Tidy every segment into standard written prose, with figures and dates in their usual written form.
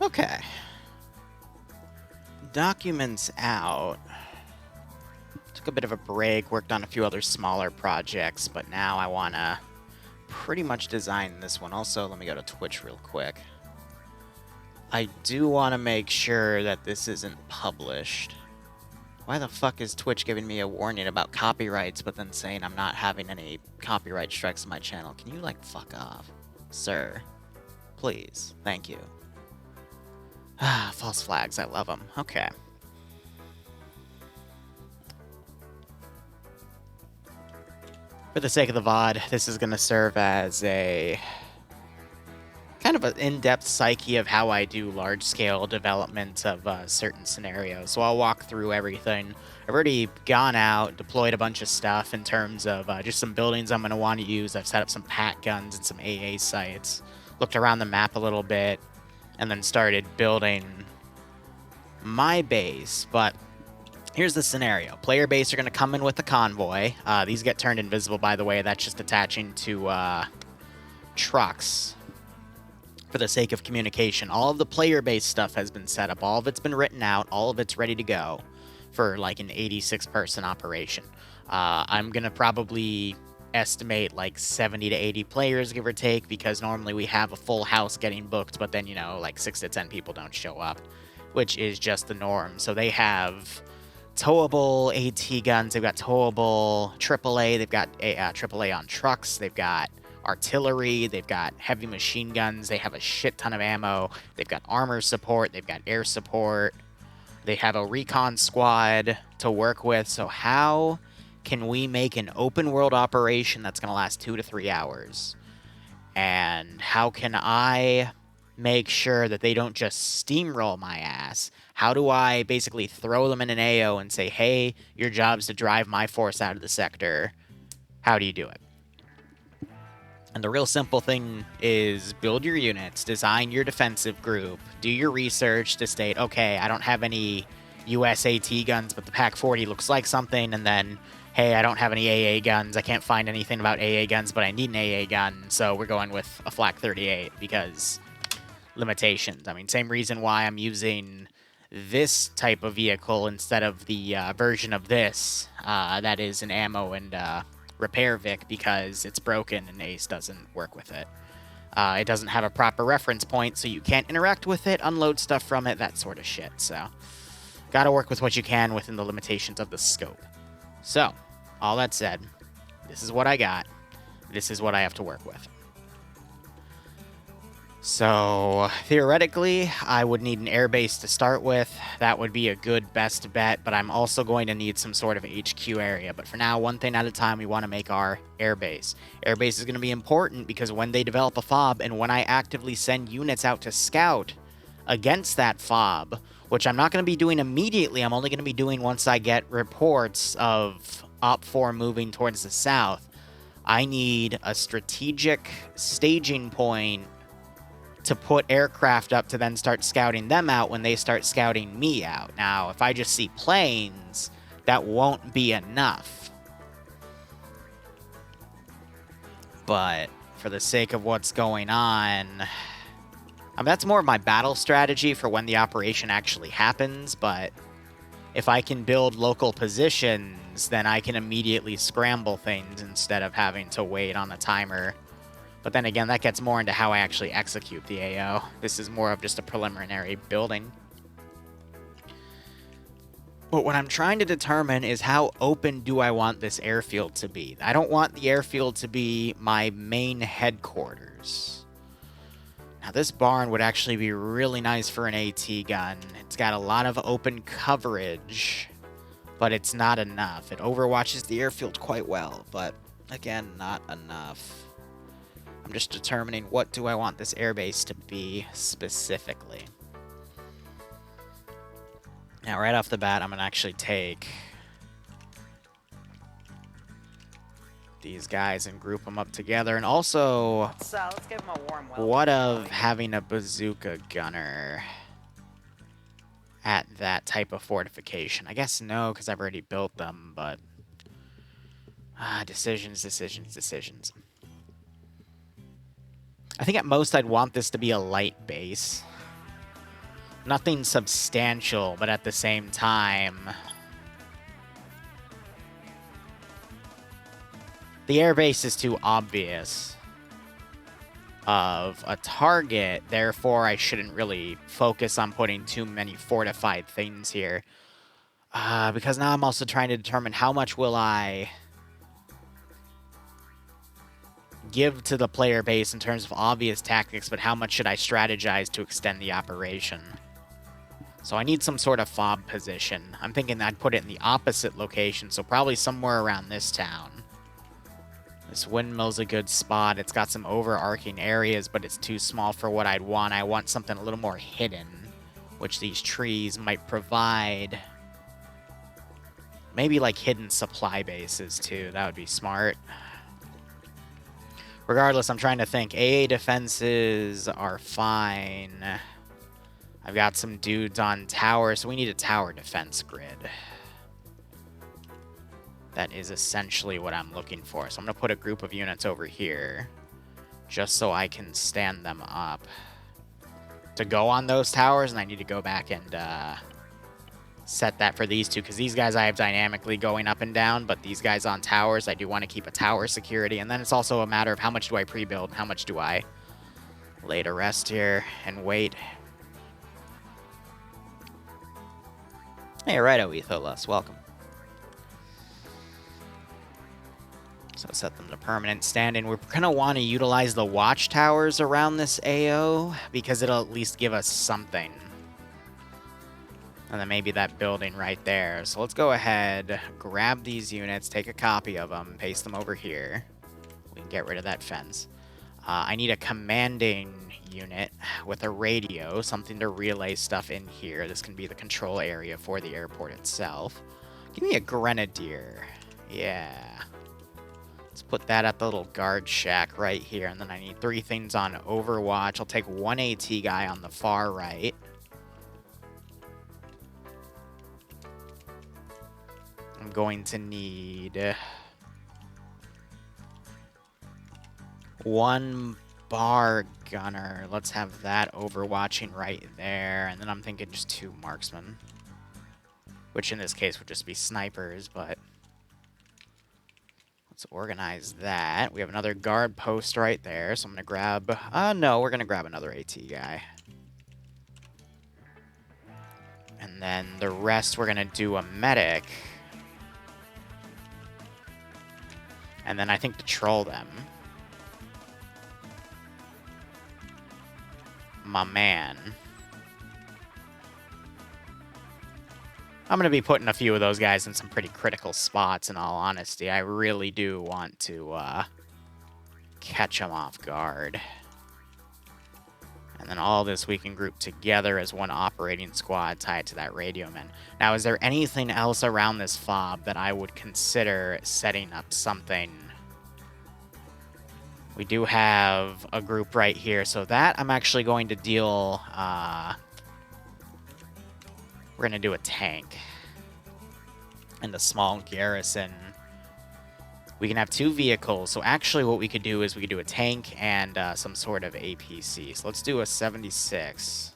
Okay. Documents out. Took a bit of a break, worked on a few other smaller projects, but now I want to pretty much design this one. Also, let me go to Twitch real quick. I do want to make sure that this isn't published. Why the fuck is Twitch giving me a warning about copyrights, but then saying I'm not having any copyright strikes on my channel? Can you, like, fuck off? Sir. Please. Thank you. Ah, false flags. I love them. Okay. For the sake of the VOD, this is going to serve as a kind of an in-depth psyche of how I do large-scale development of certain scenarios. So I'll walk through everything. I've already gone out, deployed a bunch of stuff in terms of just some buildings I'm going to want to use. I've set up some pack guns and some AA sites, looked around the map a little bit, and then started building my base. But here's the scenario. Player base are going to come in with the convoy. These get turned invisible, by the way. That's just attaching to trucks for the sake of communication. All of the player base stuff has been set up. All of it's been written out. All of it's ready to go for like an 86-person operation. I'm going to probably estimate like 70 to 80 players, give or take, because normally we have a full house getting booked, but then, you know, like 6 to 10 people don't show up, which is just the norm. So they have towable AT guns. They've got towable AAA. They've got AAA on trucks. They've got artillery, they've got heavy machine guns, they have a shit ton of ammo, they've got armor support, they've got air support, they have a recon squad to work with. So how can we make an open world operation that's going to last 2 to 3 hours? And how can I make sure that they don't just steamroll my ass? How do I basically throw them in an AO and say, hey, your job's to drive my force out of the sector? How do you do it? And the real simple thing is build your units, design your defensive group, do your research to state, okay, I don't have any US AT guns, but the Pac 40 looks like something, and then, hey, I don't have any AA guns, I can't find anything about AA guns, but I need an AA gun, so we're going with a Flak 38, because limitations. I mean, same reason why I'm using this type of vehicle instead of the version of this that is an ammo and repair Vic, because it's broken and Ace doesn't work with it. It doesn't have a proper reference point, so you can't interact with it, unload stuff from it, that sort of shit. So, gotta work with what you can within the limitations of the scope. So, all that said, this is what I got. This is what I have to work with. So, theoretically, I would need an airbase to start with. That would be a good best bet, but I'm also going to need some sort of HQ area. But for now, one thing at a time, we want to make our airbase. Airbase is going to be important because when they develop a FOB and when I actively send units out to scout against that FOB, which I'm not going to be doing immediately, I'm only going to be doing once I get reports of Op 4 moving towards the south, I need a strategic staging point to put aircraft up to then start scouting them out when they start scouting me out. Now, if I just see planes, that won't be enough. But for the sake of what's going on, I mean, that's more of my battle strategy for when the operation actually happens, but if I can build local positions, then I can immediately scramble things instead of having to wait on a timer. But then again, that gets more into how I actually execute the AO. This is more of just a preliminary building. But what I'm trying to determine is how open do I want this airfield to be? I don't want the airfield to be my main headquarters. Now, this barn would actually be really nice for an AT gun. It's got a lot of open coverage, but it's not enough. It overwatches the airfield quite well, but again, not enough. I'm just determining what do I want this airbase to be specifically. Now, right off the bat, I'm going to actually take these guys and group them up together. And also, let's give them a warm welcome. What of having a bazooka gunner at that type of fortification? I guess no, because I've already built them, but decisions. I think at most I'd want this to be a light base. Nothing substantial, but at the same time, the airbase is too obvious of a target, therefore I shouldn't really focus on putting too many fortified things here. Because now I'm also trying to determine how much will I give to the player base in terms of obvious tactics, but how much should I strategize to extend the operation? So I need some sort of fob position. I'm thinking I'd put it in the opposite location, so probably somewhere around this town. This windmill's a good spot. It's got some overarching areas, but it's too small for what I'd want. I want something a little more hidden, which these trees might provide. Maybe like hidden supply bases too. That would be smart. Regardless, I'm trying to think. AA defenses are fine. I've got some dudes on tower, so we need a tower defense grid. That is essentially what I'm looking for. So I'm going to put a group of units over here just so I can stand them up to go on those towers, and I need to go back and set that for these two, because these guys I have dynamically going up and down, but these guys on towers, I do want to keep a tower security. And then it's also a matter of how much do I pre-build, how much do I lay to rest here and wait. Hey, righto, Etholos, welcome. So set them to permanent stand-in. We're going to want to utilize the watchtowers around this AO, because it'll at least give us something. And then maybe that building right there. So let's go ahead, grab these units, take a copy of them, paste them over here. We can get rid of that fence. I need a commanding unit with a radio, something to relay stuff in here. This can be the control area for the airport itself. Give me a grenadier. Yeah. Let's put that at the little guard shack right here. And then I need 3 things on Overwatch. I'll take 1 AT guy on the far right. I'm going to need 1 bar gunner. Let's have that overwatching right there. And then I'm thinking just 2 marksmen, which in this case would just be snipers, but let's organize that. We have another guard post right there, so I'm going to grab... no, we're going to grab another AT guy. And then the rest, we're going to do a medic. And then I think to troll them, my man. I'm going to be putting a few of those guys in some pretty critical spots, in all honesty. I really do want to catch them off guard. And then all this we can group together as one operating squad tied to that radio man. Now, is there anything else around this fob that I would consider setting up something? We do have a group right here, so that I'm actually going to deal... we're going to do a tank and a small garrison. We can have 2 vehicles, so actually what we could do is we could do a tank and some sort of APC. So let's do a 76.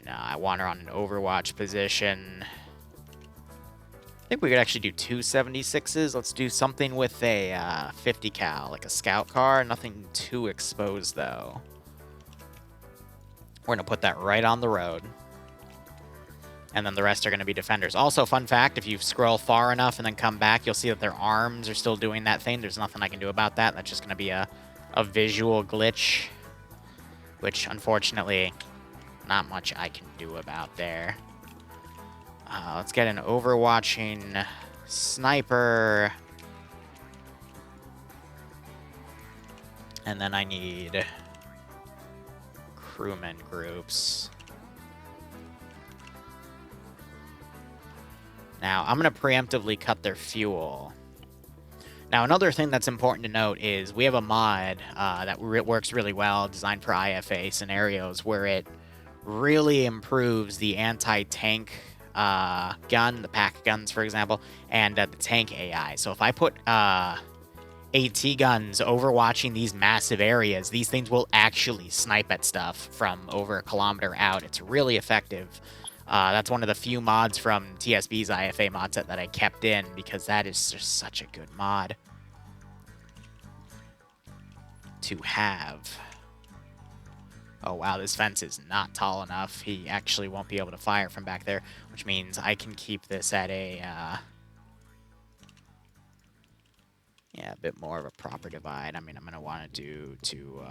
No, I want her on an Overwatch position. I think we could actually do 2 76s. Let's do something with a 50 cal, like a scout car. Nothing too exposed, though. We're going to put that right on the road. And then the rest are going to be defenders. Also, fun fact, if you scroll far enough and then come back, you'll see that their arms are still doing that thing. There's nothing I can do about that. That's just going to be a visual glitch, which, unfortunately, not much I can do about there. Let's get an overwatching sniper. And then I need crewman groups. Now, I'm going to preemptively cut their fuel. Now, another thing that's important to note is we have a mod that works really well, designed for IFA scenarios, where it really improves the anti-tank gun, the pack guns, for example, and the tank AI. So if I put AT guns overwatching these massive areas, these things will actually snipe at stuff from over a kilometer out. It's really effective. That's one of the few mods from TSB's IFA mod set that I kept in because that is just such a good mod to have. Oh, wow, this fence is not tall enough. He actually won't be able to fire from back there, which means I can keep this at a, yeah, a bit more of a proper divide. I mean, I'm going to want to do two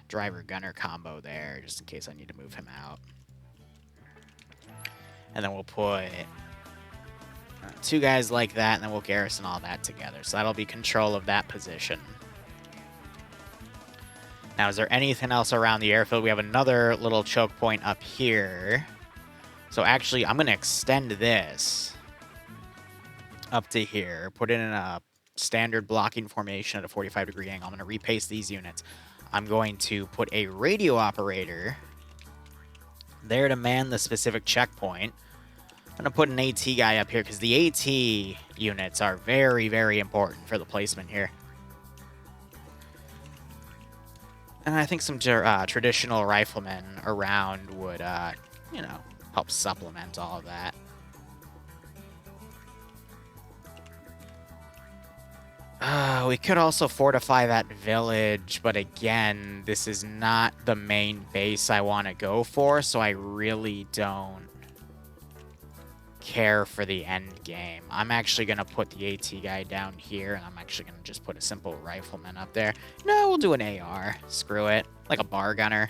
driver-gunner combo there, just in case I need to move him out. And then we'll put two guys like that, and then we'll garrison all that together. So that'll be control of that position. Now, is there anything else around the airfield? We have another little choke point up here. So actually, I'm going to extend this up to here. Put it in a standard blocking formation at a 45-degree angle. I'm going to repaste these units. I'm going to put a radio operator there to man the specific checkpoint. I'm going to put an AT guy up here because the AT units are very, very important for the placement here. And I think some traditional riflemen around would, you know, help supplement all of that. We could also fortify that village, but again, this is not the main base I want to go for, so I really don't care for the end game. I'm actually going to put the AT guy down here, and I'm actually going to just put a simple rifleman up there. No, we'll do an AR. Screw it. Like a bar gunner.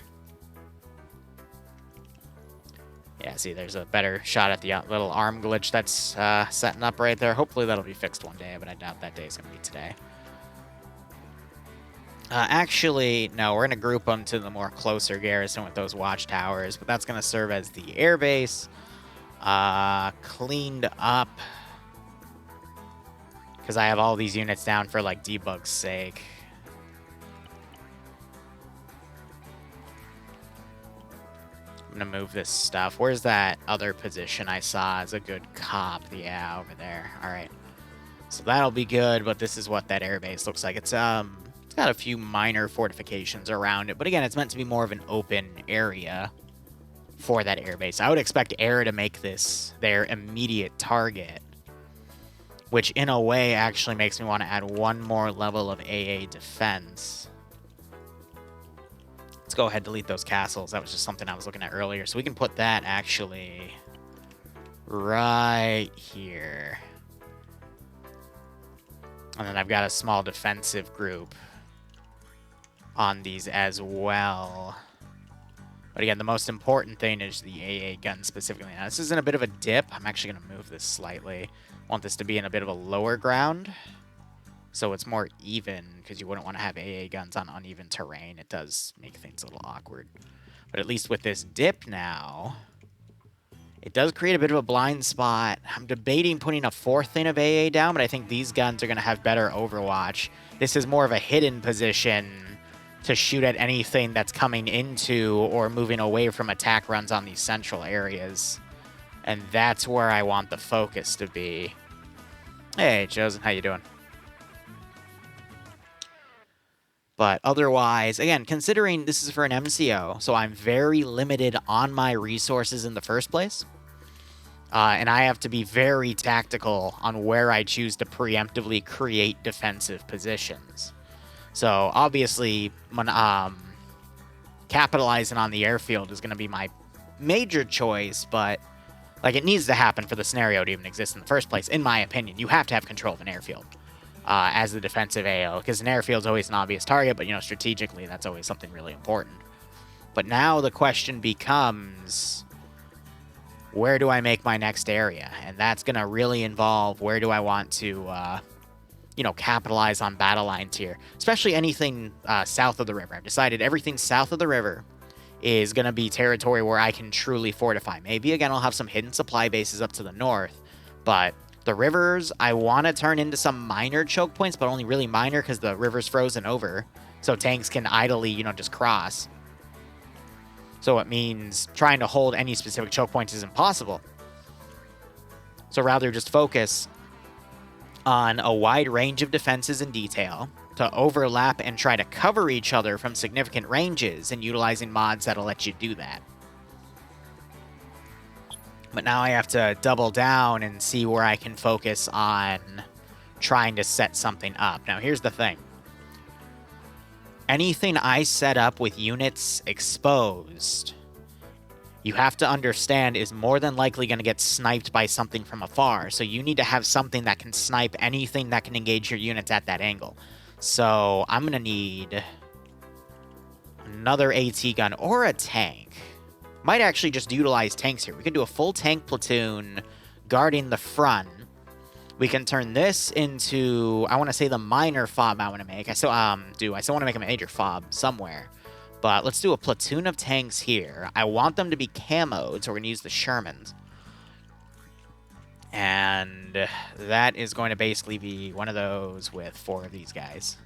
Yeah, see, there's a better shot at the little arm glitch that's setting up right there. Hopefully that'll be fixed one day, but I doubt that day is going to be today. Actually, no, we're going to group them to the more closer garrison with those watchtowers, but that's going to serve as the airbase. Cleaned up because I have all these units down for like debug's sake. I'm gonna move this stuff. Where's that other position I saw as a good cop? Yeah, over there. All right, so that'll be good. But this is what that airbase looks like. It's got a few minor fortifications around it, but again, it's meant to be more of an open area for that airbase. I would expect air to make this their immediate target, which in a way actually makes me want to add one more level of AA defense. Let's go ahead and delete those castles. That was just something I was looking at earlier. So we can put that actually right here. And then I've got a small defensive group on these as well. But again, the most important thing is the AA gun specifically. Now, this is in a bit of a dip. I'm actually going to move this slightly. I want this to be in a bit of a lower ground, so it's more even, because you wouldn't want to have AA guns on uneven terrain. It does make things a little awkward. But at least with this dip now, it does create a bit of a blind spot. I'm debating putting a fourth thing of AA down, but I think these guns are going to have better overwatch. This is more of a hidden position to shoot at anything that's coming into or moving away from attack runs on these central areas. And that's where I want the focus to be. Hey, Chosen, how you doing? But otherwise, again, considering this is for an MCO, so I'm very limited on my resources in the first place. And I have to be very tactical on where I choose to preemptively create defensive positions. So obviously, capitalizing on the airfield is going to be my major choice, but like it needs to happen for the scenario to even exist in the first place. In my opinion, you have to have control of an airfield as the defensive AO, because an airfield's always an obvious target, but you know, strategically, that's always something really important. But now the question becomes, where do I make my next area? And that's going to really involve where do I want to you know, capitalize on battle lines here, especially anything south of the river. I've decided everything south of the river is going to be territory where I can truly fortify. Maybe, again, I'll have some hidden supply bases up to the north, but the rivers, I want to turn into some minor choke points, but only really minor because the river's frozen over, so tanks can idly, you know, just cross. So it means trying to hold any specific choke points is impossible. So rather just focus on a wide range of defenses in detail, to overlap and try to cover each other from significant ranges, and utilizing mods that'll let you do that. But now I have to double down and see where I can focus on trying to set something up. Now, here's the thing. Anything I set up with units exposed, you have to understand is more than likely going to get sniped by something from afar. So you need to have something that can snipe anything that can engage your units at that angle. So I'm going to need another AT gun or a tank. Might actually just utilize tanks here. We can do a full tank platoon guarding the front. We can turn this into, I want to say, the minor fob I want to make. I still want to make a major fob somewhere. But let's do a platoon of tanks here. I want them to be camoed, so we're going to use the Shermans. And that is going to basically be one of those with 4 of these guys.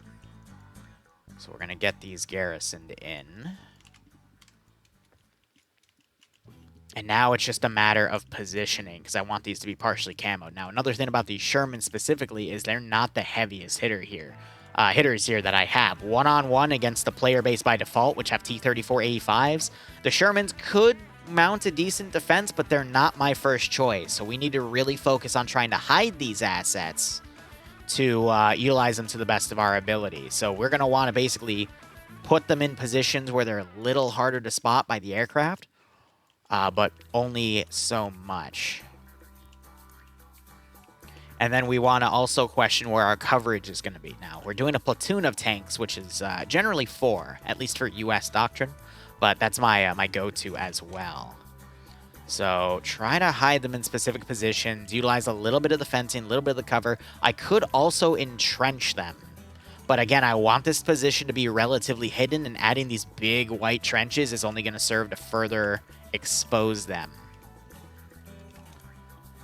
So we're going to get these garrisoned in. And now it's just a matter of positioning, because I want these to be partially camoed. Now, another thing about these Sherman specifically is they're not the heaviest hitters here that I have. One-on-one against the player base by default, which have T-34 85s. The Shermans could mount a decent defense, but they're not my first choice. So we need to really focus on trying to hide these assets to utilize them to the best of our ability. So we're going to want to basically put them in positions where they're a little harder to spot by the aircraft. But only so much. And then we want to also question where our coverage is going to be. Now, we're doing a platoon of tanks, which is generally 4, at least for US doctrine. But that's my my go-to as well. So try to hide them in specific positions, utilize a little bit of the fencing, a little bit of the cover. I could also entrench them. But again, I want this position to be relatively hidden, and adding these big white trenches is only going to serve to further expose them.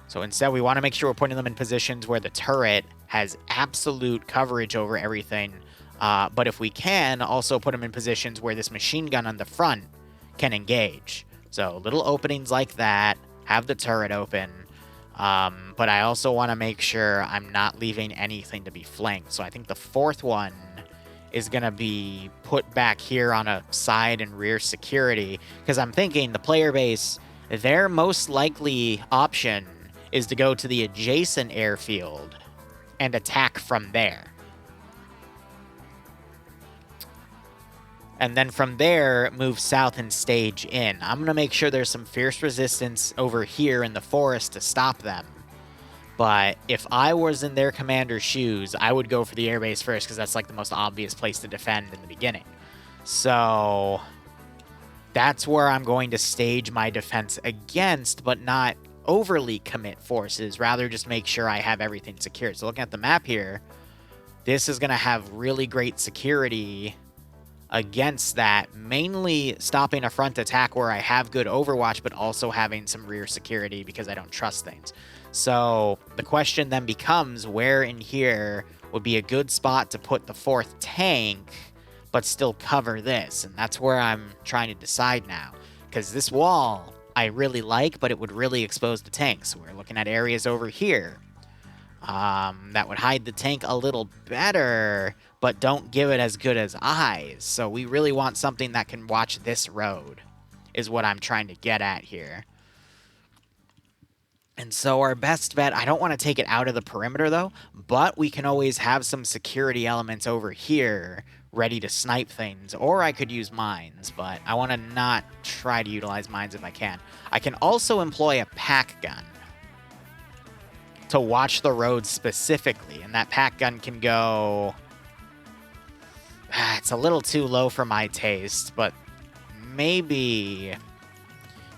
So instead, we want to make sure we're putting them in positions where the turret has absolute coverage over everything. But if we can, also put them in positions where this machine gun on the front can engage. So little openings like that, have the turret open. But I also want to make sure I'm not leaving anything to be flanked. So I think the 4th one is going to be put back here on a side and rear security, because I'm thinking the player base, their most likely option is to go to the adjacent airfield and attack from there. And then from there, move south and stage in. I'm going to make sure there's some fierce resistance over here in the forest to stop them. But if I was in their commander's shoes, I would go for the airbase first, because that's like the most obvious place to defend in the beginning. So that's where I'm going to stage my defense against, but not overly commit forces, rather just make sure I have everything secured. So looking at the map here, this is going to have really great security against that, mainly stopping a front attack where I have good overwatch, but also having some rear security because I don't trust things. So the question then becomes, where in here would be a good spot to put the 4th tank, but still cover this? And that's where I'm trying to decide now, because this wall I really like, but it would really expose the tanks. So we're looking at areas over here that would hide the tank a little better, but don't give it as good as eyes. So we really want something that can watch this road, is what I'm trying to get at here. And so our best bet, I don't want to take it out of the perimeter though, but we can always have some security elements over here ready to snipe things, or I could use mines, but I want to not try to utilize mines if I can. I can also employ a pack gun to watch the road specifically, and that pack gun can go... it's a little too low for my taste, but maybe...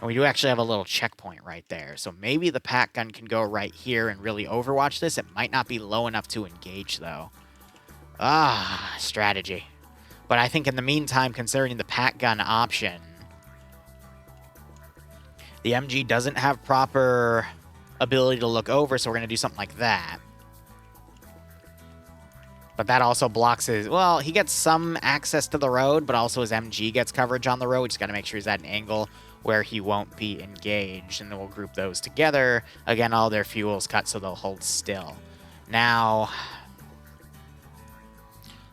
And we do actually have a little checkpoint right there, so maybe the pack gun can go right here and really overwatch this. It might not be low enough to engage, though. Strategy. But I think in the meantime, considering the pack gun option, the MG doesn't have proper ability to look over, so we're going to do something like that. But that also blocks his... Well, he gets some access to the road, but also his MG gets coverage on the road. We just got to make sure he's at an angle where he won't be engaged, and then we'll group those together. Again, all their fuel's cut, so they'll hold still. Now,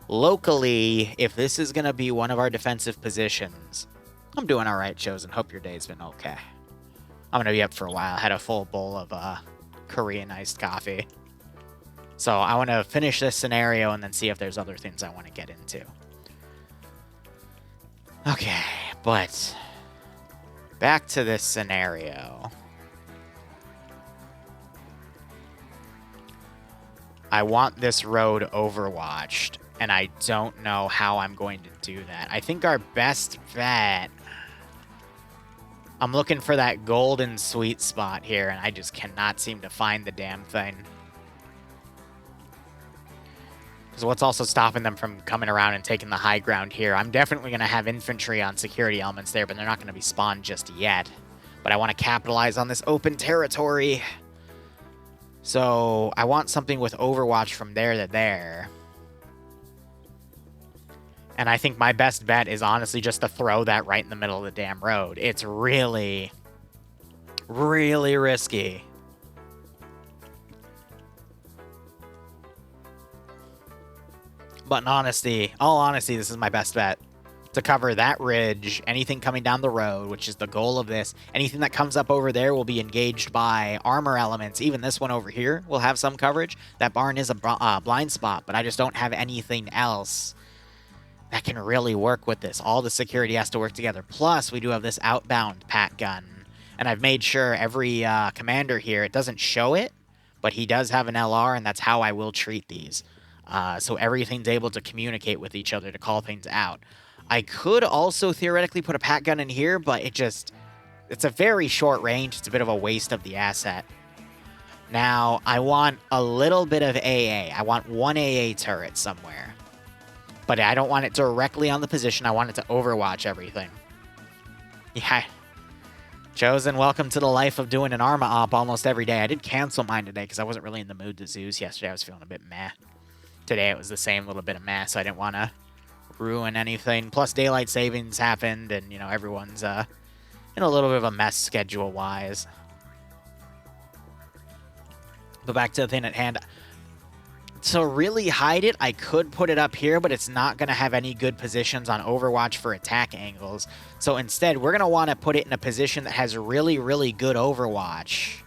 locally, if this is going to be one of our defensive positions, I'm doing all right, Chosen. Hope your day's been okay. I'm going to be up for a while. I had a full bowl of Korean iced coffee. So I want to finish this scenario and then see if there's other things I want to get into. Okay, but back to this scenario. I want this road overwatched, and I don't know how I'm going to do that. I think our best bet... I'm looking for that golden sweet spot here, and I just cannot seem to find the damn thing. Because what's also stopping them from coming around and taking the high ground here? I'm definitely going to have infantry on security elements there, but they're not going to be spawned just yet. But I want to capitalize on this open territory. So I want something with Overwatch from there to there. And I think my best bet is honestly just to throw that right in the middle of the damn road. It's really, really risky. But in honesty, all honesty, this is my best bet. To cover that ridge, anything coming down the road, which is the goal of this. Anything that comes up over there will be engaged by armor elements. Even this one over here will have some coverage. That barn is a blind spot, but I just don't have anything else that can really work with this. All the security has to work together. Plus, we do have this outbound pack gun. And I've made sure every commander here, it doesn't show it, but he does have an LR, and that's how I will treat these. So everything's able to communicate with each other to call things out. I could also theoretically put a pack gun in here, but it's a very short range. It's a bit of a waste of the asset. Now, I want a little bit of AA. I want one AA turret somewhere. But I don't want it directly on the position. I want it to overwatch everything. Yeah. Chosen, welcome to the life of doing an Arma op almost every day. I did cancel mine today because I wasn't really in the mood to Zeus yesterday. I was feeling a bit meh. Today it was the same little bit of meh, so I didn't want to ruin anything. Plus, daylight savings happened, and, you know, everyone's in a little bit of a mess schedule-wise. But back to the thing at hand. To really hide it, I could put it up here, but it's not going to have any good positions on Overwatch for attack angles. So instead, we're going to want to put it in a position that has really, really good Overwatch,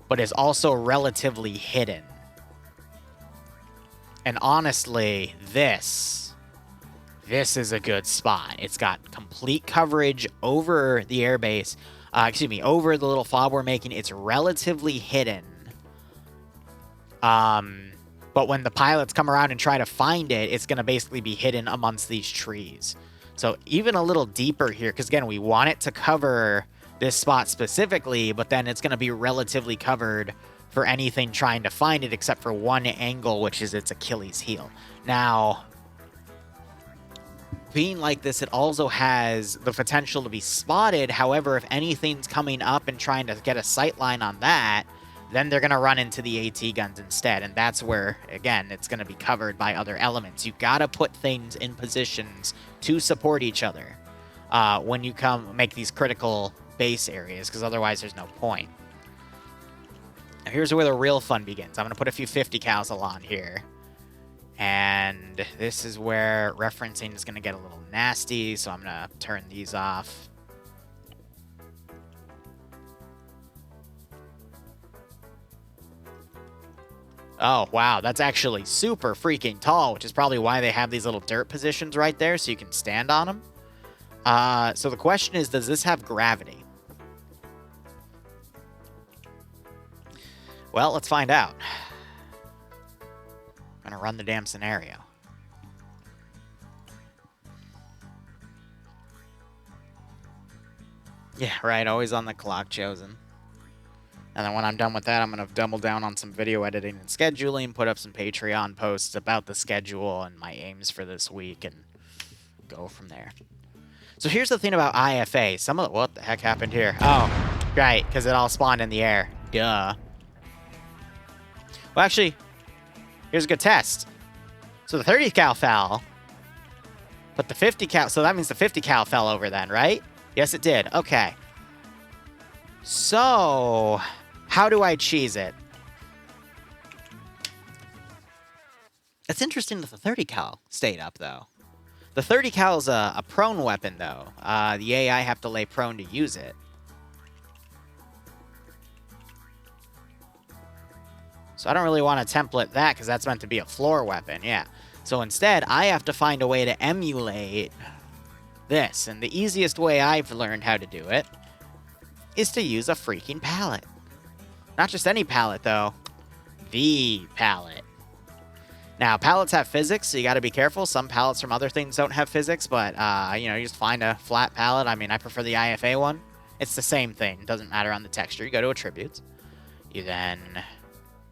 but is also relatively hidden. And honestly, this is a good spot. It's got complete coverage over the airbase, over the little fob we're making. It's relatively hidden. But when the pilots come around and try to find it, it's going to basically be hidden amongst these trees. So even a little deeper here, because again, we want it to cover this spot specifically, but then it's going to be relatively covered for anything trying to find it, except for one angle, which is its Achilles heel. Now, being like this, it also has the potential to be spotted. However, if anything's coming up and trying to get a sight line on that, then they're going to run into the AT guns instead. And that's where, again, it's going to be covered by other elements. You got to put things in positions to support each other when you make these critical base areas, because otherwise there's no point. Now, here's where the real fun begins. I'm going to put a few 50 cals along here. And this is where referencing is going to get a little nasty, so I'm going to turn these off. Oh, wow, that's actually super freaking tall, which is probably why they have these little dirt positions right there, so you can stand on them. So the question is, does this have gravity? Well, let's find out. I'm going to run the damn scenario. Yeah, right, always on the clock, Chosen. And then when I'm done with that, I'm going to double down on some video editing and scheduling, put up some Patreon posts about the schedule and my aims for this week, and go from there. So here's the thing about IFA. What the heck happened here? Oh, right, because it all spawned in the air. Duh. Well, actually, here's a good test. So the 30 cal fell, but the 50 cal, so that means the 50 cal fell over then, right? Yes, it did. Okay. So, how do I cheese it? It's interesting that the 30 cal stayed up, though. The 30 cal is a prone weapon, though. The AI have to lay prone to use it. So I don't really want to template that, because that's meant to be a floor weapon, yeah. So instead, I have to find a way to emulate this. And the easiest way I've learned how to do it is to use a freaking pallet. Not just any pallet, though. The pallet. Now, pallets have physics, so you got to be careful. Some pallets from other things don't have physics, but, you know, you just find a flat pallet. I mean, I prefer the IFA one. It's the same thing. It doesn't matter on the texture. You go to attributes. You then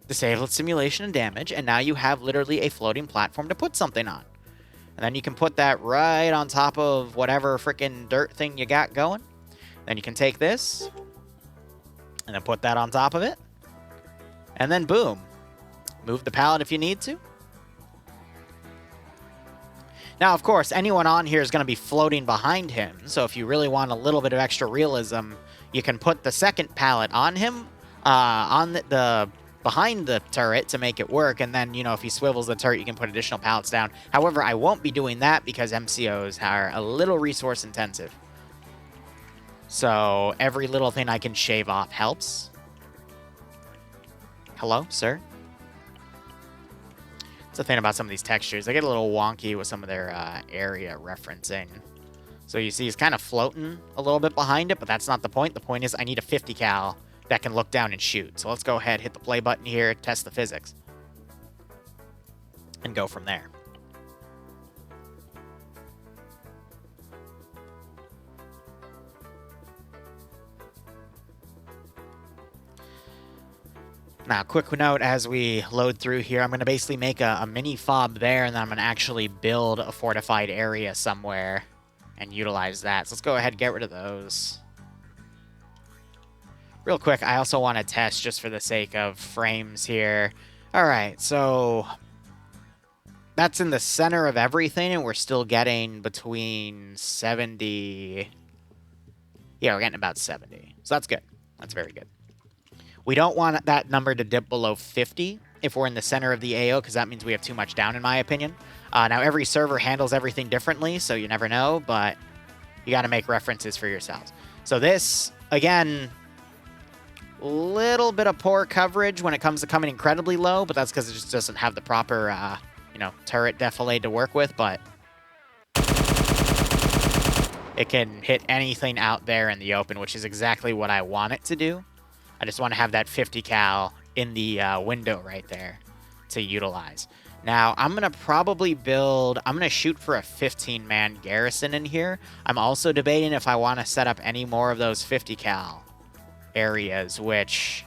disable its simulation and damage, and now you have literally a floating platform to put something on. And then you can put that right on top of whatever freaking dirt thing you got going. Then you can take this, and then put that on top of it. And then boom. Move the pallet if you need to. Now, of course, anyone on here is going to be floating behind him, so if you really want a little bit of extra realism, you can put the second pallet on him, on the behind the turret to make it work, and then, you know, if he swivels the turret, you can put additional pallets down. However, I won't be doing that because MCOs are a little resource intensive. So every little thing I can shave off helps. Hello, sir? That's the thing about some of these textures. They get a little wonky with some of their area referencing. So you see he's kind of floating a little bit behind it, but that's not the point. The point is I need a 50 cal that can look down and shoot. So let's go ahead, hit the play button here, test the physics, and go from there. Now, quick note as we load through here, I'm going to basically make a mini fob there, and then I'm going to actually build a fortified area somewhere and utilize that. So let's go ahead and get rid of those. Real quick, I also want to test just for the sake of frames here. All right, so that's in the center of everything, and we're still getting between 70. Yeah, we're getting about 70. So that's good. That's very good. We don't want that number to dip below 50 if we're in the center of the AO, because that means we have too much down, in my opinion. Now, every server handles everything differently, so you never know, but you got to make references for yourselves. So this, again, little bit of poor coverage when it comes to coming incredibly low, but that's because it just doesn't have the proper, you know, turret defilade to work with, but it can hit anything out there in the open, which is exactly what I want it to do. I just want to have that 50 cal in the window right there to utilize. Now, I'm going to probably build... I'm going to shoot for a 15-man Garrison in here. I'm also debating if I want to set up any more of those 50 cal areas, which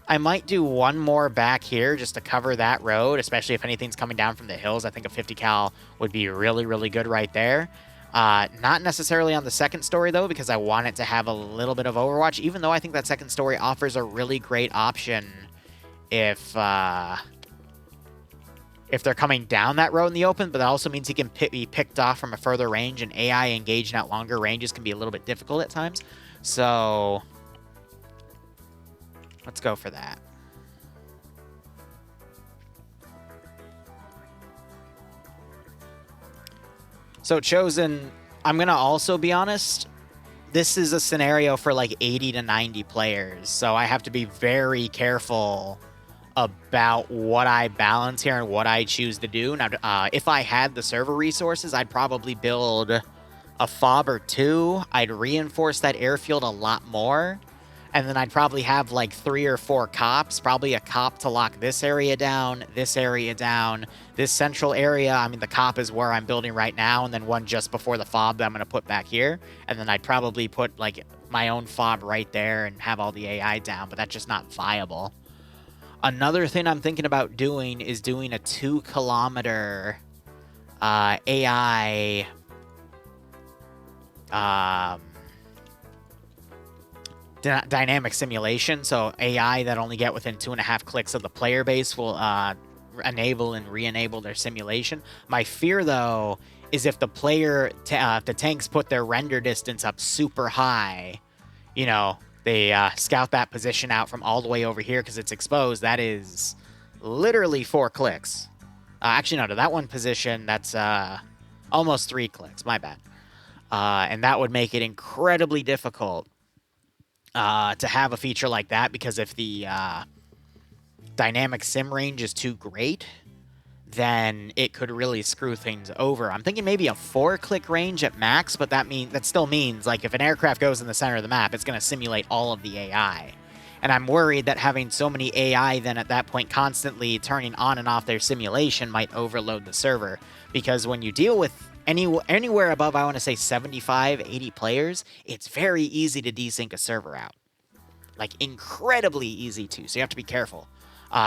I might do one more back here just to cover that road, especially if anything's coming down from the hills. I think a 50 cal would be really, really good right there. Not necessarily on the second story, though, because I want it to have a little bit of Overwatch, even though I think that second story offers a really great option if they're coming down that road in the open, but that also means he can be picked off from a further range, and AI engaging at longer ranges can be a little bit difficult at times. So let's go for that. So Chosen, I'm going to also be honest, this is a scenario for like 80 to 90 players, so I have to be very careful about what I balance here and what I choose to do. Now, if I had the server resources, I'd probably build a fob or two. I'd reinforce that airfield a lot more, and then I'd probably have like 3 or 4 cops, probably a cop to lock this area down, this central area. I mean, the cop is where I'm building right now, and then one just before the fob that I'm going to put back here. And then I'd probably put like my own fob right there and have all the AI down, but that's just not viable. Another thing I'm thinking about doing is doing a 2-kilometer AI dynamic simulation. So AI that only get within 2.5 clicks of the player base will enable and re-enable their simulation. My fear, though, is if the the tanks put their render distance up super high, you know, they scout that position out from all the way over here because it's exposed. That is literally 4 clicks. Actually, no, to that one position, that's almost 3 clicks. My bad. And that would make it incredibly difficult to have a feature like that, because if the dynamic sim range is too great, then it could really screw things over. I'm thinking maybe a 4-click range at max, but that still means, like, if an aircraft goes in the center of the map, it's going to simulate all of the AI. And I'm worried that having so many AI then at that point constantly turning on and off their simulation might overload the server. Because when you deal with anywhere above, I want to say 75, 80 players, it's very easy to desync a server out. Like, incredibly easy to, so you have to be careful.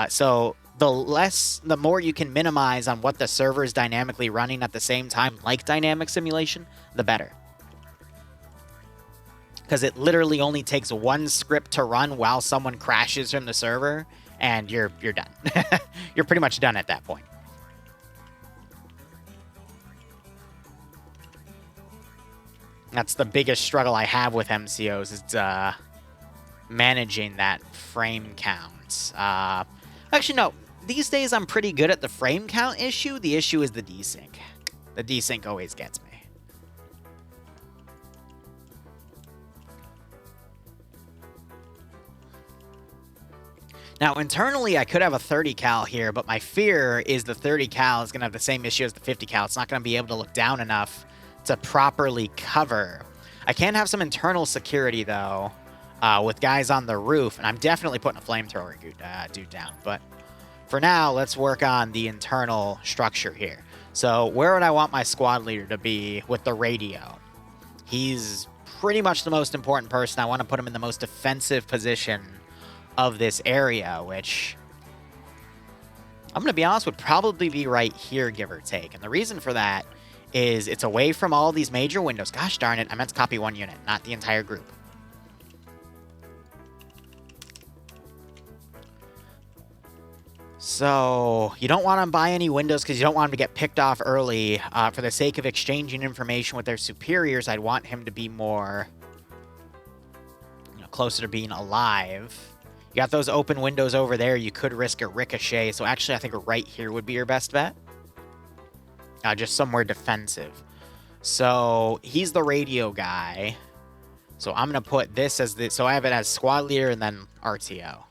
So the more you can minimize on what the server is dynamically running at the same time, like dynamic simulation, the better. Because it literally only takes one script to run while someone crashes from the server, and you're done. You're pretty much done at that point. That's the biggest struggle I have with MCOs, is managing that frame count. Actually, no. These days, I'm pretty good at the frame count issue. The issue is the desync. The desync always gets me. Now, internally, I could have a 30 cal here, but my fear is the 30 cal is going to have the same issue as the 50 cal. It's not going to be able to look down enough to properly cover. I can have some internal security, though, with guys on the roof, and I'm definitely putting a flamethrower dude down. But for now, let's work on the internal structure here. So where would I want my squad leader to be with the radio? He's pretty much the most important person. I want to put him in the most defensive position of this area, which I'm going to be honest would probably be right here, give or take. And the reason for that is it's away from all these major windows. Gosh darn it, I meant to copy one unit, not the entire group. So you don't want to buy any windows because you don't want him to get picked off early. For the sake of exchanging information with their superiors, I'd want him to be more, closer to being alive. You got those open windows over there. You could risk a ricochet. So actually, I think right here would be your best bet. Just somewhere defensive. So he's the radio guy. So I'm going to put this as the... So I have it as squad leader and then RTO.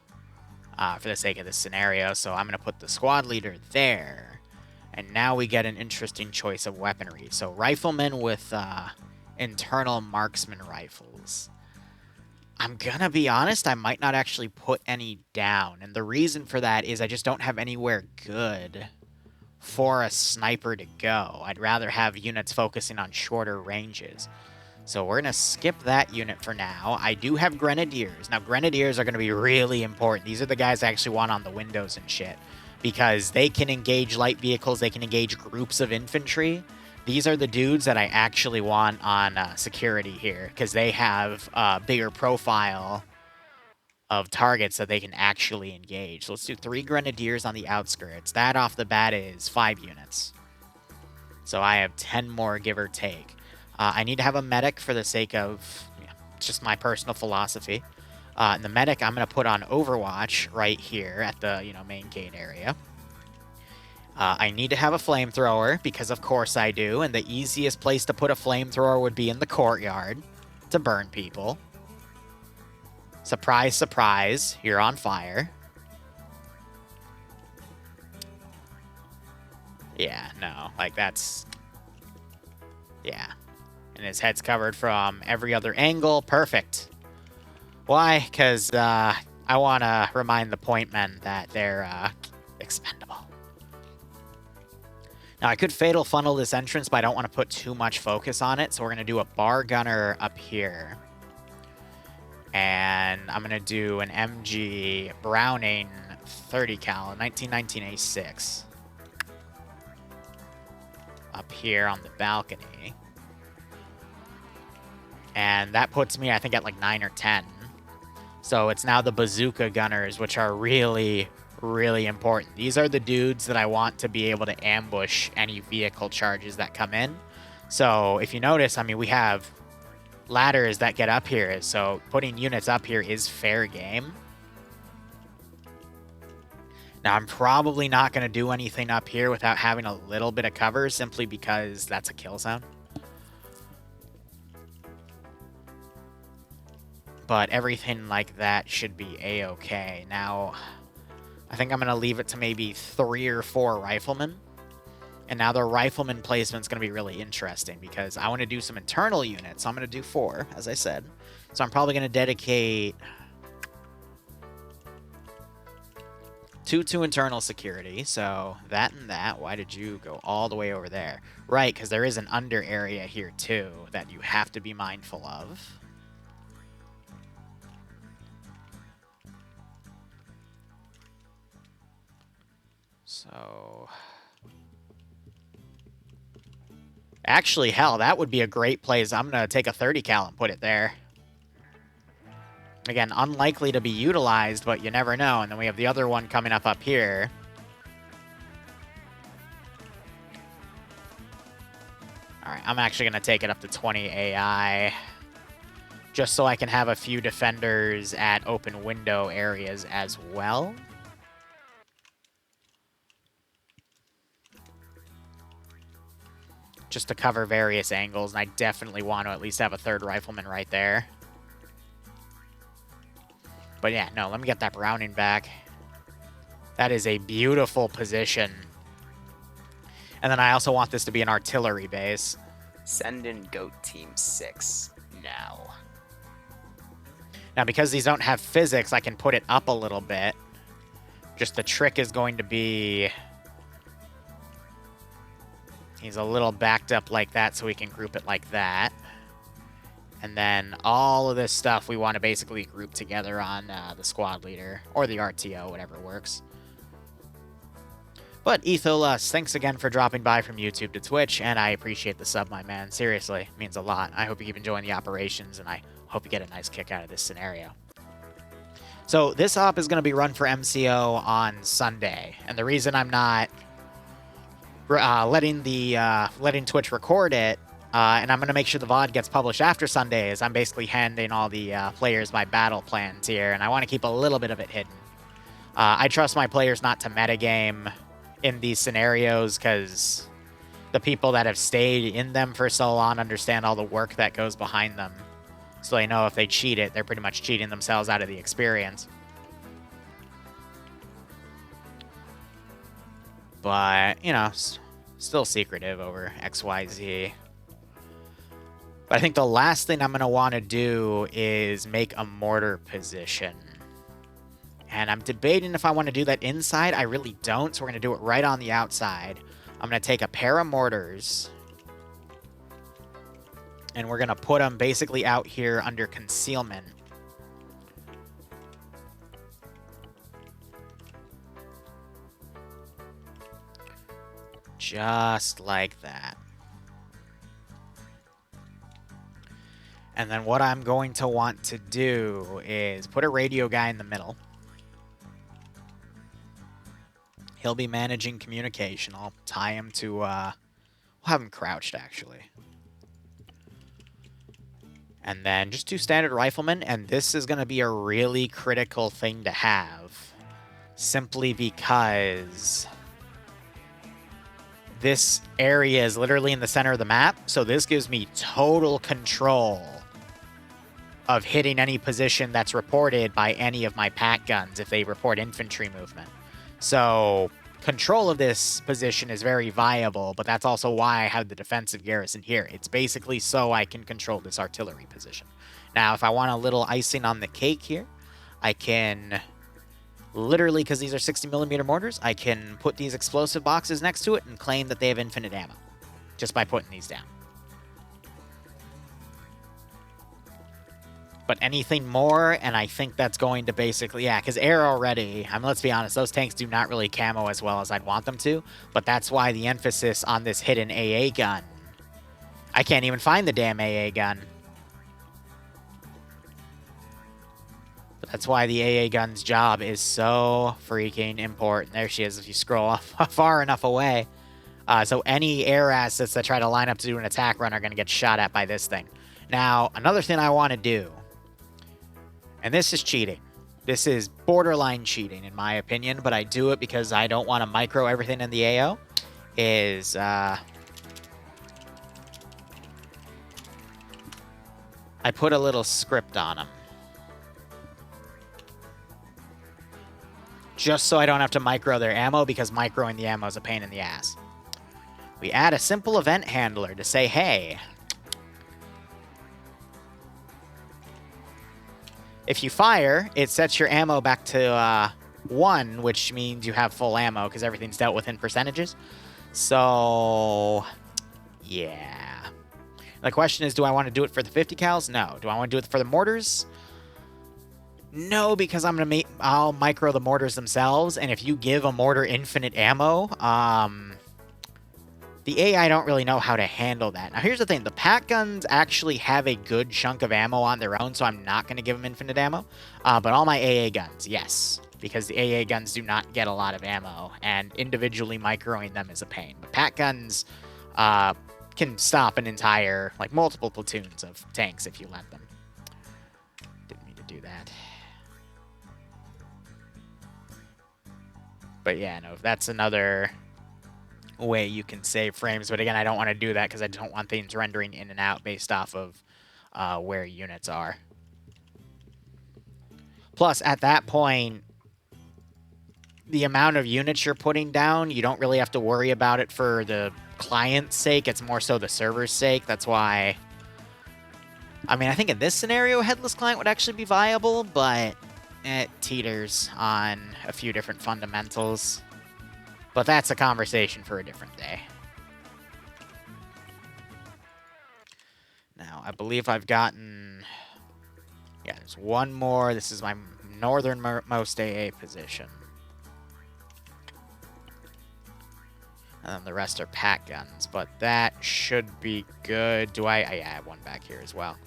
For the sake of this scenario. So I'm going to put the squad leader there. And now we get an interesting choice of weaponry. So riflemen with internal marksman rifles. I'm going to be honest, I might not actually put any down. And the reason for that is I just don't have anywhere good for a sniper to go. I'd rather have units focusing on shorter ranges. So we're going to skip that unit for now. I do have grenadiers. Now, grenadiers are going to be really important. These are the guys I actually want on the windows and shit, because they can engage light vehicles. They can engage groups of infantry. These are the dudes that I actually want on security here, because they have a bigger profile of targets that they can actually engage. So let's do 3 grenadiers on the outskirts. That off the bat is 5 units. So I have 10 more, give or take. I need to have a medic for the sake of, it's just my personal philosophy. And the medic I'm going to put on Overwatch right here at the, main gate area. I need to have a flamethrower, because of course I do, and the easiest place to put a flamethrower would be in the courtyard to burn people. Surprise, surprise, you're on fire. Yeah, no, like that's... Yeah. And his head's covered from every other angle. Perfect. Why? Because I want to remind the point men that they're expendable. Now, I could fatal funnel this entrance, but I don't want to put too much focus on it. So we're going to do a bar gunner up here. And I'm going to do an MG Browning 30 cal, 1919 A6. Up here on the balcony. And that puts me, I think, at like 9 or 10. So it's now the bazooka gunners, which are really, really important. These are the dudes that I want to be able to ambush any vehicle charges that come in. So if you notice, I mean, we have ladders that get up here. So putting units up here is fair game. Now, I'm probably not going to do anything up here without having a little bit of cover, simply because that's a kill zone. But everything like that should be a-okay. Now, I think I'm going to leave it to maybe 3 or 4 riflemen. And now the rifleman placement is going to be really interesting because I want to do some internal units. So I'm going to do 4, as I said. So I'm probably going to dedicate 2 to internal security. So that and that. Why did you go all the way over there? Right, because there is an under area here too that you have to be mindful of. So... actually, hell, that would be a great place. I'm going to take a 30 cal and put it there. Again, unlikely to be utilized, but you never know. And then we have the other one coming up here. All right, I'm actually going to take it up to 20 AI. Just so I can have a few defenders at open window areas as well. Just to cover various angles, and I definitely want to at least have a 3rd rifleman right there. But yeah, no, let me get that Browning back. That is a beautiful position. And then I also want this to be an artillery base. Send in Goat Team 6 now. Now, because these don't have physics, I can put it up a little bit. Just the trick is going to be... he's a little backed up like that, so we can group it like that. And then all of this stuff we want to basically group together on the squad leader, or the RTO, whatever works. But Etholus, thanks again for dropping by from YouTube to Twitch, and I appreciate the sub, my man. Seriously, it means a lot. I hope you keep enjoying the operations, and I hope you get a nice kick out of this scenario. So this op is going to be run for MCO on Sunday, and the reason I'm not letting Twitch record it, and I'm going to make sure the VOD gets published after Sunday, is I'm basically handing all the players my battle plans here, and I want to keep a little bit of it hidden. I trust my players not to metagame in these scenarios, because the people that have stayed in them for so long understand all the work that goes behind them. So they know if they cheat it, they're pretty much cheating themselves out of the experience. But, you know, still secretive over XYZ. But I think the last thing I'm going to want to do is make a mortar position. And I'm debating if I want to do that inside. I really don't, so we're going to do it right on the outside. I'm going to take a pair of mortars. And we're going to put them basically out here under concealment. Just like that. And then what I'm going to want to do is put a radio guy in the middle. He'll be managing communication. I'll tie him to, we'll have him crouched, actually. And then just 2 standard riflemen, and this is going to be a really critical thing to have. Simply because this area is literally in the center of the map, so this gives me total control of hitting any position that's reported by any of my pack guns if they report infantry movement. So control of this position is very viable, but that's also why I have the defensive garrison here. It's basically so I can control this artillery position. Now, if I want a little icing on the cake here, I can literally, because these are 60mm mortars, I can put these explosive boxes next to it and claim that they have infinite ammo just by putting these down. But anything more, and I think that's going to basically, yeah, because air already, I mean, let's be honest, those tanks do not really camo as well as I'd want them to, but that's why the emphasis on this hidden AA gun. I can't even find the damn AA gun. But that's why the AA gun's job is so freaking important. There she is if you scroll far enough away. So any air assets that try to line up to do an attack run are going to get shot at by this thing. Now, another thing I want to do, and this is cheating, This is borderline cheating, in my opinion, but I do it because I don't want to micro everything in the AO. I put a little script on them. Just so I don't have to micro their ammo, because microing the ammo is a pain in the ass. We add a simple event handler to say, hey, if you fire, it sets your ammo back to 1, which means you have full ammo because everything's dealt with in percentages. So, yeah. The question is, do I want to do it for the 50 cals? No. Do I want to do it for the mortars? No, because I'll micro the mortars themselves, and if you give a mortar infinite ammo, the AI don't really know how to handle that. Now, here's the thing. The pack guns actually have a good chunk of ammo on their own, so I'm not going to give them infinite ammo. But all my AA guns, yes, because the AA guns do not get a lot of ammo, and individually microing them is a pain. But pack guns can stop an entire, like, multiple platoons of tanks if you let them. Didn't mean to do that. But yeah, no, that's another way you can save frames. But again, I don't want to do that because I don't want things rendering in and out based off of where units are. Plus, at that point, the amount of units you're putting down, you don't really have to worry about it for the client's sake. It's more so the server's sake. That's why... I mean, I think in this scenario, headless client would actually be viable, but it teeters on a few different fundamentals. But that's a conversation for a different day. Now, I believe I've gotten... Yeah, there's one more. This is my northernmost AA position. And then the rest are pack guns, but that should be good. Do I have one back here as well.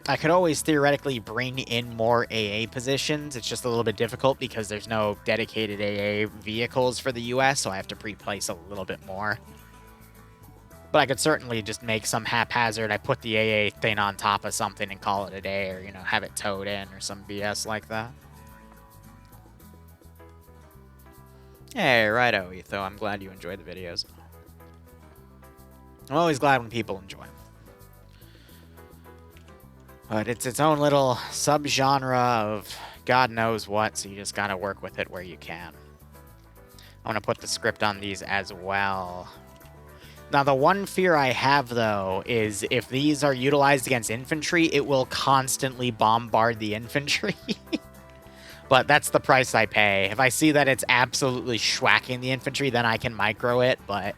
I could always theoretically bring in more AA positions. It's just a little bit difficult because there's no dedicated AA vehicles for the US, so I have to pre-place a little bit more. But I could certainly just make some haphazard. I put the AA thing on top of something and call it a day, or, you know, have it towed in or some BS like that. Hey, righto, Etho. I'm glad you enjoyed the videos. I'm always glad when people enjoy them. But it's its own little subgenre of God knows what, so you just gotta work with it where you can. I'm gonna put the script on these as well. Now, the one fear I have, though, is if these are utilized against infantry, it will constantly bombard the infantry. But that's the price I pay. If I see that it's absolutely schwacking the infantry, then I can micro it, but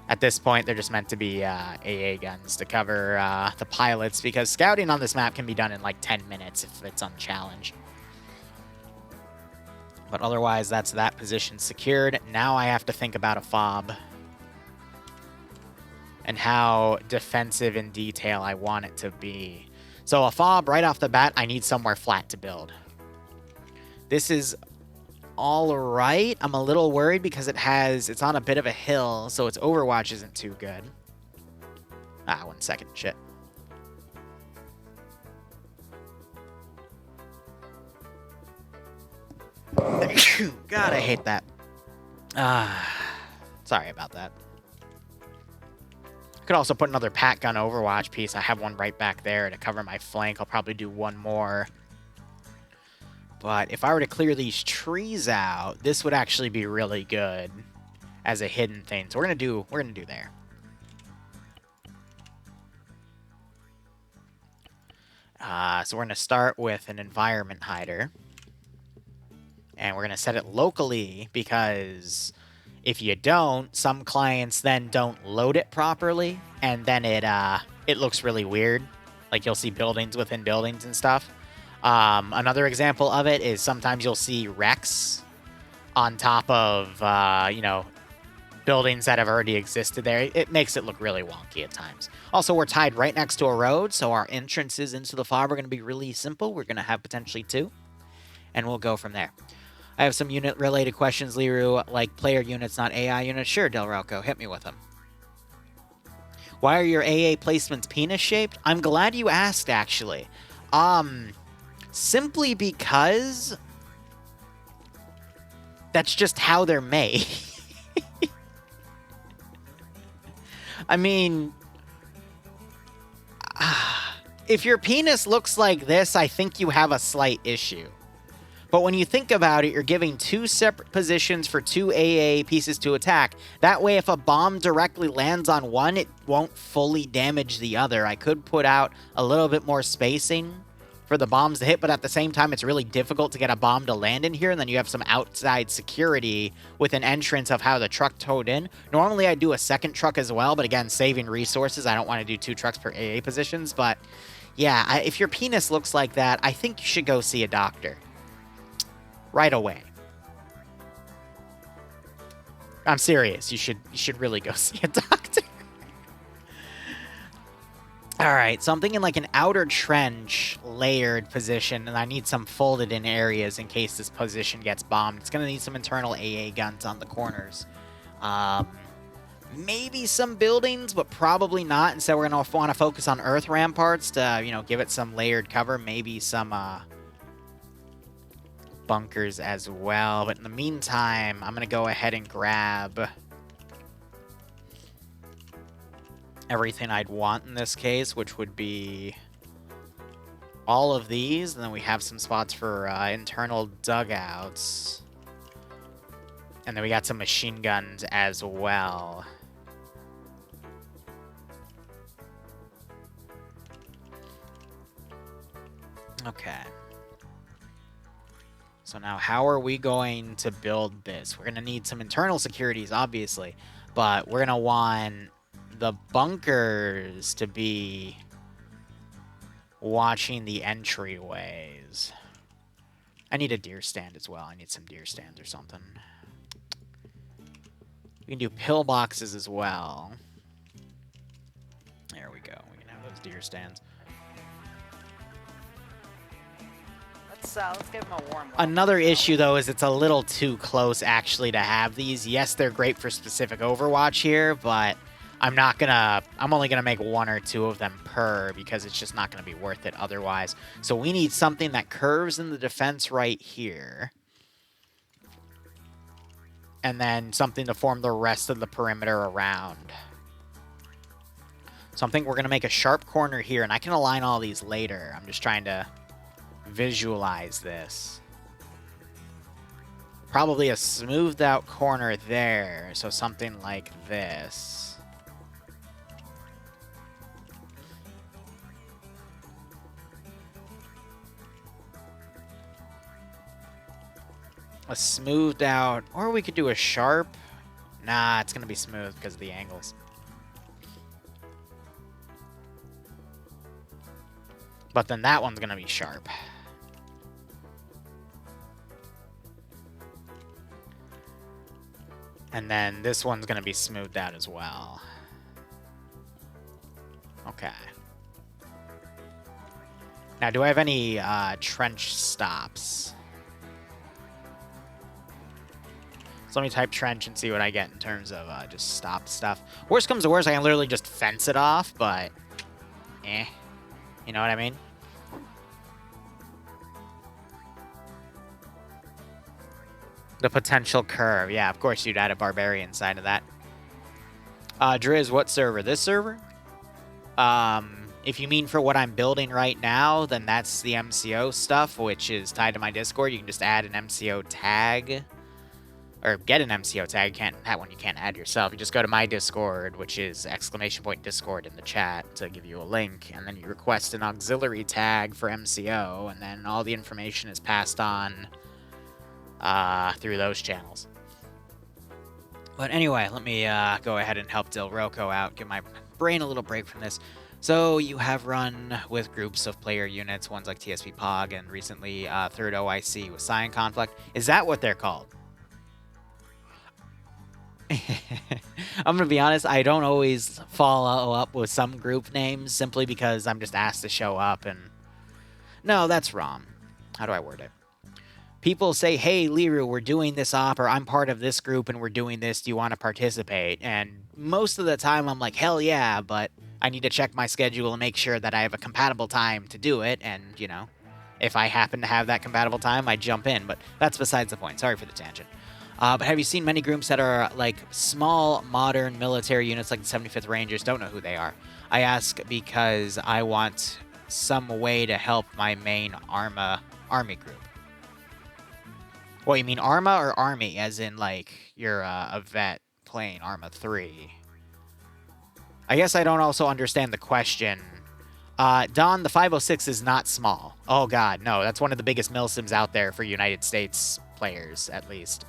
at this point, they're just meant to be AA guns to cover the pilots, because scouting on this map can be done in like 10 minutes if it's unchallenged. But otherwise, that's that position secured. Now I have to think about a fob and how defensive in detail I want it to be. So a fob, right off the bat, I need somewhere flat to build. This is all right. I'm a little worried because it's on a bit of a hill, so its overwatch isn't too good. Ah, 1 second, shit. God, I hate that. Sorry about that. I could also put another pack gun overwatch piece. I have one right back there to cover my flank. I'll probably do one more. But if I were to clear these trees out, this would actually be really good as a hidden thing. So we're gonna do there. So we're gonna start with an environment hider, and we're gonna set it locally, because if you don't, some clients then don't load it properly, and then it looks really weird. Like, you'll see buildings within buildings and stuff. Another example of it is sometimes you'll see wrecks on top of, you know, buildings that have already existed there. It makes it look really wonky at times. Also, we're tied right next to a road, so our entrances into the fob are going to be really simple. We're going to have potentially 2, and we'll go from there. I have some unit-related questions, Liru, like player units, not AI units. Sure, Del Rocco, hit me with them. Why are your AA placements penis-shaped? I'm glad you asked, actually. simply because that's just how they're made. I mean, if your penis looks like this, I think you have a slight issue. But when you think about it, you're giving 2 separate positions for 2 AA pieces to attack. That way, if a bomb directly lands on one, it won't fully damage the other. I could put out a little bit more spacing for the bombs to hit, but at the same time, it's really difficult to get a bomb to land in here, and then you have some outside security with an entrance of how the truck towed in. Normally, I do a second truck as well, but again, saving resources. I don't want to do 2 trucks per AA positions, but yeah, if your penis looks like that, I think you should go see a doctor. Right away. I'm serious. You should really go see a doctor. All right, so I'm thinking like an outer trench layered position, and I need some folded in areas in case this position gets bombed. It's going to need some internal AA guns on the corners. Maybe some buildings, but probably not. Instead, we're going to want to focus on earth ramparts to, you know, give it some layered cover. Maybe some bunkers as well. But in the meantime, I'm going to go ahead and grab everything I'd want in this case, which would be all of these. And then we have some spots for internal dugouts. And then we got some machine guns as well. Okay. So now how are we going to build this? We're going to need some internal securities, obviously. But we're going to want the bunkers to be watching the entryways. I need a deer stand as well. I need some deer stands or something. We can do pillboxes as well. There we go. We can have those deer stands. Let's give him a warm welcome. Another issue, though, is it's a little too close, actually, to have these. Yes, they're great for specific Overwatch here, but I'm only gonna make 1 or 2 of them per, because it's just not gonna be worth it otherwise. So we need something that curves in the defense right here. And then something to form the rest of the perimeter around. So I think we're gonna make a sharp corner here, and I can align all these later. I'm just trying to visualize this. Probably a smoothed out corner there, so something like this. A smoothed out, or we could do a sharp. Nah, it's gonna be smooth because of the angles. But then that one's gonna be sharp. And then this one's going to be smoothed out as well. Okay. Now, do I have any trench stops? So let me type trench and see what I get in terms of just stop stuff. Worst comes to worst, I can literally just fence it off, but you know what I mean? The potential curve. Yeah, of course you'd add a barbarian side of that. Driz, what server? This server? If you mean for what I'm building right now, then that's the MCO stuff, which is tied to my Discord. You can just add an MCO tag. Or get an MCO tag. That one you can't add yourself. You just go to my Discord, which is !Discord in the chat to give you a link. And then you request an auxiliary tag for MCO. And then all the information is passed on through those channels. But anyway, let me go ahead and help Del Roco out, give my brain a little break from this. So you have run with groups of player units, ones like TSP Pog, and recently Third OIC with Cyan Conflict. Is that what they're called? I'm gonna be honest, I don't always follow up with some group names simply because I'm just asked to show up, and no, that's wrong. How do I word it? People say, hey, Liru, we're doing this op, or I'm part of this group and we're doing this. Do you want to participate? And most of the time I'm like, hell yeah, but I need to check my schedule and make sure that I have a compatible time to do it. And, you know, If I happen to have that compatible time, I jump in, but that's besides the point. Sorry for the tangent. But have you seen many groups that are like small, modern military units like the 75th Rangers? Don't know who they are. I ask because I want some way to help my main army group. What, you mean Arma or Army? As in, like, you're a vet playing Arma 3. I guess I don't also understand the question. Don, the 506 is not small. Oh, God, no. That's one of the biggest Milsims out there for United States players, at least.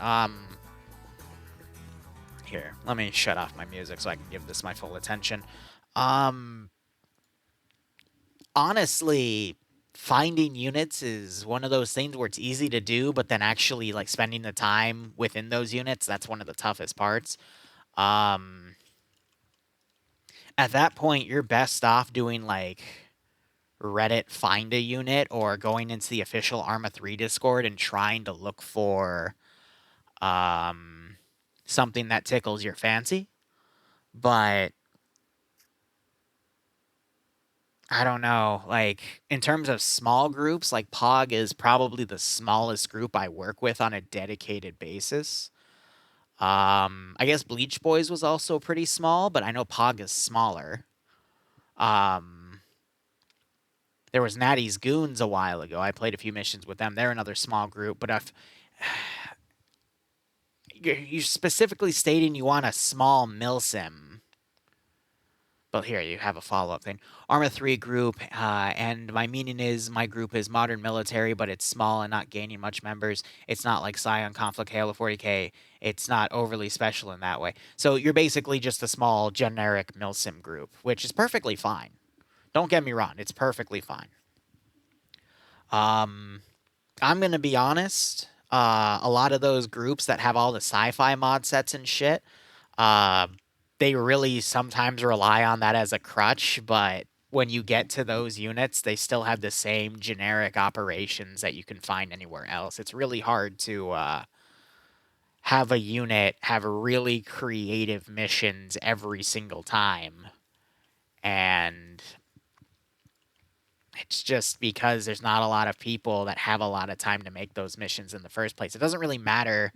Here, let me shut off my music so I can give this my full attention. Honestly, finding units is one of those things where it's easy to do, but then actually, like, spending the time within those units, that's one of the toughest parts. At that point, you're best off doing, like, Reddit find a unit or going into the official Arma 3 Discord and trying to look for something that tickles your fancy. But I don't know, like, in terms of small groups, like, Pog is probably the smallest group I work with on a dedicated basis. I guess Bleach Boys was also pretty small, but I know Pog is smaller. There was Natty's Goons a while ago. I played a few missions with them. They're another small group, but if you're specifically stating you want a small Milsim. But here, you have a follow-up thing. Arma 3 group, and my meaning is my group is modern military, but it's small and not gaining much members. It's not like Scion, Conflict, Halo 40k. It's not overly special in that way. So you're basically just a small, generic Milsim group, which is perfectly fine. Don't get me wrong. It's perfectly fine. I'm going to be honest. A lot of those groups that have all the sci-fi mod sets and shit, they really sometimes rely on that as a crutch, but when you get to those units, they still have the same generic operations that you can find anywhere else. It's really hard to have a unit have really creative missions every single time. And it's just because there's not a lot of people that have a lot of time to make those missions in the first place. It doesn't really matter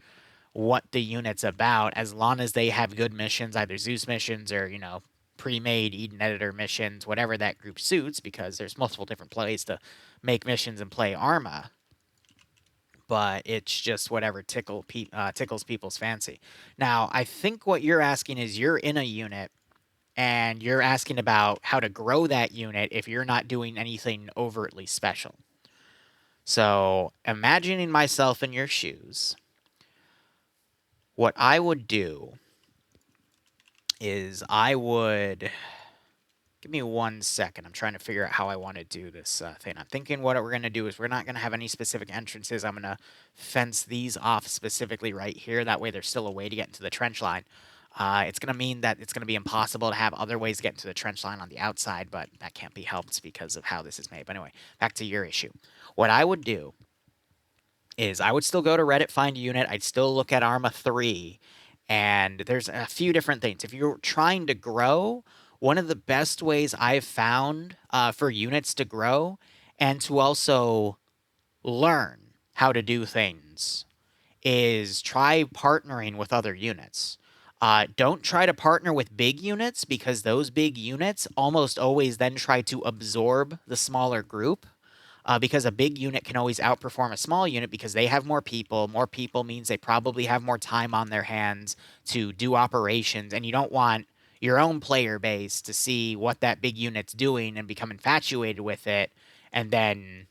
what the unit's about, as long as they have good missions, either Zeus missions or, pre-made Eden Editor missions, whatever that group suits, because there's multiple different plays to make missions and play Arma. But it's just whatever tickles people's fancy. Now, I think what you're asking is you're in a unit, and you're asking about how to grow that unit if you're not doing anything overtly special. So, imagining myself in your shoes, what I would do is I would... Give me 1 second. I'm trying to figure out how I want to do this thing. I'm thinking what we're going to do is we're not going to have any specific entrances. I'm going to fence these off specifically right here. That way there's still a way to get into the trench line. It's going to mean that it's going to be impossible to have other ways to get into the trench line on the outside, but that can't be helped because of how this is made. But anyway, back to your issue. What I would do is I would still go to Reddit, find a unit. I'd still look at Arma 3, and there's a few different things. If you're trying to grow, one of the best ways I've found for units to grow and to also learn how to do things is try partnering with other units. Don't try to partner with big units, because those big units almost always then try to absorb the smaller group. Because a big unit can always outperform a small unit because they have more people. More people means they probably have more time on their hands to do operations, and you don't want your own player base to see what that big unit's doing and become infatuated with it and then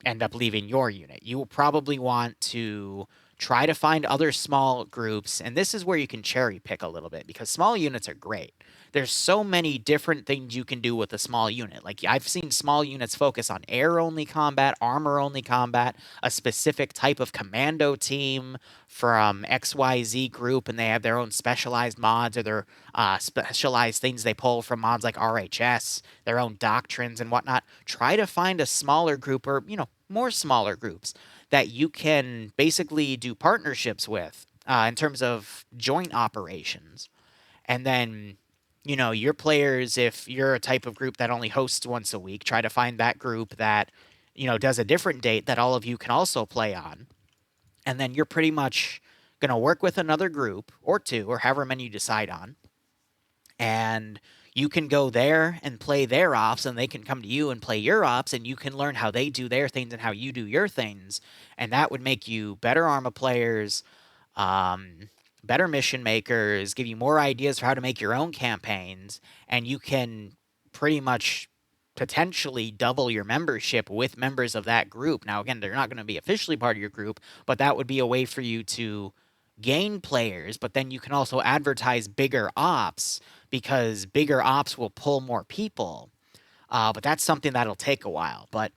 end up leaving your unit. You will probably want to try to find other small groups, and this is where you can cherry pick a little bit, because small units are great. There's so many different things you can do with a small unit. Like, I've seen small units focus on air-only combat, armor-only combat, a specific type of commando team from XYZ group, and they have their own specialized mods or their specialized things they pull from mods like RHS, their own doctrines and whatnot. Try to find a smaller group, or, more smaller groups that you can basically do partnerships with in terms of joint operations. And then, your players, if you're a type of group that only hosts once a week, try to find that group that does a different date that all of you can also play on. And then you're pretty much going to work with another group or two or however many you decide on. And you can go there and play their ops, and they can come to you and play your ops, and you can learn how they do their things and how you do your things. And that would make you better Arma players, better mission makers, give you more ideas for how to make your own campaigns, and you can pretty much potentially double your membership with members of that group. Now, again, they're not going to be officially part of your group, but that would be a way for you to gain players, but then you can also advertise bigger ops because bigger ops will pull more people. But that's something that'll take a while. But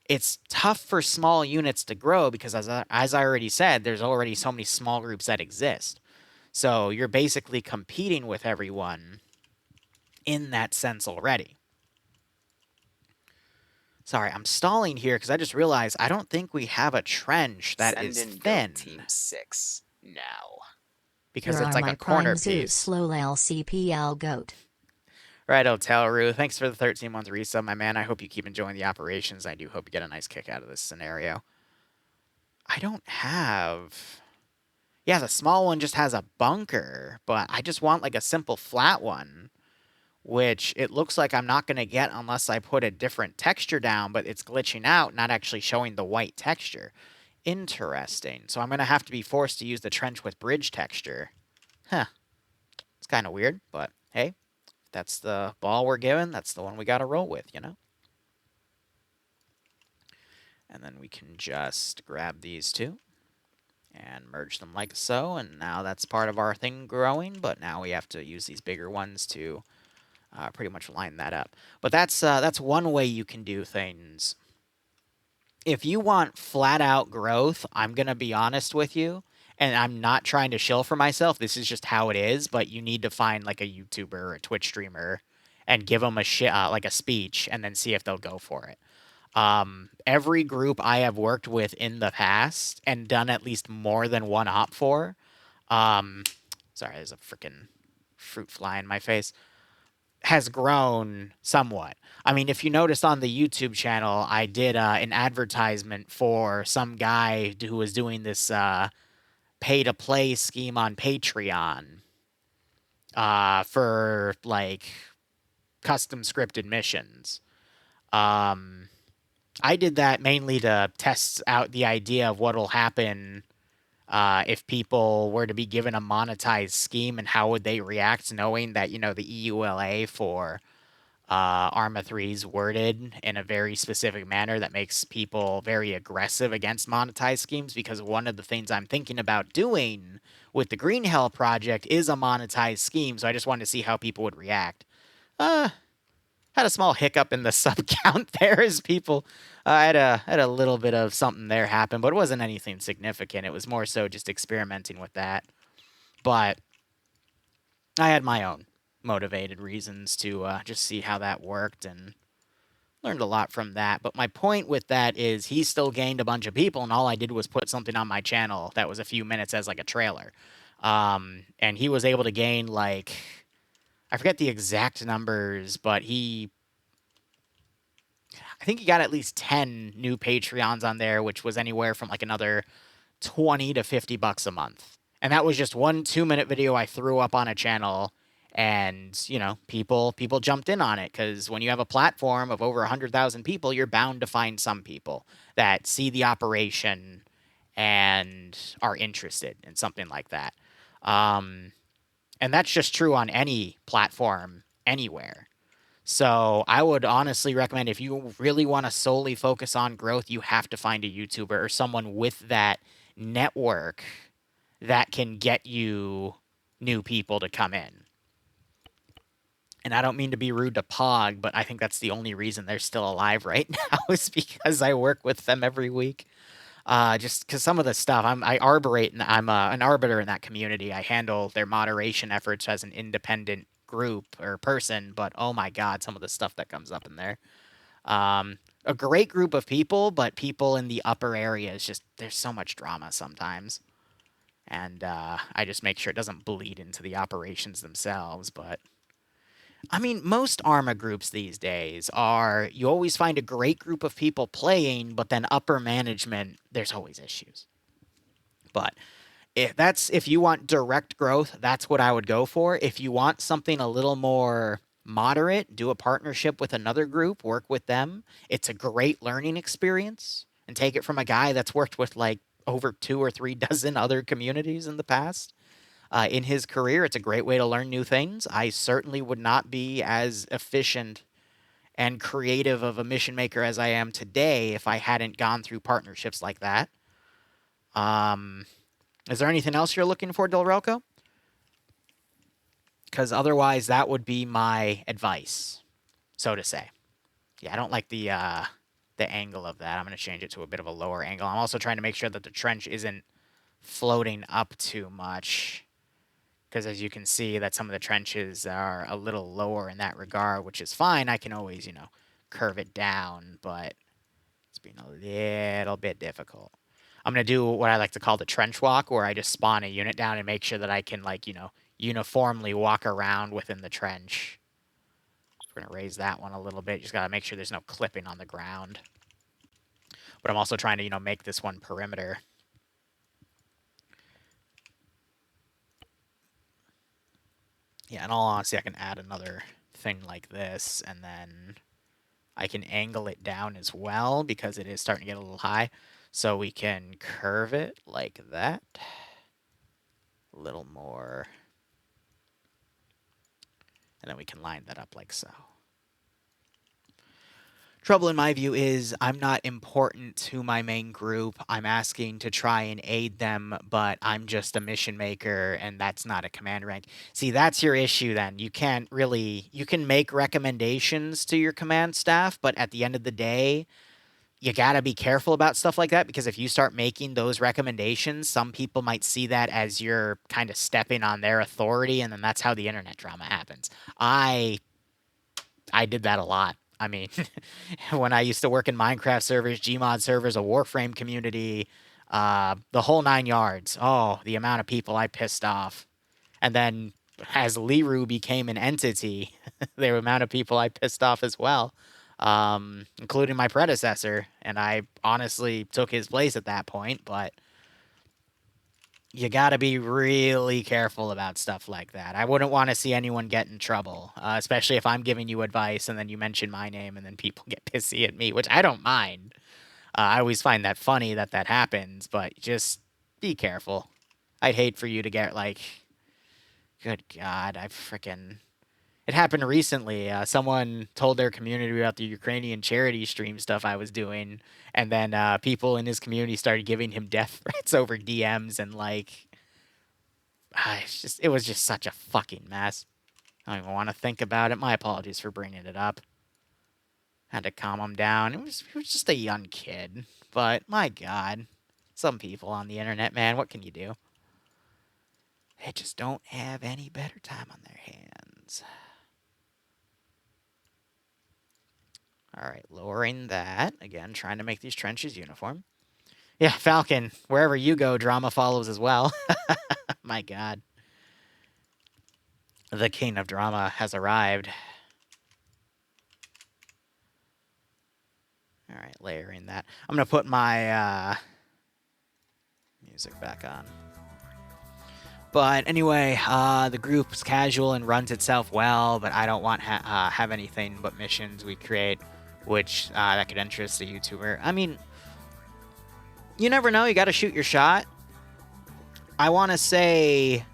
it's tough for small units to grow because, as I already said, there's already so many small groups that exist. So you're basically competing with everyone in that sense already. Sorry, I'm stalling here because I just realized I don't think we have a trench that is Send in thin. Goat Team 6 now. Because Here it's are like my a corner prime Zeus piece. slow LCPL goat. Right, Otelru. Thanks for the 13-month resub, my man. I hope you keep enjoying the operations. I do hope you get a nice kick out of this scenario. I don't have... Yeah, the small one just has a bunker, but I just want like a simple flat one, which it looks like I'm not going to get unless I put a different texture down, but it's glitching out, not actually showing the white texture. Interesting. So I'm going to have to be forced to use the trench with bridge texture. Huh. It's kind of weird, but hey, that's the ball we're given. That's the one we got to roll with, you know? And then we can just grab these two and merge them like so. And now that's part of our thing growing, but now we have to use these bigger ones to pretty much line that up. But that's one way you can do things. If you want flat-out growth, I'm going to be honest with you, and I'm not trying to shill for myself. This is just how it is, but you need to find like a YouTuber or a Twitch streamer and give them like a speech and then see if they'll go for it. Every group I have worked with in the past and done at least more than one op for, sorry, there's a freaking fruit fly in my face, has grown somewhat. I mean, if you noticed on the YouTube channel, I did an advertisement for some guy who was doing this pay-to-play scheme on Patreon for, like, custom scripted missions. I did that mainly to test out the idea of what'll happen if people were to be given a monetized scheme and how would they react knowing that, the EULA for Arma 3 is worded in a very specific manner that makes people very aggressive against monetized schemes, because one of the things I'm thinking about doing with the Green Hell project is a monetized scheme, so I just wanted to see how people would react. Had a small hiccup in the sub count there as people... I had a little bit of something there happen, but it wasn't anything significant. It was more so just experimenting with that. But I had my own motivated reasons to just see how that worked and learned a lot from that. But my point with that is he still gained a bunch of people, and all I did was put something on my channel that was a few minutes as like a trailer. And he was able to gain like... I forget the exact numbers, but I think he got at least 10 new Patreons on there, which was anywhere from like another 20 to 50 bucks a month. And that was just one 2-minute video I threw up on a channel, and, people jumped in on it, because when you have a platform of over 100,000 people, you're bound to find some people that see the operation and are interested in something like that. And that's just true on any platform anywhere. So I would honestly recommend, if you really want to solely focus on growth, you have to find a YouTuber or someone with that network that can get you new people to come in. And I don't mean to be rude to Pog, but I think that's the only reason they're still alive right now is because I work with them every week. Just because some of the stuff, I arborate, and I'm an arbiter in that community. I handle their moderation efforts as an independent group or person, but oh my god, some of the stuff that comes up in there. A great group of people, but people in the upper areas, just there's so much drama sometimes. And I just make sure it doesn't bleed into the operations themselves, but I mean, most Arma groups these days are, you always find a great group of people playing, but then upper management, there's always issues. But if you want direct growth, that's what I would go for. If you want something a little more moderate, do a partnership with another group, work with them. It's a great learning experience, and take it from a guy that's worked with like over 2 or 3 dozen other communities in the past. In his career, it's a great way to learn new things. I certainly would not be as efficient and creative of a mission maker as I am today if I hadn't gone through partnerships like that. Is there anything else you're looking for, Delrelco? Because otherwise, that would be my advice, so to say. Yeah, I don't like the angle of that. I'm going to change it to a bit of a lower angle. I'm also trying to make sure that the trench isn't floating up too much, because as you can see, that some of the trenches are a little lower in that regard, which is fine. I can always, curve it down, but it's being a little bit difficult. I'm going to do what I like to call the trench walk, where I just spawn a unit down and make sure that I can, uniformly walk around within the trench. We're going to raise that one a little bit. Just got to make sure there's no clipping on the ground. But I'm also trying to, make this one perimeter. Yeah, in all honesty, I can add another thing like this, and then I can angle it down as well, because it is starting to get a little high. So we can curve it like that. A little more. And then we can line that up like so. Trouble in my view is I'm not important to my main group. I'm asking to try and aid them, but I'm just a mission maker, and that's not a command rank. See, that's your issue then. You can't really... You can make recommendations to your command staff, but at the end of the day, you gotta be careful about stuff like that, because if you start making those recommendations, some people might see that as you're kind of stepping on their authority, and then that's how the internet drama happens. I did that a lot. I mean, when I used to work in Minecraft servers, Gmod servers, a Warframe community, the whole 9 yards. Oh, the amount of people I pissed off. And then as Liru became an entity, the amount of people I pissed off as well, including my predecessor. And I honestly took his place at that point, but you gotta be really careful about stuff like that. I wouldn't want to see anyone get in trouble, especially if I'm giving you advice and then you mention my name and then people get pissy at me, which I don't mind. I always find that funny that happens, but just be careful. I'd hate for you to get, like... Good God, I frickin'... It happened recently. Someone told their community about the Ukrainian charity stream stuff I was doing, and then people in his community started giving him death threats over DMs, and it was just such a fucking mess. I don't even want to think about it. My apologies for bringing it up. Had to calm him down. He was just a young kid, but my God, some people on the internet, man, what can you do? They just don't have any better time on their hands. All right, lowering that. Again, trying to make these trenches uniform. Yeah, Falcon, wherever you go, drama follows as well. My God. The king of drama has arrived. All right, layering that. I'm going to put my music back on. But anyway, the group's casual and runs itself well, but I don't want have anything but missions we create, which that could interest a YouTuber. I mean, you never know. You got to shoot your shot. I want to say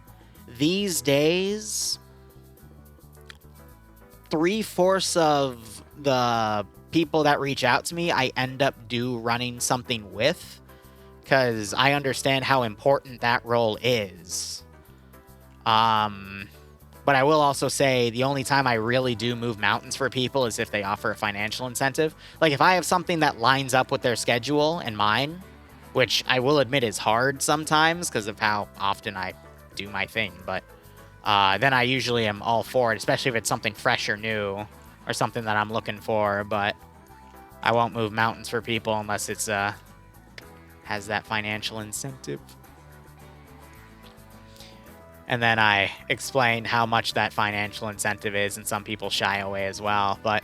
these days, 3/4 of the people that reach out to me, I end up running something with, because I understand how important that role is. But I will also say the only time I really do move mountains for people is if they offer a financial incentive. Like, if I have something that lines up with their schedule and mine, which I will admit is hard sometimes because of how often I do my thing, but then I usually am all for it, especially if it's something fresh or new or something that I'm looking for. But I won't move mountains for people unless it's has that financial incentive. And then I explain how much that financial incentive is, and some people shy away as well. But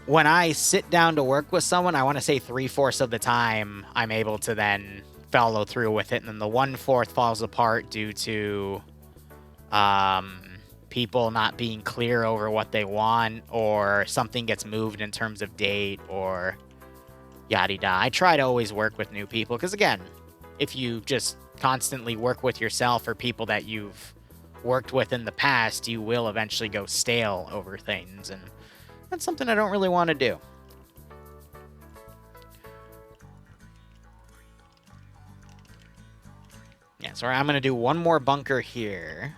when I sit down to work with someone, I want to say 3/4 of the time I'm able to then follow through with it, and then the 1/4 falls apart due to people not being clear over what they want, or something gets moved in terms of date, or yada da. I try to always work with new people, because again, if you just constantly work with yourself or people that you've worked with in the past, you will eventually go stale over things, and that's something I don't really want to do. Yeah, so I'm going to do one more bunker here.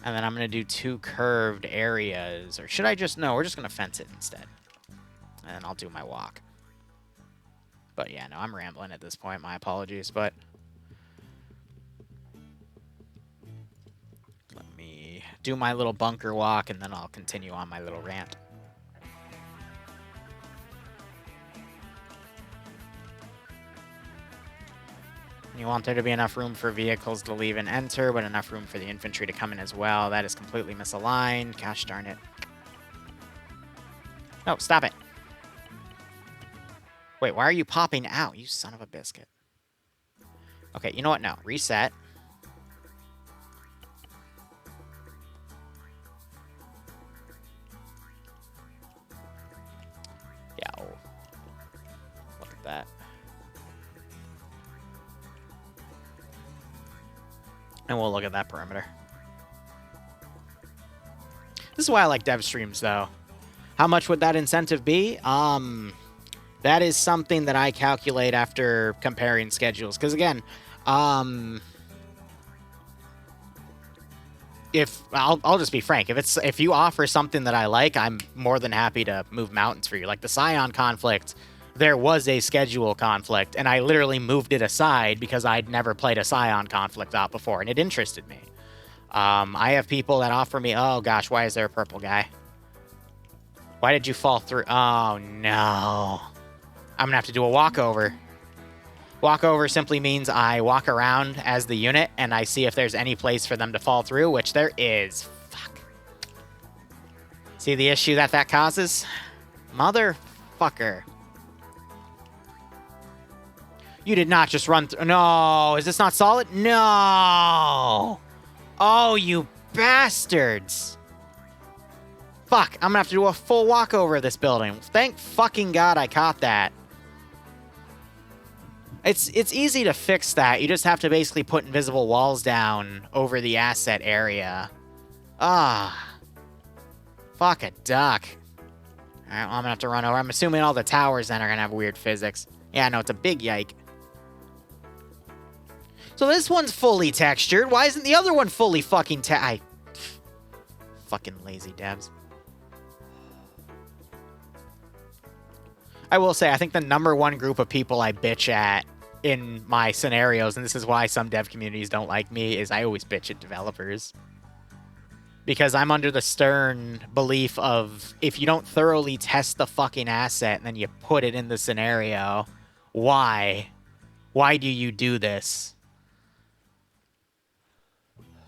And then I'm going to do 2 curved areas. Or should I just... No, we're just going to fence it instead. And then I'll do my walk. But yeah, no, I'm rambling at this point. My apologies, but... Let me do my little bunker walk, and then I'll continue on my little rant. You want there to be enough room for vehicles to leave and enter, but enough room for the infantry to come in as well. That is completely misaligned. Gosh darn it. No, stop it. Wait, why are you popping out, you son of a biscuit? Okay, you know what? No, reset. Yeah, oh. Look at that. And we'll look at that perimeter. This is why I like dev streams, though. How much would that incentive be? That is something that I calculate after comparing schedules. Because again, if I'll just be frank, if you offer something that I like, I'm more than happy to move mountains for you. Like the Scion conflict, there was a schedule conflict, and I literally moved it aside because I'd never played a Scion conflict out before, and it interested me. I have people that offer me, oh gosh, why is there a purple guy? Why did you fall through? Oh no. I'm gonna have to do a walkover. Walkover simply means I walk around as the unit and I see if there's any place for them to fall through, which there is. Fuck. See the issue that causes? Motherfucker. You did not just run through. No, is this not solid? No. Oh, you bastards. Fuck, I'm gonna have to do a full walkover of this building. Thank fucking God I caught that. It's easy to fix that. You just have to basically put invisible walls down over the asset area. Ah. Fuck a duck. Alright, well, I'm gonna have to run over. I'm assuming all the towers then are gonna have weird physics. Yeah, no, it's a big yike. So this one's fully textured. Why isn't the other one fully fucking fucking lazy devs. I will say, I think the #1 group of people I bitch at in my scenarios, and this is why some dev communities don't like me, is I always bitch at developers. Because I'm under the stern belief of, if you don't thoroughly test the fucking asset and then you put it in the scenario, why? Why do you do this?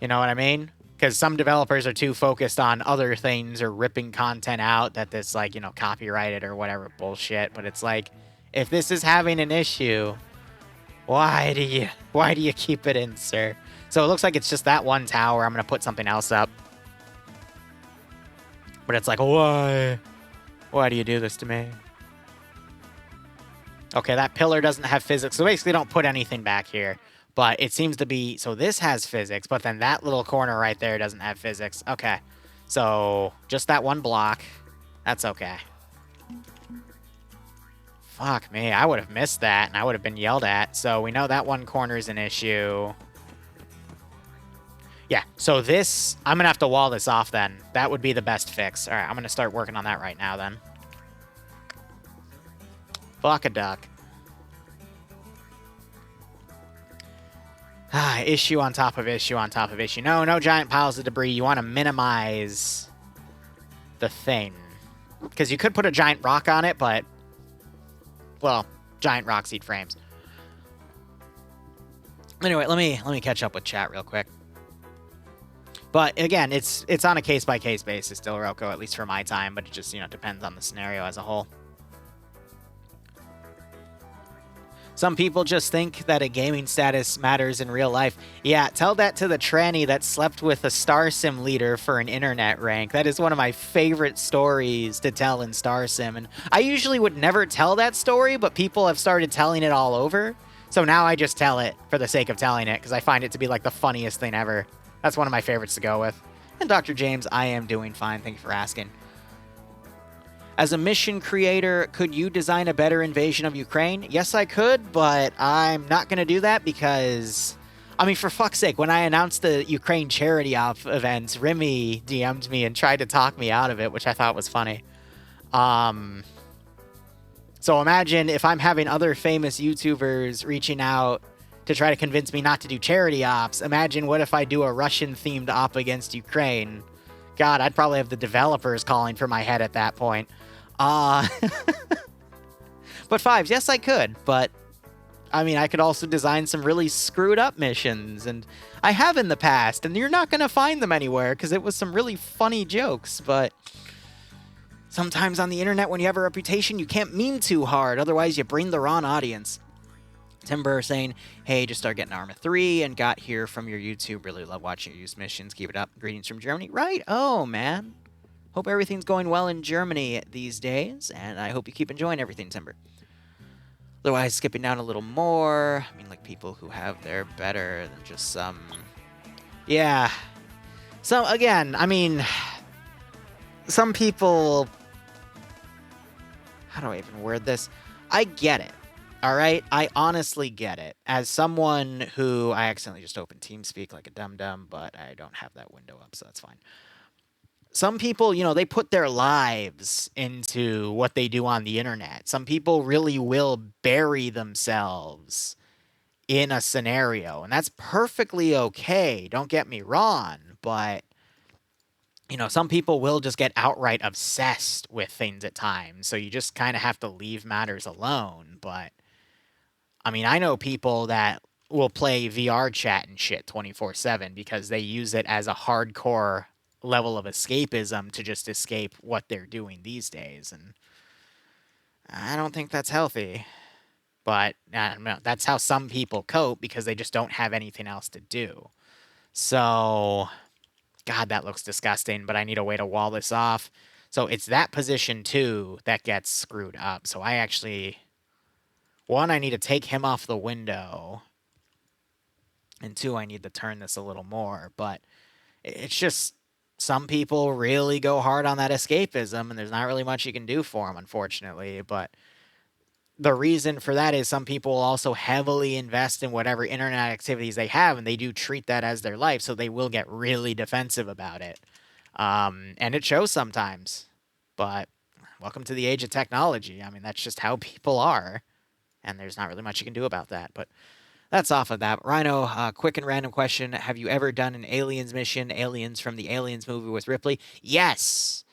You know what I mean? Because some developers are too focused on other things or ripping content out that this, like, you know, copyrighted or whatever bullshit. But it's like, if this is having an issue, why do you keep it in, sir? So it looks like it's just that one tower. I'm going to put something else up. But it's like, why? Why do you do this to me? Okay, that pillar doesn't have physics. So basically don't put anything back here. But it seems to be... So this has physics, but then that little corner right there doesn't have physics. Okay. So just that one block. That's okay. Fuck me. I would have missed that, and I would have been yelled at. So we know that one corner is an issue. Yeah, so this... I'm going to have to wall this off then. That would be the best fix. All right, I'm going to start working on that right now then. Fuck a duck. Issue on top of issue on top of issue. No, no giant piles of debris. You want to minimize the thing. Because you could put a giant rock on it, but... Well, giant rock seed frames. Anyway, let me catch up with chat real quick. But again, it's on a case-by-case basis still, Roko, at least for my time, but it just, depends on the scenario as a whole. Some people just think that a gaming status matters in real life. Yeah, tell that to the tranny that slept with a Star Sim leader for an internet rank. That is one of my favorite stories to tell in Star Sim. And I usually would never tell that story, but people have started telling it all over. So now I just tell it for the sake of telling it, because I find it to be like the funniest thing ever. That's one of my favorites to go with. And Dr. James, I am doing fine. Thank you for asking. As a mission creator, could you design a better invasion of Ukraine? Yes, I could, but I'm not going to do that because, I mean, for fuck's sake, when I announced the Ukraine charity event, Remy DM'd me and tried to talk me out of it, which I thought was funny. So imagine if I'm having other famous YouTubers reaching out to try to convince me not to do charity ops. Imagine what if I do a Russian-themed op against Ukraine. God, I'd probably have the developers calling for my head at that point. But Fives, yes, I could. But, I mean, I could also design some really screwed up missions. And I have in the past. And you're not going to find them anywhere because it was some really funny jokes. But sometimes on the internet, when you have a reputation, you can't meme too hard. Otherwise, you bring the wrong audience. Timber saying, hey, just started getting Arma 3 and got here from your YouTube. Really love watching your use missions. Keep it up. Greetings from Germany. Right. Oh, man. Hope everything's going well in Germany these days, and I hope you keep enjoying everything, Timber. Otherwise, skipping down a little more. I mean, like, people who have their better than just some... Yeah. So, again, I mean... Some people... How do I even word this? I get it. All right? I honestly get it. As someone who... I accidentally just opened TeamSpeak like a dum-dum, but I don't have that window up, so that's fine. Some people, they put their lives into what they do on the internet. Some people really will bury themselves in a scenario, and that's perfectly okay. Don't get me wrong, but, some people will just get outright obsessed with things at times, so you just kind of have to leave matters alone. But, I mean, I know people that will play VR chat and shit 24/7 because they use it as a hardcore level of escapism to just escape what they're doing these days, and I don't think that's healthy. But I don't know, that's how some people cope because they just don't have anything else to do. So, God, that looks disgusting, but I need a way to wall this off. So it's that position too that gets screwed up. So I actually, one, I need to take him off the window, and two, I need to turn this a little more. But it's just, some people really go hard on that escapism, and there's not really much you can do for them, unfortunately. But the reason for that is some people also heavily invest in whatever internet activities they have, and they do treat that as their life, so they will get really defensive about it. And it shows sometimes. But welcome to the age of technology. I mean, that's just how people are, and there's not really much you can do about that. But that's off of that. Rhino, quick and random question. Have you ever done an Aliens mission, Aliens from the Aliens movie with Ripley? Yes.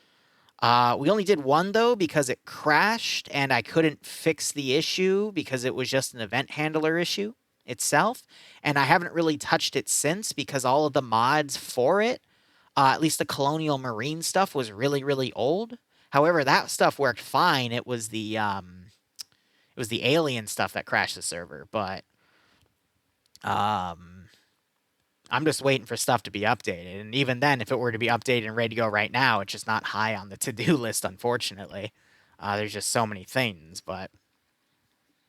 We only did one, though, because it crashed, and I couldn't fix the issue because it was just an event handler issue itself. And I haven't really touched it since because all of the mods for it, at least the Colonial Marine stuff, was really, really old. However, that stuff worked fine. It was the alien stuff that crashed the server, but... I'm just waiting for stuff to be updated. And even then, if it were to be updated and ready to go right now, it's just not high on the to-do list, unfortunately. There's just so many things, but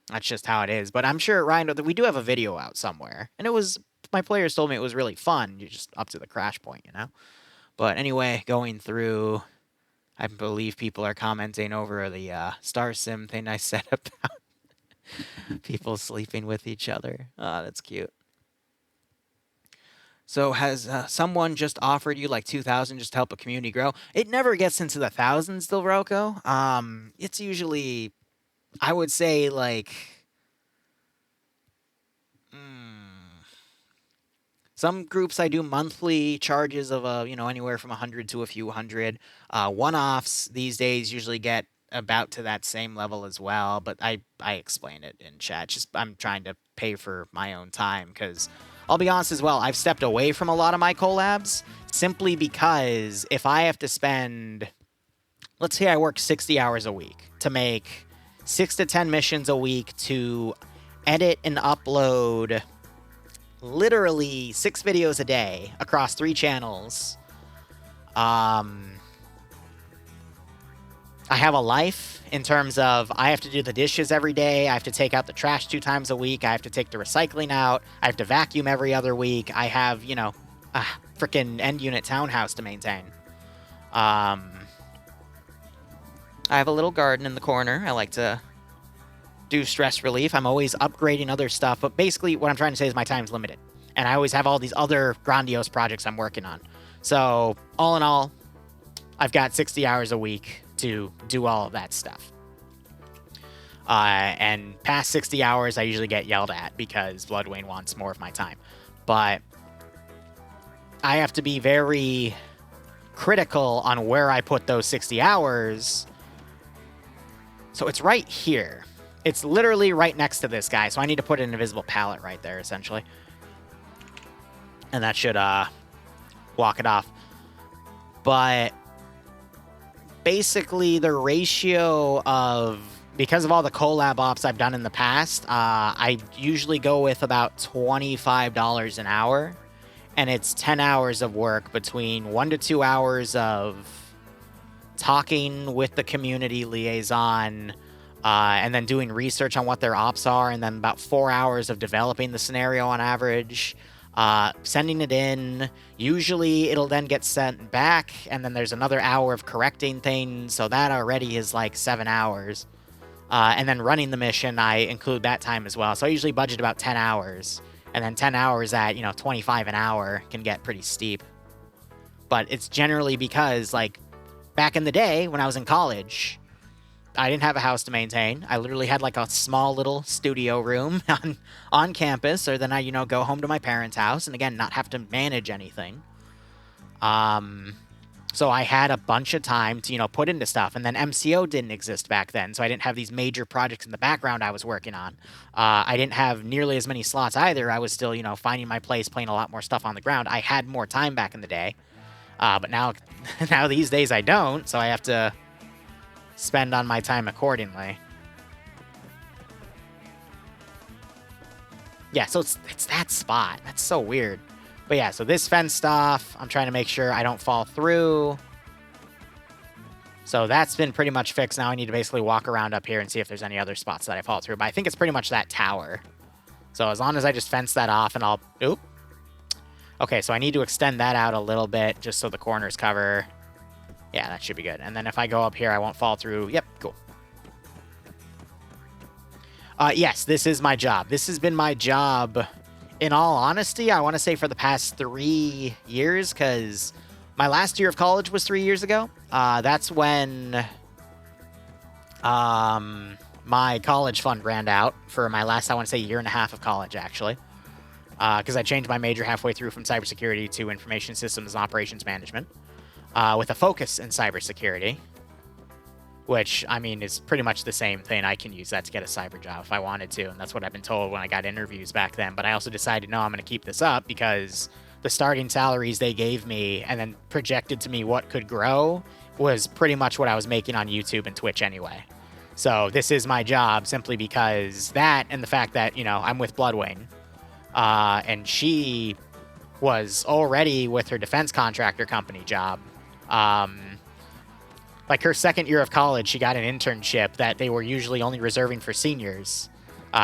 that's just how it is. But I'm sure, Ryan, that we do have a video out somewhere. And it was, my players told me it was really fun. You're just up to the crash point, But anyway, going through, I believe people are commenting over the Star Sim thing I said about people sleeping with each other. Oh, that's cute. So has someone just offered you like 2,000 just to help a community grow? It never gets into the thousands, still, Roko. It's usually, I would say, like, some groups I do monthly charges of anywhere from 100 to a few hundred. One-offs these days usually get about to that same level as well, but I explain it in chat. Just I'm trying to pay for my own time, because I'll be honest as well, I've stepped away from a lot of my collabs simply because if I have to spend, let's say I work 60 hours a week to make 6 to 10 missions a week to edit and upload literally 6 videos a day across 3 channels. I have a life in terms of I have to do the dishes every day. I have to take out the trash 2 times a week. I have to take the recycling out. I have to vacuum every other week. I have, you know, a freaking end unit townhouse to maintain. I have a little garden in the corner. I like to do stress relief. I'm always upgrading other stuff. But basically what I'm trying to say is my time's limited. And I always have all these other grandiose projects I'm working on. So all in all, I've got 60 hours a week to do all of that stuff. And past 60 hours, I usually get yelled at because Bloodwayne wants more of my time. But I have to be very critical on where I put those 60 hours. So it's right here. It's literally right next to this guy. So I need to put an invisible pallet right there, essentially. And that should walk it off. But basically the ratio of, because of all the collab ops I've done in the past, I usually go with about $25 an hour, and it's 10 hours of work between 1 to 2 hours of talking with the community liaison, and then doing research on what their ops are, and then about 4 hours of developing the scenario on average, sending it in. Usually it'll then get sent back, and then there's another hour of correcting things, so that already is like 7 hours. And then running the mission, I include that time as well. So I usually budget about 10 hours, and then 10 hours at, you know, 25 an hour can get pretty steep. But it's generally because, like, back in the day when I was in college, I didn't have a house to maintain. I literally had like a small little studio room on campus, or then I, you know, go home to my parents' house and again, not have to manage anything. So I had a bunch of time to, you know, put into stuff, and then MCO didn't exist back then, so I didn't have these major projects in the background I was working on. I didn't have nearly as many slots either. I was still, you know, finding my place, playing a lot more stuff on the ground. I had more time back in the day, but now these days I don't, so I have to spend on my time accordingly. Yeah, so it's that spot. That's so weird. But yeah, so this fenced off. I'm trying to make sure I don't fall through. So that's been pretty much fixed. Now I need to basically walk around up here and see if there's any other spots that I fall through. But I think it's pretty much that tower. So as long as I just fence that off and I'll... Oop. Okay, so I need to extend that out a little bit just so the corners cover. Yeah, that should be good. And then if I go up here, I won't fall through. Yep, cool. Yes, this is my job. This has been my job, in all honesty, I want to say for the past 3 years, because my last year of college was 3 years ago. That's when my college fund ran out for my last, I want to say, year and a half of college, actually. Because I changed my major halfway through from cybersecurity to information systems and operations management. With a focus in cybersecurity, which, I mean, is pretty much the same thing. I can use that to get a cyber job if I wanted to, and that's what I've been told when I got interviews back then. But I also decided, no, I'm going to keep this up because the starting salaries they gave me and then projected to me what could grow was pretty much what I was making on YouTube and Twitch anyway. So this is my job simply because that, and the fact that, you know, I'm with Bloodwayne, and she was already with her defense contractor company job. Like her second year of college, she got an internship that they were usually only reserving for seniors.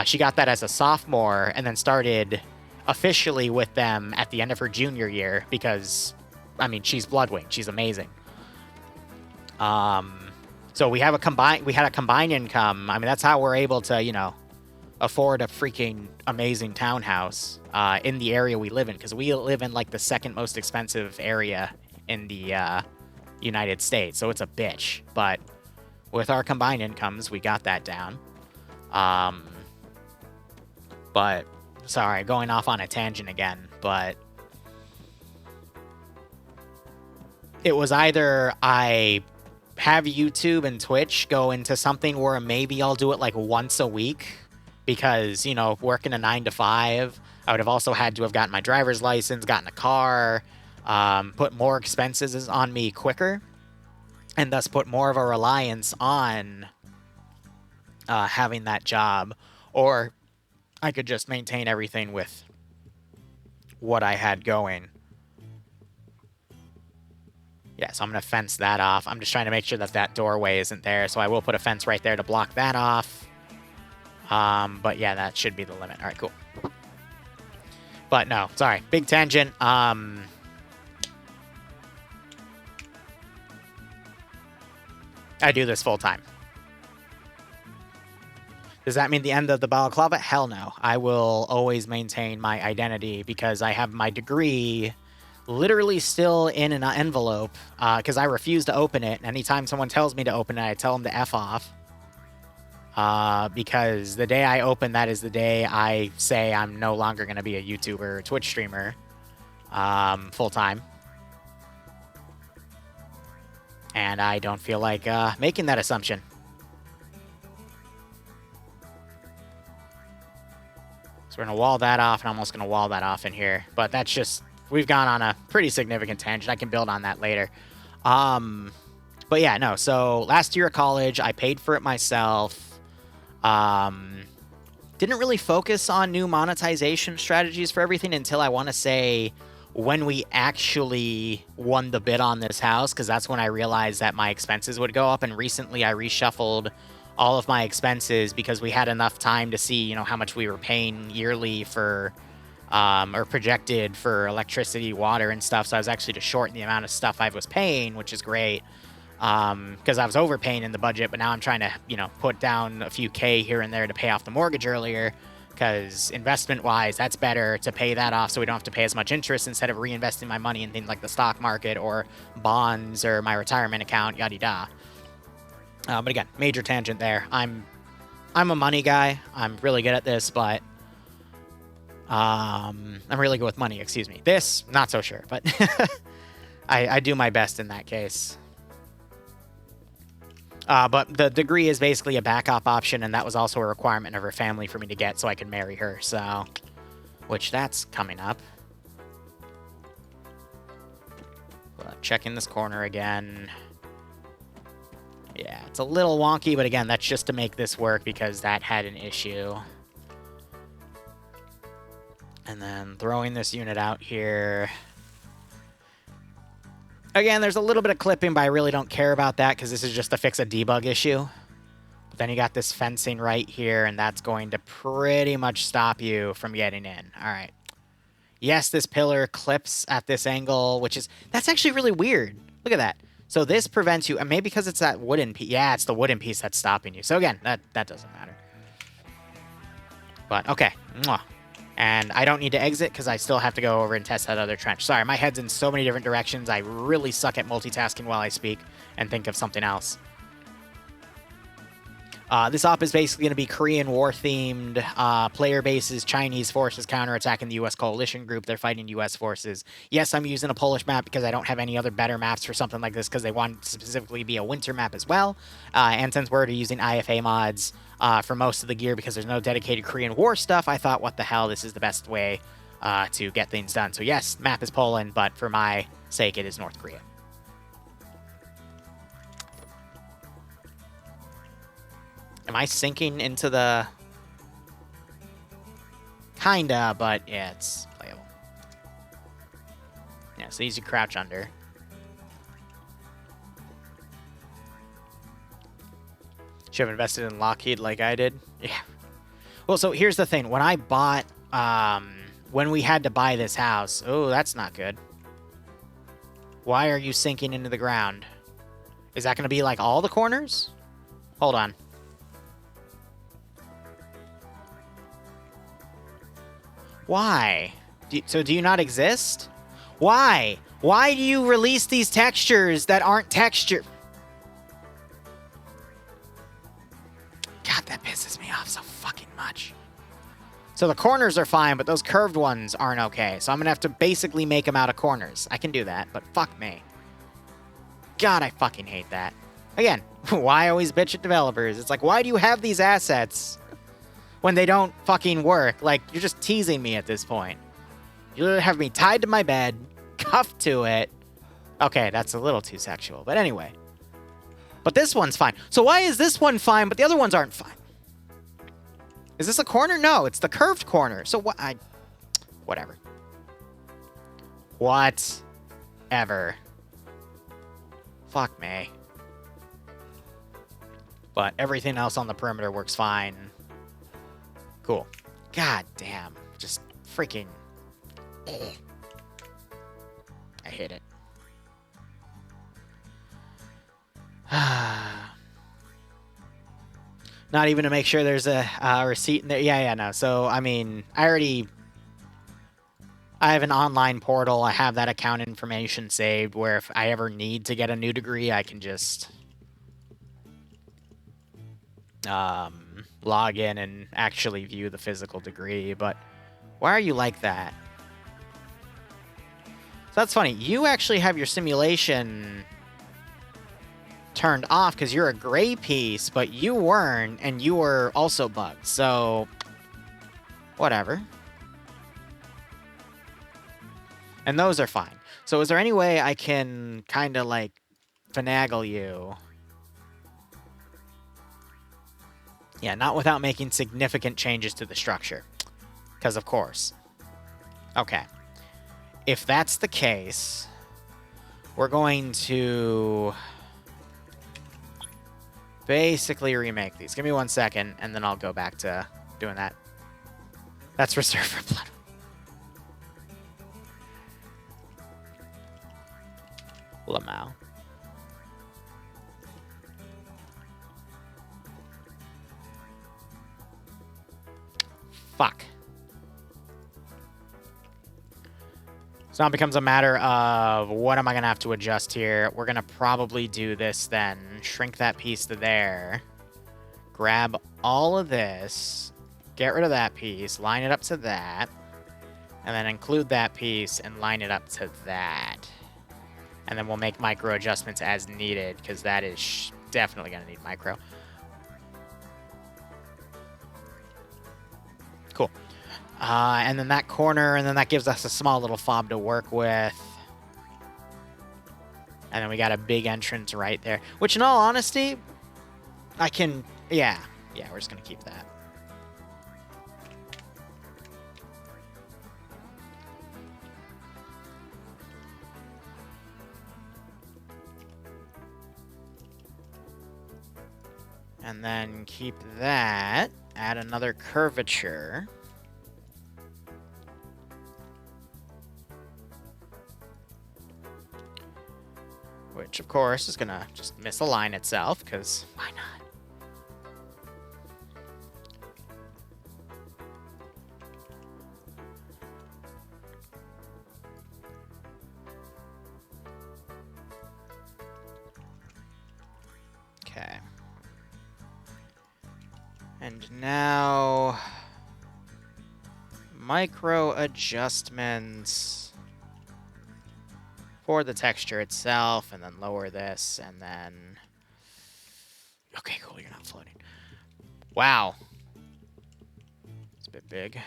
She got that as a sophomore and then started officially with them at the end of her junior year because, I mean, she's Bloodwing. She's amazing. So we had a combined income. I mean, that's how we're able to, you know, afford a freaking amazing townhouse in the area we live in, because we live in like the second most expensive area in the United States, so it's a bitch. But with our combined incomes, we got that down. But sorry, going off on a tangent again, but it was either I have YouTube and Twitch go into something where maybe I'll do it like once a week, because, you know, working a 9 to 5, I would have also had to have gotten my driver's license, gotten a car, put more expenses on me quicker, and thus put more of a reliance on having that job. Or I could just maintain everything with what I had going. Yeah, so I'm going to fence that off. I'm just trying to make sure that that doorway isn't there, so I will put a fence right there to block that off. But yeah, that should be the limit. All right, cool. But no, sorry, big tangent. I do this full time. Does that mean the end of the balaclava? Hell no. I will always maintain my identity because I have my degree literally still in an envelope because I refuse to open it. And anytime someone tells me to open it, I tell them to F off. Because the day I open that is the day I say I'm no longer going to be a YouTuber or Twitch streamer full time. And I don't feel like making that assumption. So we're going to wall that off, and I'm almost going to wall that off in here. But that's just, we've gone on a pretty significant tangent. I can build on that later. But yeah, no, so last year at college, I paid for it myself. Didn't really focus on new monetization strategies for everything until I want to say when we actually won the bid on this house, because that's when I realized that my expenses would go up. And recently I reshuffled all of my expenses because we had enough time to see, you know, how much we were paying yearly for, or projected for electricity, water, and stuff. So I was actually to shorten the amount of stuff I was paying, which is great. Because I was overpaying in the budget, but now I'm trying to, you know, put down a few K here and there to pay off the mortgage earlier, because investment-wise, that's better to pay that off so we don't have to pay as much interest instead of reinvesting my money in things like the stock market or bonds or my retirement account, yada-da. But again, major tangent there. I'm a money guy. I'm really good at this, but I'm really good with money, excuse me. This, not so sure, but I do my best in that case. But the degree is basically a backup option, and that was also a requirement of her family for me to get so I could marry her, so... Which, that's coming up. Checking this corner again. Yeah, it's a little wonky, but again, that's just to make this work because that had an issue. And then throwing this unit out here... Again, there's a little bit of clipping, but I really don't care about that because this is just to fix a debug issue. But then you got this fencing right here, and that's going to pretty much stop you from getting in. All right. Yes, this pillar clips at this angle, which is... That's actually really weird. Look at that. So this prevents you... And maybe because it's that wooden piece. Yeah, it's the wooden piece that's stopping you. So again, that doesn't matter. But, okay. Mwah. And I don't need to exit because I still have to go over and test that other trench. Sorry, my head's in so many different directions. I really suck at multitasking while I speak and think of something else. This op is basically going to be Korean War-themed player bases, Chinese forces counterattacking the U.S. coalition group. They're fighting U.S. forces. Yes, I'm using a Polish map because I don't have any other better maps for something like this because they want it to specifically be a winter map as well. And since we're using IFA mods for most of the gear because there's no dedicated Korean War stuff, I thought, what the hell, this is the best way to get things done. So yes, map is Poland, but for my sake, it is North Korea. Am I sinking into the... Kinda, but yeah, it's playable. Yeah, so easy crouch under. Should have invested in Lockheed like I did. Yeah. Well, so here's the thing. When I bought... when we had to buy this house... Oh, that's not good. Why are you sinking into the ground? Is that going to be like all the corners? Hold on. Why? So do you not exist? Why? Why do you release these textures that aren't texture? God, that pisses me off so fucking much. So the corners are fine, but those curved ones aren't okay. So I'm going to have to basically make them out of corners. I can do that, but fuck me. God, I fucking hate that. Again, why always bitch at developers? It's like, why do you have these assets when they don't fucking work? Like, you're just teasing me at this point. You literally have me tied to my bed, cuffed to it. Okay, that's a little too sexual, but anyway. But this one's fine. So why is this one fine, but the other ones aren't fine? Is this a corner? No, it's the curved corner. So what? Whatever. Whatever. Fuck me. But everything else on the perimeter works fine. Cool. God damn. Just freaking... I hate it. Not even to make sure there's a receipt in there. Yeah, no. So, I mean, I have an online portal. I have that account information saved where if I ever need to get a new degree, I can just log in and actually view the physical degree. But why are you like that? So that's funny. You actually have your simulation turned off because you're a gray piece, but you weren't, and you were also bugged. So, whatever. And those are fine. So is there any way I can kind of, like, finagle you? Yeah, not without making significant changes to the structure. Because, of course. Okay. If that's the case, we're going to basically remake these. Give me 1 second, and then I'll go back to doing that. That's reserved for blood. Lamau. Fuck. So now it becomes a matter of what am I going to have to adjust here. We're going to probably do this then. Shrink that piece to there. Grab all of this. Get rid of that piece. Line it up to that. And then include that piece and line it up to that. And then we'll make micro adjustments as needed, because that is definitely going to need micro. Cool. And then that corner, and then that gives us a small little fob to work with. And then we got a big entrance right there, which in all honesty, I can, yeah, we're just going to keep that. And then keep that, add another curvature. Which, of course, is going to just misalign itself, because why not? Okay. And now, micro adjustments for the texture itself, and then lower this, and then... Okay, cool, you're not floating. Wow. It's a bit big.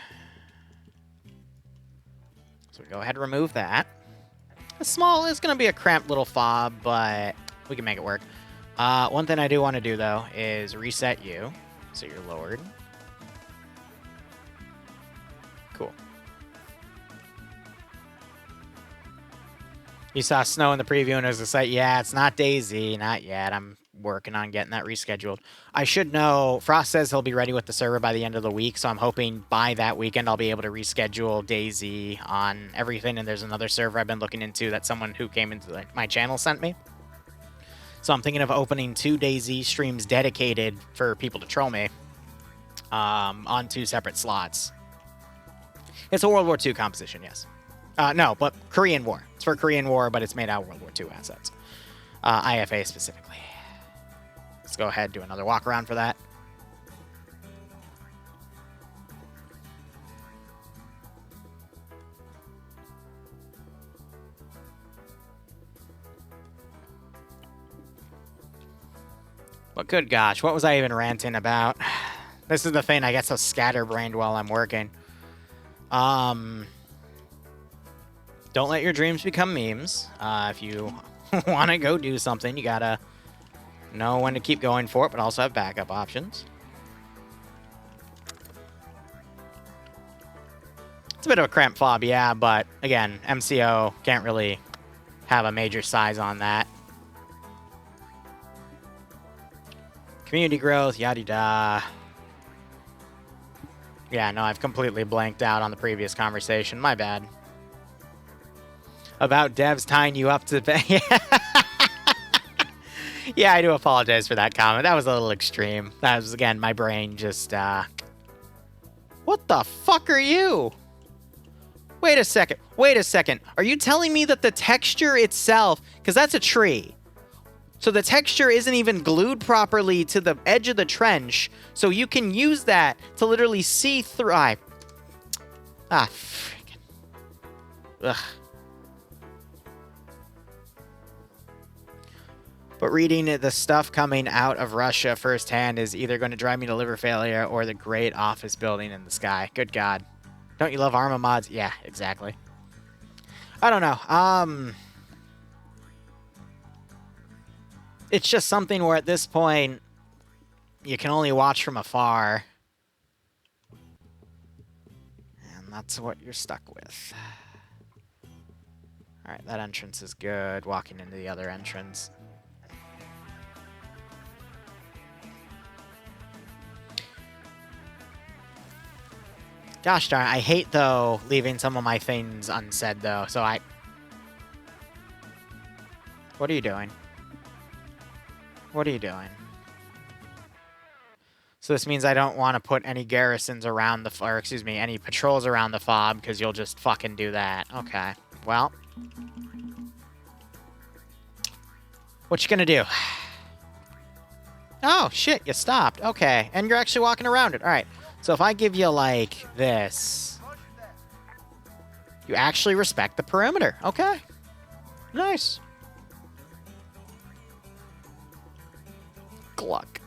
So we go ahead and remove that. It's going to be a cramped little fob, but we can make it work. One thing I do want to do, though, is reset you, so you're lowered. Cool. You saw snow in the preview, and it was just like, yeah, it's not Daisy. Not yet. I'm working on getting that rescheduled. I should know. Frost says he'll be ready with the server by the end of the week, so I'm hoping by that weekend I'll be able to reschedule Daisy on everything. And there's another server I've been looking into that someone who came into my channel sent me. So I'm thinking of opening 2 Daisy streams dedicated for people to troll me on 2 separate slots. It's a World War II composition, yes. No, but Korean War. It's for Korean War, but it's made out of World War II assets. IFA specifically. Let's go ahead and do another walk around for that. But good gosh, what was I even ranting about? This is the thing, I get so scatterbrained while I'm working. Don't let your dreams become memes. If you want to go do something, you gotta know when to keep going for it, but also have backup options. It's a bit of a cramped fob, yeah, but again, MCO can't really have a major size on that. Community growth, yada-da. Yeah, no, I've completely blanked out on the previous conversation. My bad. About devs tying you up to... Yeah, I do apologize for that comment. That was a little extreme. That was, again, my brain just, What the fuck are you? Wait a second. Wait a second. Are you telling me that the texture itself... Because that's a tree. So the texture isn't even glued properly to the edge of the trench, so you can use that to literally see through... freaking... Ugh. But reading the stuff coming out of Russia firsthand is either going to drive me to liver failure or the great office building in the sky. Good God. Don't you love Arma mods? Yeah, exactly. I don't know. It's just something where at this point, you can only watch from afar. And that's what you're stuck with. Alright, that entrance is good. Walking into the other entrance. Gosh darn, I hate, though, leaving some of my things unsaid, though. So What are you doing? What are you doing? So this means I don't want to put any garrisons around the... Or, excuse me, any patrols around the fob, because you'll just fucking do that. Okay. Well. What you gonna do? Oh, shit, you stopped. Okay. And you're actually walking around it. All right. So if I give you, like, this... You actually respect the perimeter. Okay. Nice. Gluck.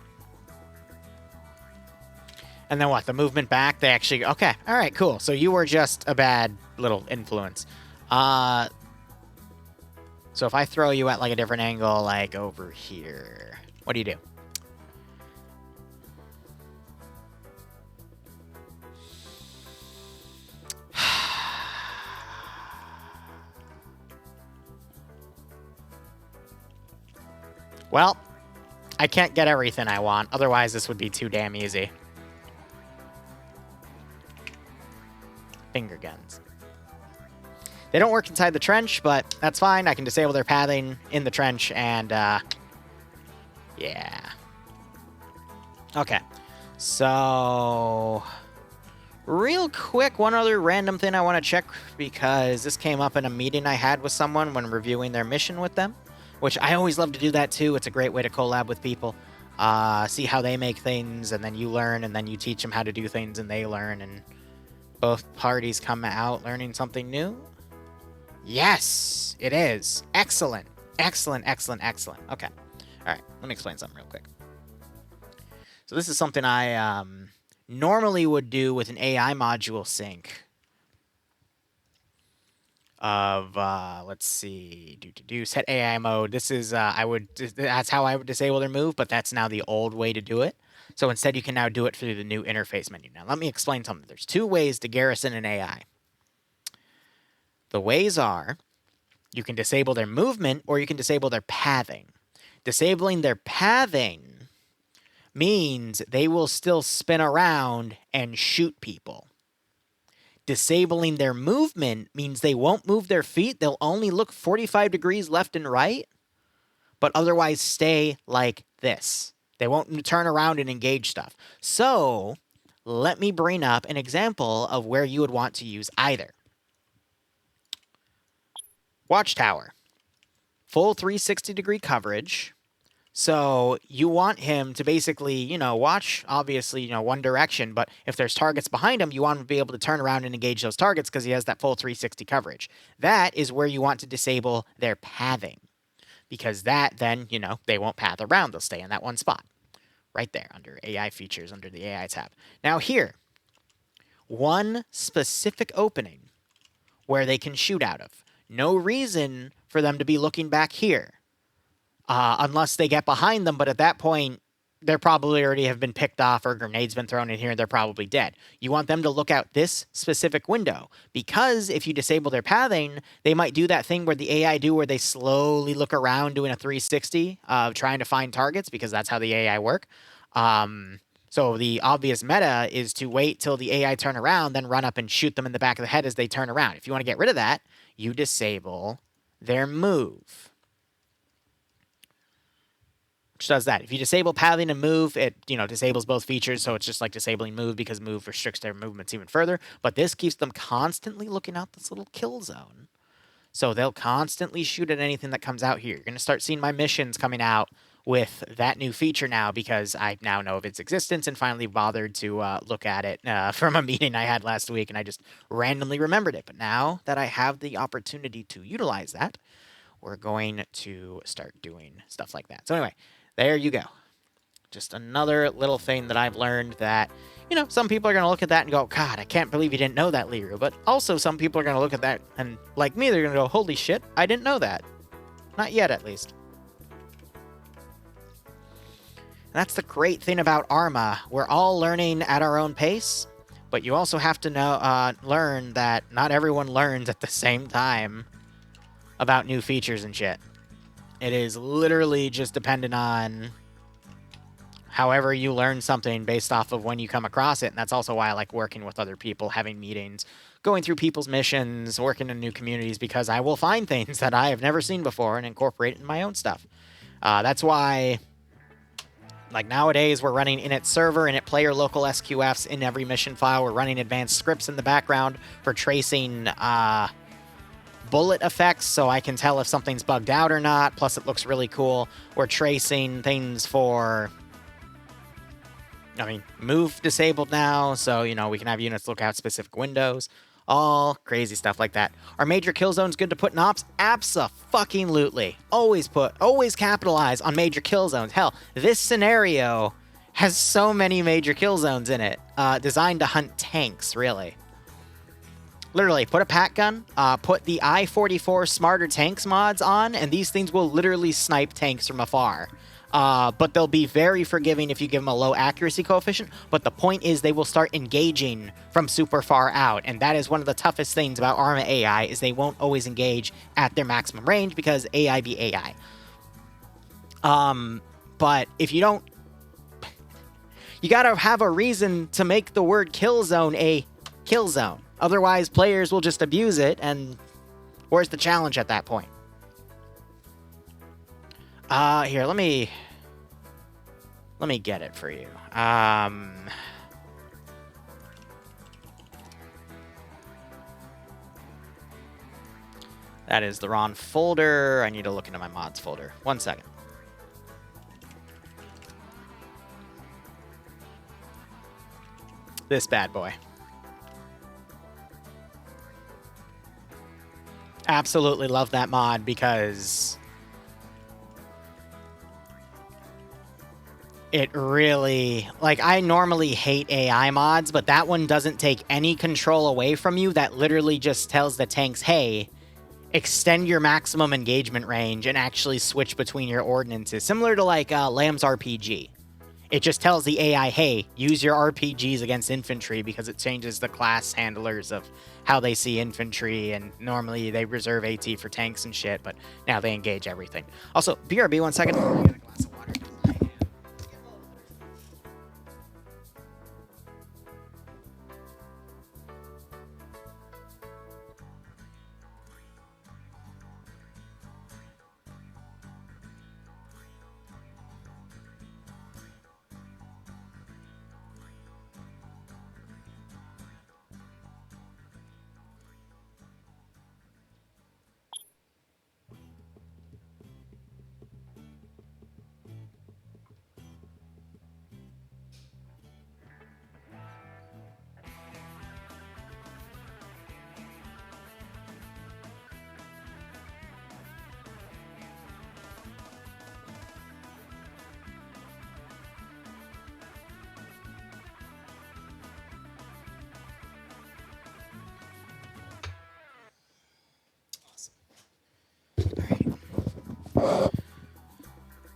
And then what? The movement back? They actually... Okay. All right, cool. So you were just a bad little influence. So if I throw you at, like, a different angle, like, over here... What do you do? Well, I can't get everything I want. Otherwise, this would be too damn easy. Finger guns. They don't work inside the trench, but that's fine. I can disable their pathing in the trench and, yeah. Okay. So... Real quick, one other random thing I want to check, because this came up in a meeting I had with someone when reviewing their mission with them. Which I always love to do that, too. It's a great way to collab with people. See how they make things, and then you learn, and then you teach them how to do things, and they learn, and both parties come out learning something new. Yes, it is. Excellent. Excellent, excellent, excellent. Okay. All right, let me explain something real quick. So this is something I normally would do with an AI module sync. Of let's see, set AI mode. This is that's how I would disable their move, but that's now the old way to do it. So instead, you can now do it through the new interface menu. Now let me explain something. There's two ways to garrison an AI. The ways are, you can disable their movement or you can disable their pathing. Disabling their pathing means they will still spin around and shoot people. Disabling their movement means they won't move their feet. They'll only look 45 degrees left and right, but otherwise stay like this. They won't turn around and engage stuff. So let me bring up an example of where you would want to use either. Watchtower. Full 360-degree coverage. So you want him to basically, you know, watch, obviously, you know, one direction, but if there's targets behind him, you want him to be able to turn around and engage those targets because he has that full 360 coverage. That is where you want to disable their pathing, because that then, you know, they won't path around. They'll stay in that one spot. right there under AI features under the AI tab. Now here, one specific opening where they can shoot out of. No reason for them to be looking back here unless they get behind them, but at that point, they're probably already have been picked off or grenades been thrown in here and they're probably dead. You want them to look out this specific window because if you disable their pathing, they might do that thing where the AI do where they slowly look around doing a 360 trying to find targets because that's how the AI work. So the obvious meta is to wait till the AI turn around, then run up and shoot them in the back of the head as they turn around. If you want to get rid of that, you disable their move. Which does that. If you disable pathing and move, it disables both features, so it's just like disabling move because move restricts their movements even further. But this keeps them constantly looking out this little kill zone. So they'll constantly shoot at anything that comes out here. You're going to start seeing my missions coming out with that new feature now because I now know of its existence and finally bothered to look at it from a meeting I had last week, and I just randomly remembered it. But now that I have the opportunity to utilize that, we're going to start doing stuff like that. So anyway, there you go. Just another little thing that I've learned that, some people are going to look at that and go, God, I can't believe you didn't know that, Liru. But also some people are going to look at that and, like me, they're going to go, holy shit, I didn't know that. Not yet, at least. And that's the great thing about Arma. We're all learning at our own pace, but you also have to learn that not everyone learns at the same time about new features and shit. It is literally just dependent on however you learn something based off of when you come across it. And that's also why I like working with other people, having meetings, going through people's missions, working in new communities, because I will find things that I have never seen before and incorporate it in my own stuff. That's why, like nowadays, we're running init server, init player, local SQFs in every mission file. We're running advanced scripts in the background for tracing bullet effects, so I can tell if something's bugged out or not. Plus, it looks really cool. We're tracing things for, move disabled now, so, we can have units look out specific windows. All crazy stuff like that. Are major kill zones good to put in ops? Abso-fucking-lutely. Always capitalize on major kill zones. Hell, this scenario has so many major kill zones in it, designed to hunt tanks, really. Literally, put a pack gun, put the I-44 Smarter Tanks mods on, and these things will literally snipe tanks from afar. But they'll be very forgiving if you give them a low accuracy coefficient, but the point is they will start engaging from super far out, and that is one of the toughest things about Arma AI, is they won't always engage at their maximum range because AI be AI. But if you don't... You gotta have a reason to make the word kill zone a kill zone. Otherwise, players will just abuse it, and where's the challenge at that point? Here, let me get it for you. That is the wrong folder. I need to look into my mods folder. 1 second. This bad boy. Absolutely love that mod because it really, I normally hate AI mods, but that one doesn't take any control away from you. That literally just tells the tanks, hey, extend your maximum engagement range and actually switch between your ordnances. Similar to Lamb's RPG. It just tells the AI, hey, use your RPGs against infantry because it changes the class handlers of how they see infantry, and normally they reserve AT for tanks and shit, but now they engage everything. Also, BRB, 1 second. I get a glass of water.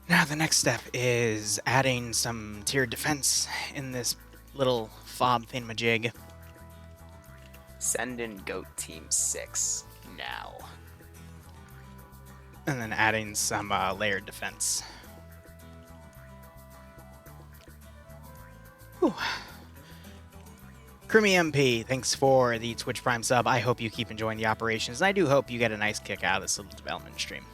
Now the next step is adding some tiered defense in this little fob thingamajig. Send in Goat Team 6 now. And then adding some layered defense. Whew. Krimi MP, thanks for the Twitch Prime sub. I hope you keep enjoying the operations, and I do hope you get a nice kick out of this little development stream.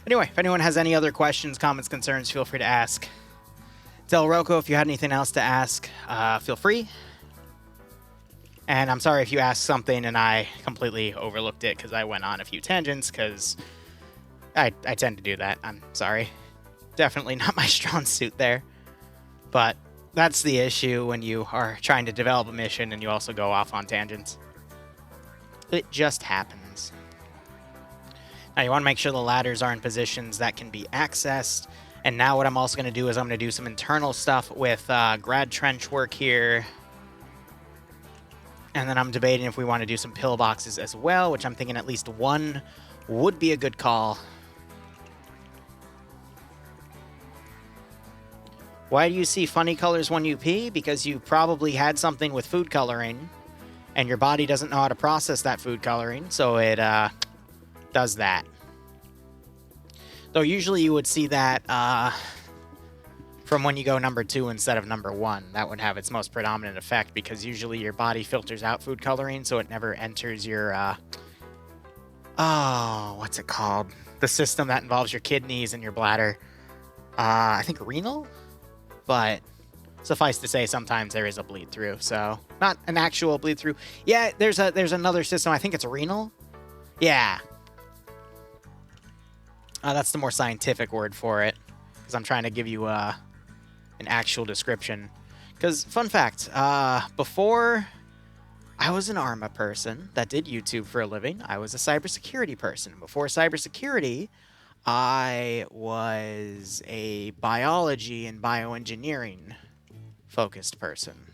Anyway, if anyone has any other questions, comments, concerns, feel free to ask. Del Rocco, if you had anything else to ask, feel free. And I'm sorry if you asked something and I completely overlooked it because I went on a few tangents, because I tend to do that. I'm sorry. Definitely not my strong suit there. But that's the issue when you are trying to develop a mission and you also go off on tangents. It just happens. Now you want to make sure the ladders are in positions that can be accessed. And now what I'm also going to do is I'm going to do some internal stuff with grad trench work here. And then I'm debating if we want to do some pillboxes as well, which I'm thinking at least one would be a good call. Why do you see funny colors when you pee? Because you probably had something with food coloring, and your body doesn't know how to process that food coloring, so it does that. Though usually you would see that from when you go number 2 instead of number 1. That would have its most predominant effect, because usually your body filters out food coloring, so it never enters your, what's it called? The system that involves your kidneys and your bladder. I think renal? But suffice to say, sometimes there is a bleed through, so not an actual bleed through. Yeah, there's another system. I think it's renal. Yeah, that's the more scientific word for it, because I'm trying to give you an actual description. Because fun fact, before I was an ARMA person that did YouTube for a living, I was a cybersecurity person. Before cybersecurity, I was a biology and bioengineering focused person.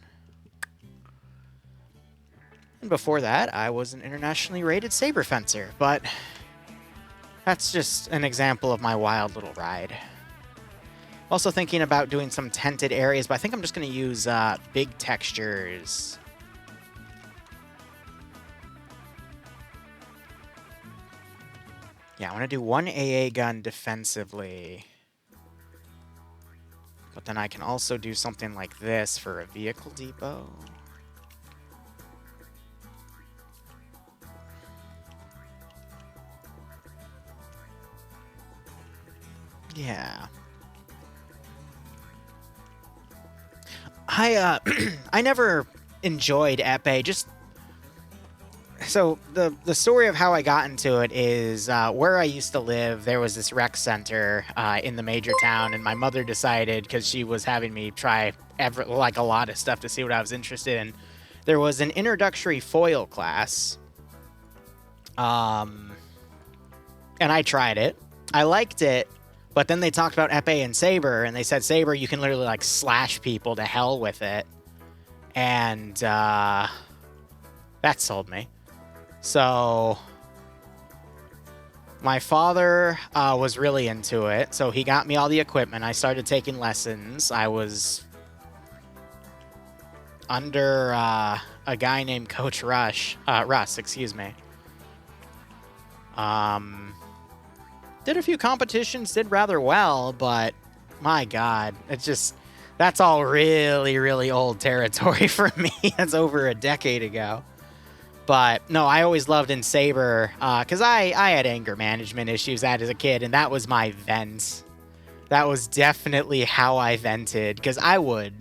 And before that, I was an internationally rated saber fencer, but that's just an example of my wild little ride. Also thinking about doing some tented areas, but I think I'm just going to use big textures. Yeah, I want to do one AA gun defensively. But then I can also do something like this for a vehicle depot. Yeah. I never enjoyed epee, just... So, the story of how I got into it is, where I used to live, there was this rec center in the major town, and my mother decided, because she was having me try a lot of stuff to see what I was interested in, there was an introductory foil class, and I tried it. I liked it, but then they talked about epee and saber, and they said saber, you can literally, like, slash people to hell with it, and, that sold me. So, my father was really into it, so he got me all the equipment. I started taking lessons. I was under a guy named Coach Russ, excuse me. Did a few competitions, did rather well, but my God, it's just, that's all really, really old territory for me. That's over a decade ago. But, no, I always loved in Saber, because I had anger management issues as a kid, and that was my vent. That was definitely how I vented, because I would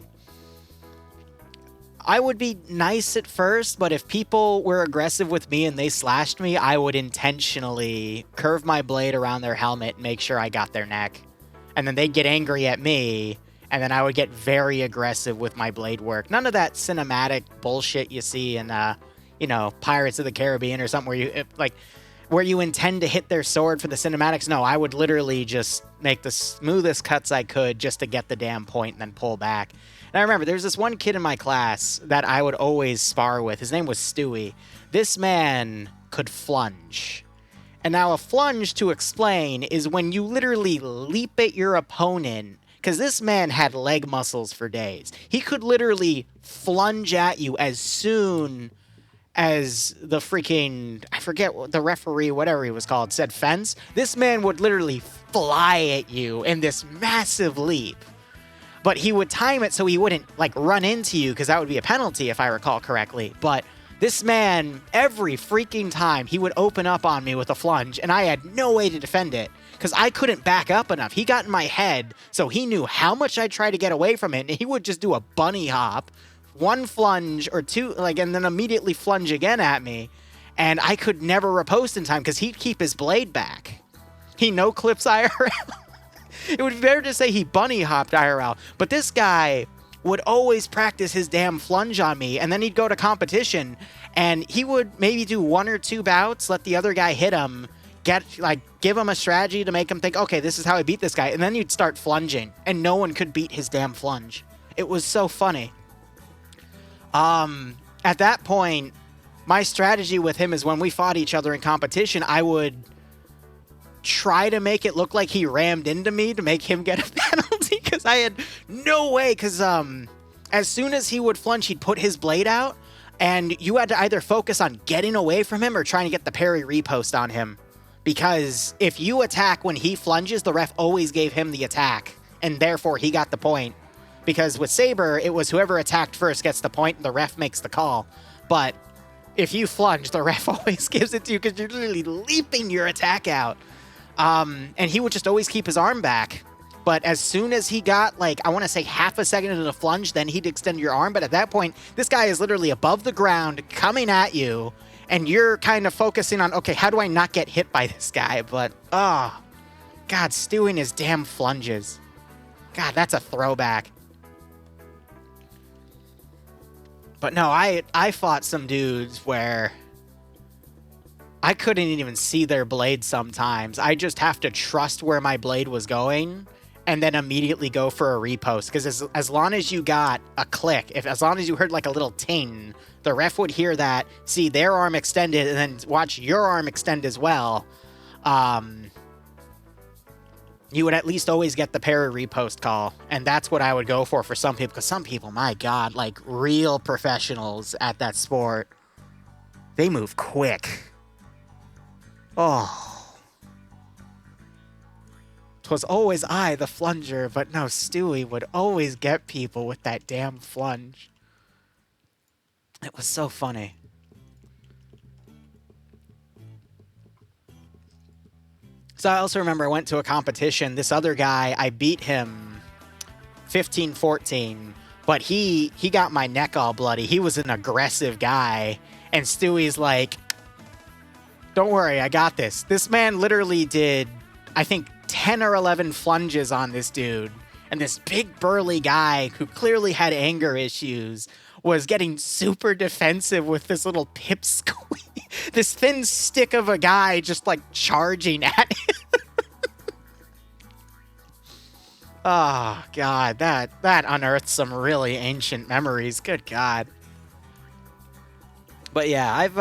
be nice at first, but if people were aggressive with me and they slashed me, I would intentionally curve my blade around their helmet and make sure I got their neck. And then they'd get angry at me, and then I would get very aggressive with my blade work. None of that cinematic bullshit you see in, you know, Pirates of the Caribbean or something where you intend to hit their sword for the cinematics. No, I would literally just make the smoothest cuts I could just to get the damn point and then pull back. And I remember there's this one kid in my class that I would always spar with. His name was Stewie. This man could flunge. And now a flunge, to explain, is when you literally leap at your opponent, because this man had leg muscles for days. He could literally flunge at you as soon as the freaking, I forget what the referee, whatever he was called, said fence. This man would literally fly at you in this massive leap. But he would time it so he wouldn't, like, run into you, because that would be a penalty, if I recall correctly. But this man, every freaking time, he would open up on me with a flunge, and I had no way to defend it, because I couldn't back up enough. He got in my head, so he knew how much I'd try to get away from it, and he would just do a bunny hop, one flunge or two, like, and then immediately flunge again at me, and I could never riposte in time, because he'd keep his blade back. He no-clips IRL. It would be better to say he bunny hopped IRL, but this guy would always practice his damn flunge on me, and then he'd go to competition, and he would maybe do 1 or 2 bouts, let the other guy hit him, give him a strategy to make him think, okay, this is how I beat this guy, and then he'd start flunging, and no one could beat his damn flunge. It was so funny. At that point, my strategy with him is when we fought each other in competition, I would try to make it look like he rammed into me to make him get a penalty, because I had no way, because as soon as he would flunge, he'd put his blade out, and you had to either focus on getting away from him or trying to get the parry repost on him, because if you attack when he flunges, the ref always gave him the attack, and therefore he got the point, because with Saber, it was whoever attacked first gets the point, and the ref makes the call. But if you flunge, the ref always gives it to you, because you're literally leaping your attack out. And he would just always keep his arm back. But as soon as he got, like, I want to say half a second into the flunge, then he'd extend your arm. But at that point, this guy is literally above the ground, coming at you, and you're kind of focusing on, okay, how do I not get hit by this guy? But, oh, God, stewing his damn flunges. God, that's a throwback. But no, I fought some dudes where I couldn't even see their blade sometimes. I just have to trust where my blade was going and then immediately go for a repost. Because as long as you got a click, as long as you heard like a little ting, the ref would hear that, see their arm extended, and then watch your arm extend as well. You would at least always get the parry repost call. And that's what I would go for some people. Because some people, my God, like real professionals at that sport, they move quick. Oh. 'Twas always I, the flunger, but no, Stewie would always get people with that damn flunge. It was so funny. So I also remember I went to a competition. This other guy, I beat him 15-14, but he got my neck all bloody. He was an aggressive guy, and Stewie's like, don't worry, I got this. This man literally did, I think, 10 or 11 flunges on this dude. And this big burly guy who clearly had anger issues was getting super defensive with this little pipsqueak. This thin stick of a guy just like charging at him. Oh, God, that unearthed some really ancient memories. Good God. But yeah, I'm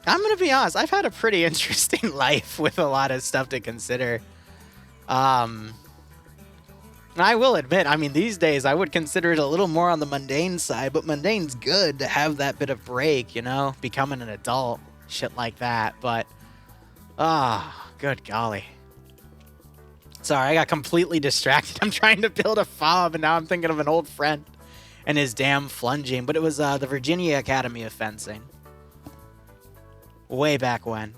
going to be honest, I've had a pretty interesting life with a lot of stuff to consider. And I will admit, I mean, these days I would consider it a little more on the mundane side, but mundane's good to have that bit of break, you know, becoming an adult, shit like that. But, good golly. Sorry, I got completely distracted. I'm trying to build a fob, and now I'm thinking of an old friend and his damn flunging. But it was the Virginia Academy of Fencing. Way back when.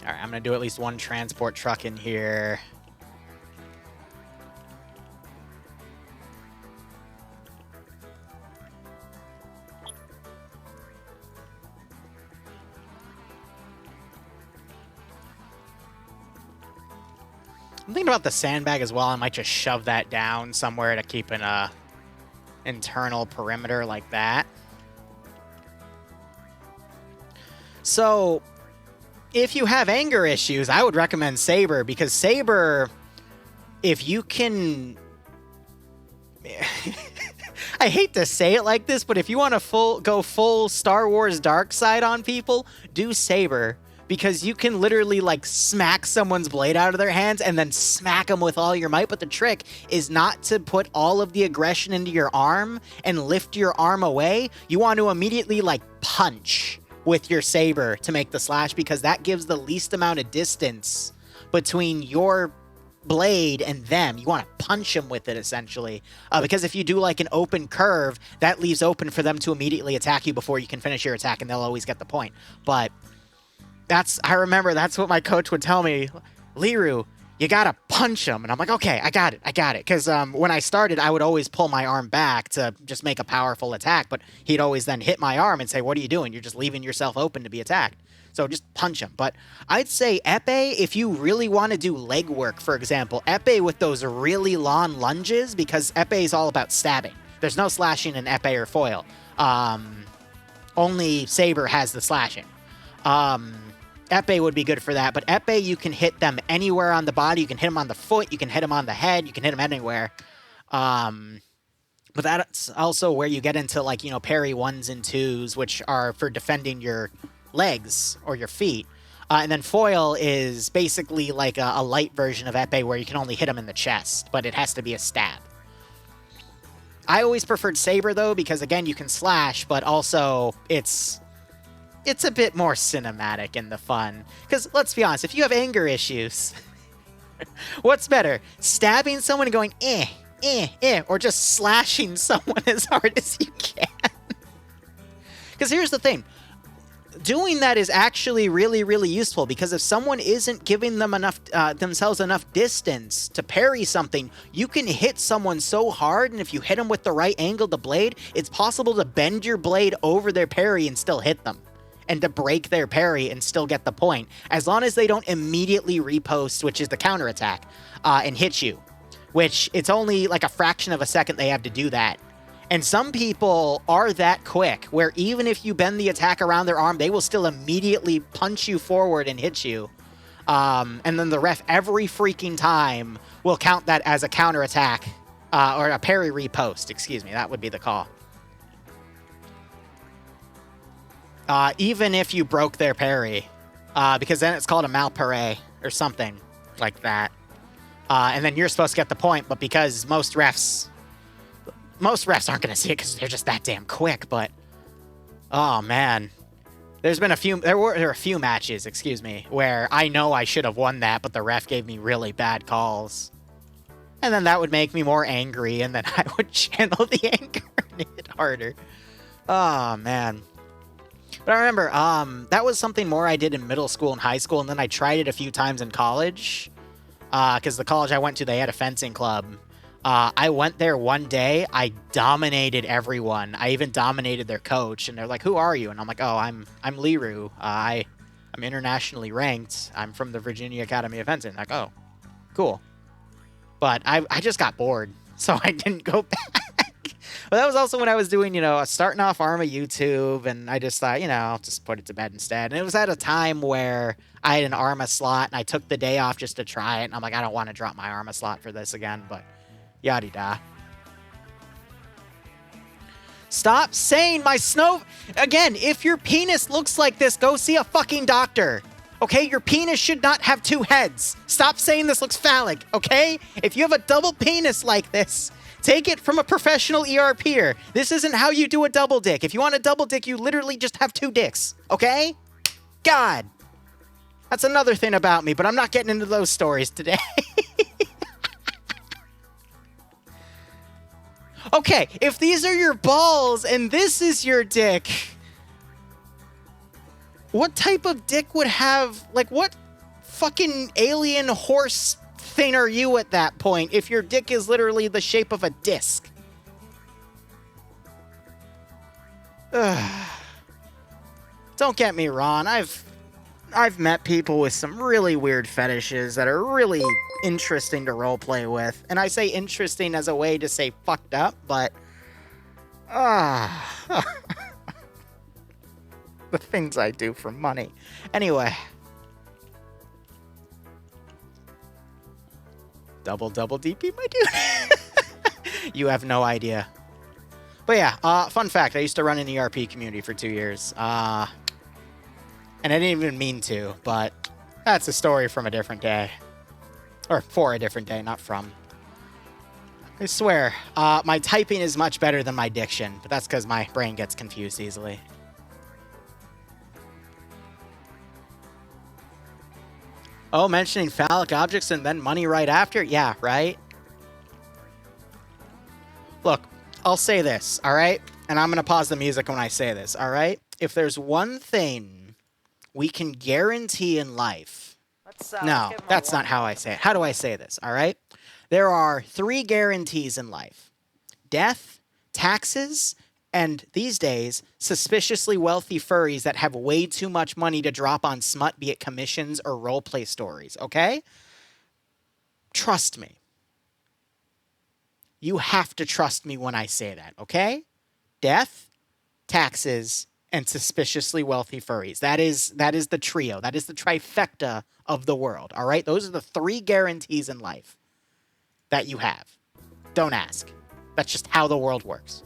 Alright, I'm going to do at least one transport truck in here. I'm thinking about the sandbag as well. I might just shove that down somewhere to keep an internal perimeter like that. So, if you have anger issues, I would recommend Saber, because Saber, if you can... I hate to say it like this, but if you want to go full Star Wars dark side on people, do Saber. Because you can literally, like, smack someone's blade out of their hands and then smack them with all your might. But the trick is not to put all of the aggression into your arm and lift your arm away. You want to immediately, like, punch with your saber to make the slash, because that gives the least amount of distance between your blade and them. You want to punch them with it, essentially. Because if you do, like, an open curve, that leaves open for them to immediately attack you before you can finish your attack, and they'll always get the point. But I remember that's what my coach would tell me. Liru, you gotta punch him. And I'm like, okay, I got it. Because when I started, I would always pull my arm back to just make a powerful attack, but he'd always then hit my arm and say, what are you doing? You're just leaving yourself open to be attacked. So just punch him. But I'd say epee, if you really want to do leg work, for example, epee with those really long lunges, because epee is all about stabbing. There's no slashing in epee or foil. Only saber has the slashing. Epee would be good for that, but epee, you can hit them anywhere on the body. You can hit them on the foot, you can hit them on the head, you can hit them anywhere. But that's also where you get into, like, you know, parry 1s and 2s, which are for defending your legs or your feet. And then foil is basically like a light version of epee where you can only hit them in the chest, but it has to be a stab. I always preferred saber, though, because, again, you can slash, but also it's a bit more cinematic in the fun. Because, let's be honest, if you have anger issues, what's better? Stabbing someone and going, or just slashing someone as hard as you can? Because here's the thing. Doing that is actually really, really useful, because if someone isn't giving them themselves enough distance to parry something, you can hit someone so hard, and if you hit them with the right angle of the blade, it's possible to bend your blade over their parry and still hit them. And to break their parry and still get the point, as long as they don't immediately repost, which is the counterattack, and hit you. Which, it's only like a fraction of a second they have to do that. And some people are that quick, where even if you bend the attack around their arm, they will still immediately punch you forward and hit you. And then the ref, every freaking time, will count that as a counterattack, or a parry repost, excuse me, that would be the call. Even if you broke their parry, because then it's called a malparé or something like that. And then you're supposed to get the point, but because most refs aren't going to see it because they're just that damn quick, but oh man. There were a few matches, excuse me, where I know I should have won that, but the ref gave me really bad calls. And then that would make me more angry, and then I would channel the anger and hit harder. Oh man. But I remember, that was something more I did in middle school and high school, and then I tried it a few times in college. Because the college I went to, they had a fencing club. I went there one day, I dominated everyone. I even dominated their coach, and they're like, who are you? And I'm like, oh, I'm Liru. I'm internationally ranked. I'm from the Virginia Academy of Fencing. Like, oh, cool. But I just got bored, so I didn't go back. But that was also when I was doing, starting off Arma YouTube, and I just thought, I'll just put it to bed instead. And it was at a time where I had an Arma slot, and I took the day off just to try it, and I'm like, I don't want to drop my Arma slot for this again, but yada-da. Stop saying my snow... Again, if your penis looks like this, go see a fucking doctor. Okay? Your penis should not have two heads. Stop saying this looks phallic, okay? If you have a double penis like this, take it from a professional ERPer. This isn't how you do a double dick. If you want a double dick, you literally just have two dicks, okay? God. That's another thing about me, but I'm not getting into those stories today. Okay, if these are your balls and this is your dick, what type of dick would have, like, what fucking alien horse thing are you at that point if your dick is literally the shape of a disc? Ugh. Don't get me wrong, I've met people with some really weird fetishes that are really interesting to roleplay with. And I say interesting as a way to say fucked up, but... the things I do for money. Anyway. Double DP, my dude. You have no idea. But yeah, fun fact, I used to run an ERP community for 2 years. And I didn't even mean to, but that's a story from a different day. Or for a different day, not from. I swear, my typing is much better than my diction, but that's because my brain gets confused easily. Oh, mentioning phallic objects and then money right after? Yeah, right? Look, I'll say this, all right? And I'm going to pause the music when I say this, all right? If there's one thing we can guarantee in life... Let's No, give him a that's warm not how I welcome. say it. How do I say this, all right? There are 3 guarantees in life. Death, taxes, and these days, suspiciously wealthy furries that have way too much money to drop on smut, be it commissions or roleplay stories, okay? Trust me. You have to trust me when I say that, okay? Death, taxes, and suspiciously wealthy furries. That is the trio. That is the trifecta of the world, all right? Those are the 3 guarantees in life that you have. Don't ask. That's just how the world works.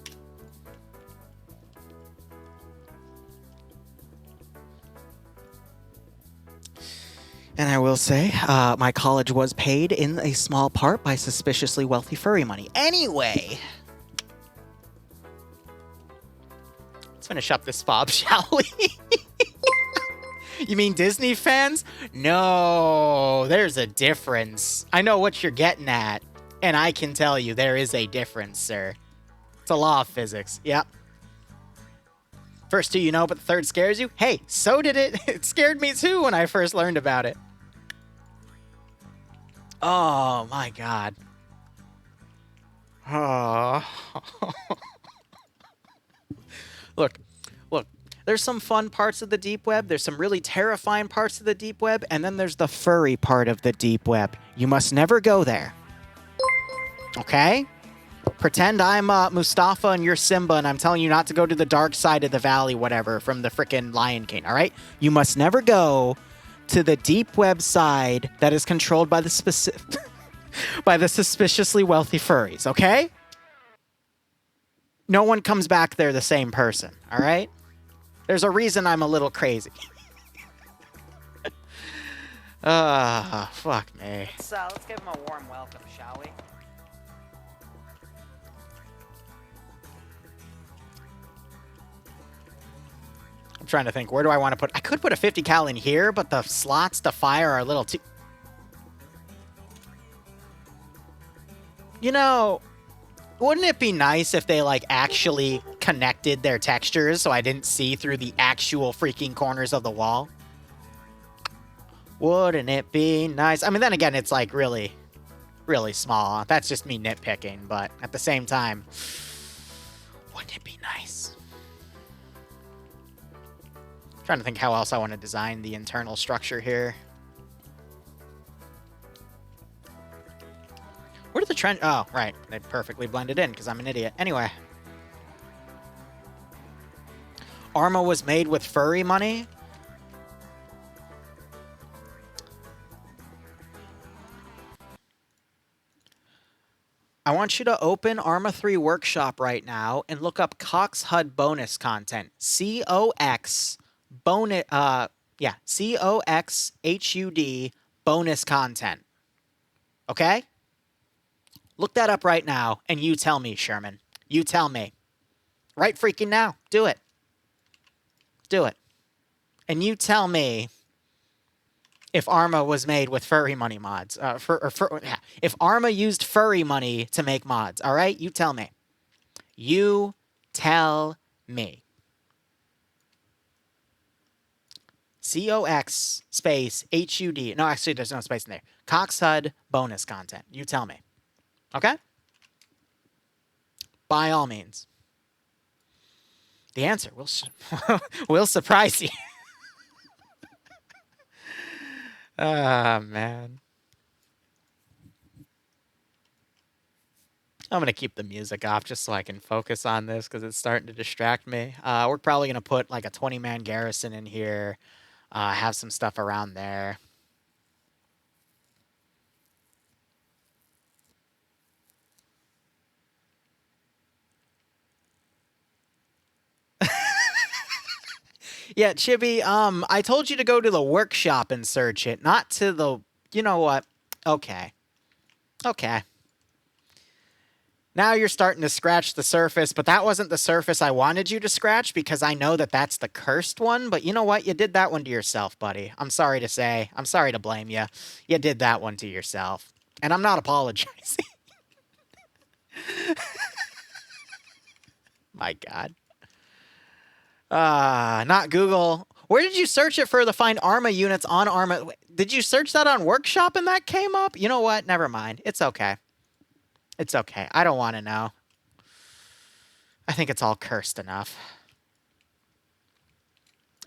And I will say, my college was paid in a small part by suspiciously wealthy furry money. Anyway, let's finish up this fob, shall we? You mean Disney fans? No, there's a difference. I know what you're getting at, and I can tell you there is a difference, sir. It's a law of physics. Yep. First 2 you know, but the third scares you? Hey, so did it. It scared me too when I first learned about it. Oh, my God. Oh. Look. There's some fun parts of the deep web. There's some really terrifying parts of the deep web. And then there's the furry part of the deep web. You must never go there. Okay? Pretend I'm Mustafa and you're Simba and I'm telling you not to go to the dark side of the valley, whatever, from the frickin' Lion King, all right? You must never go to the deep web side that is controlled by the by the suspiciously wealthy furries, okay? No one comes back there the same person, all right? There's a reason I'm a little crazy. Fuck me. Let's give him a warm welcome, shall we? I'm trying to think, where do I want to put... I could put a 50 cal in here, but the slots to fire are a little too... You know, wouldn't it be nice if they, like, actually connected their textures so I didn't see through the actual freaking corners of the wall? Wouldn't it be nice? I mean, then again, it's, like, really, really small. That's just me nitpicking, but at the same time, wouldn't it be nice? I'm trying to think how else I want to design the internal structure here. Where did the trend... Oh, right. They perfectly blended in because I'm an idiot. Anyway. Arma was made with furry money? I want you to open Arma 3 Workshop right now and look up Cox HUD bonus content. C-O-X bonus... yeah. C-O-X-H-U-D bonus content. Okay? Look that up right now, and you tell me, Sherman. You tell me. Right freaking now. Do it. Do it. And you tell me if Arma was made with furry money mods. If Arma used furry money to make mods, all right? You tell me. You tell me. C-O-X space H-U-D. No, actually, there's no space in there. Cox HUD bonus content. You tell me. Okay? By all means. The answer will, will surprise you. Ah, man. I'm going to keep the music off just so I can focus on this because it's starting to distract me. We're probably going to put like a 20-man Garrison in here, have some stuff around there. Yeah, Chibi, I told you to go to the workshop and search it, not to the... You know what? Okay. Okay. Now you're starting to scratch the surface, but that wasn't the surface I wanted you to scratch because I know that that's the cursed one, but you know what? You did that one to yourself, buddy. I'm sorry to say. I'm sorry to blame you. You did that one to yourself. And I'm not apologizing. My God. Not Google. Where did you search it for to find Arma units on Arma? Did you search that on Workshop and that came up? You know what? Never mind. It's okay. It's okay. I don't want to know. I think it's all cursed enough.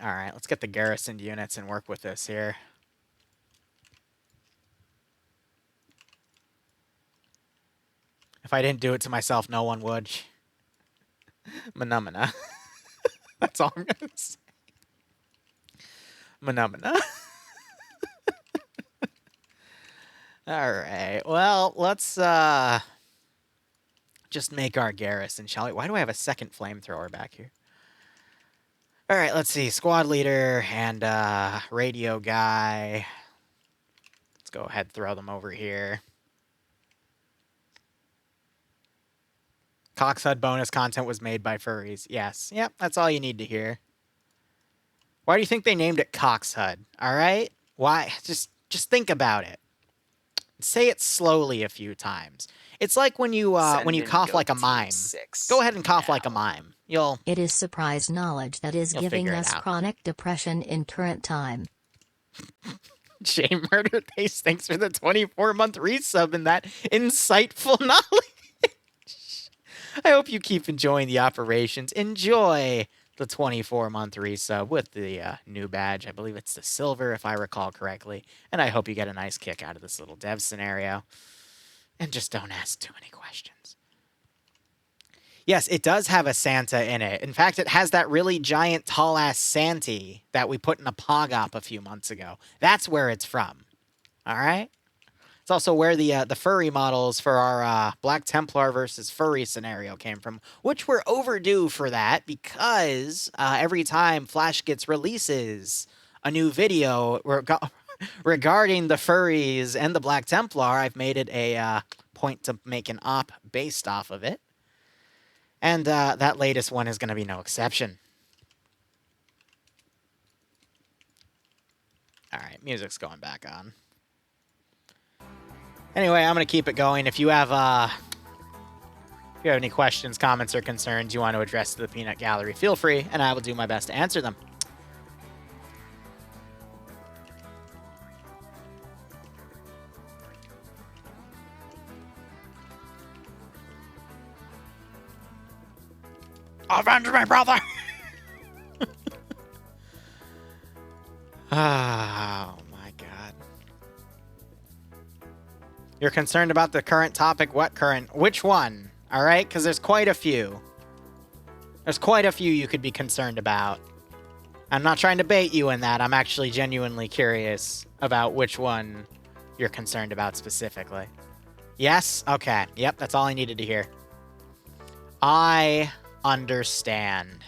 All right, let's get the Garrison units and work with this here. If I didn't do it to myself, no one would. Manamana. That's all I'm going to say. Manamana. All right, well, let's just make our Garrison, shall we? Why do I have a second flamethrower back here? All right, let's see. Squad leader and radio guy. Let's go ahead and throw them over here. Cox HUD bonus content was made by furries. Yes. Yep, that's all you need to hear. Why do you think they named it Cox HUD? All right? Why? Just think about it. Say it slowly a few times. It's like when you cough like a mime. Go ahead and cough like a mime. It is surprise knowledge that is giving us chronic depression in current time. J Murder Taste, thanks for the 24-month resub and that insightful knowledge. I hope you keep enjoying the operations. Enjoy the 24-month resub with the new badge. I believe it's the silver, if I recall correctly. And I hope you get a nice kick out of this little dev scenario. And just don't ask too many questions. Yes, it does have a Santa in it. In fact, it has that really giant, tall-ass Santy that we put in a Pog Op a few months ago. That's where it's from. All right? It's also where the furry models for our Black Templar versus furry scenario came from, which we're overdue for that because every time Flash gets releases a new video regarding the furries and the Black Templar, I've made it a point to make an op based off of it. And that latest one is going to be no exception. All right, music's going back on. Anyway, I'm going to keep it going. If you have any questions, comments, or concerns you want to address to the Peanut Gallery, feel free, and I will do my best to answer them. Avenge me, brother! Oh, my God. You're concerned about the current topic? What current? Which one? All right? Because there's quite a few. There's quite a few you could be concerned about. I'm not trying to bait you in that. I'm actually genuinely curious about which one you're concerned about specifically. Yes? Okay. Yep, that's all I needed to hear. I understand.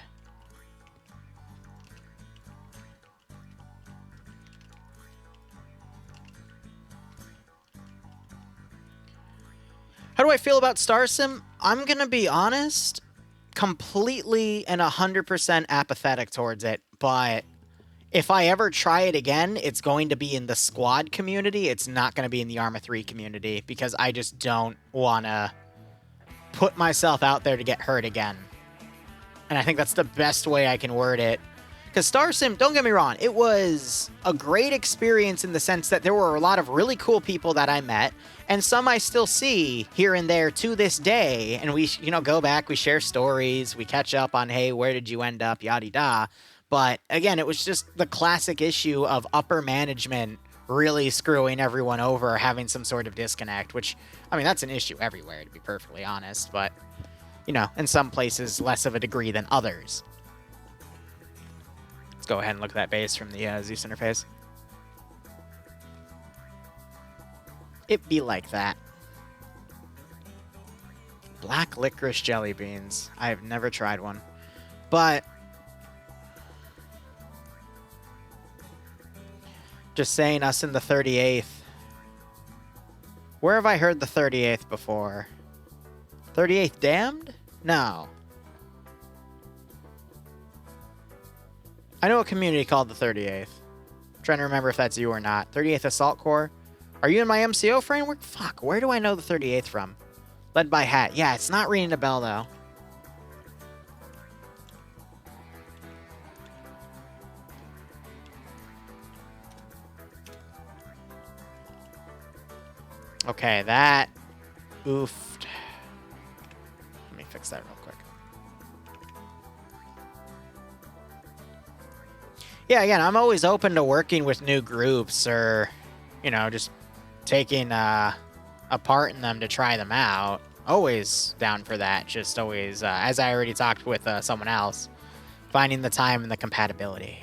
How do I feel about Star Sim? I'm gonna be honest, completely and 100% apathetic towards it, but if I ever try it again, it's going to be in the squad community. It's not going to be in the Arma 3 community because I just don't want to put myself out there to get hurt again. And I think that's the best way I can word it. Because Star Sim, don't get me wrong, it was a great experience in the sense that there were a lot of really cool people that I met, and some I still see here and there to this day, and we, go back, we share stories, we catch up on, hey, where did you end up, yada-da. But, again, it was just the classic issue of upper management really screwing everyone over, having some sort of disconnect, which, I mean, that's an issue everywhere, to be perfectly honest, but, in some places, less of a degree than others. Let's go ahead and look at that base from the Zeus interface. It be like that. Black licorice jelly beans. I have never tried one. But Just saying, us in the 38th. Where have I heard the 38th before? 38th Damned? No. I know a community called the 38th. I'm trying to remember if that's you or not. 38th Assault Corps. Are you in my MCO framework? Fuck, where do I know the 38th from? Led by Hat. Yeah, it's not ringing a bell, though. Okay, that oofed. Let me fix that real quick. Yeah, again, I'm always open to working with new groups or, you know, just taking a part in them to try them out. Always down for that. Just always, as I already talked with someone else, finding the time and the compatibility.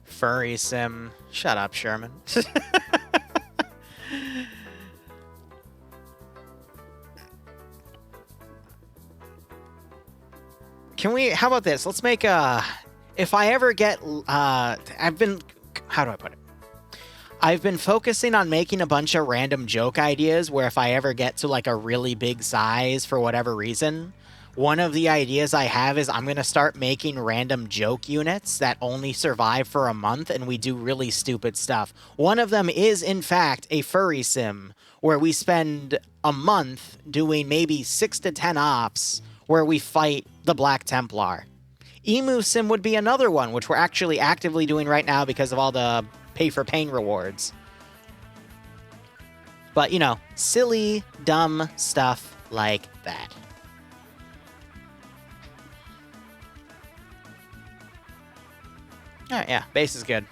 Furry sim. Shut up, Sherman. Can we, how about this? Let's make a, if I ever get, how do I put it? I've been focusing on making a bunch of random joke ideas where if I ever get to like a really big size for whatever reason, one of the ideas I have is I'm going to start making random joke units that only survive for a month and we do really stupid stuff. One of them is, in fact, a furry sim where we spend a month doing maybe 6 to 10 ops where we fight the Black Templar. Emu sim would be another one, which we're actually actively doing right now because of all the pay-for-pain rewards. But, you know, silly, dumb stuff like that. Alright, yeah, base is good.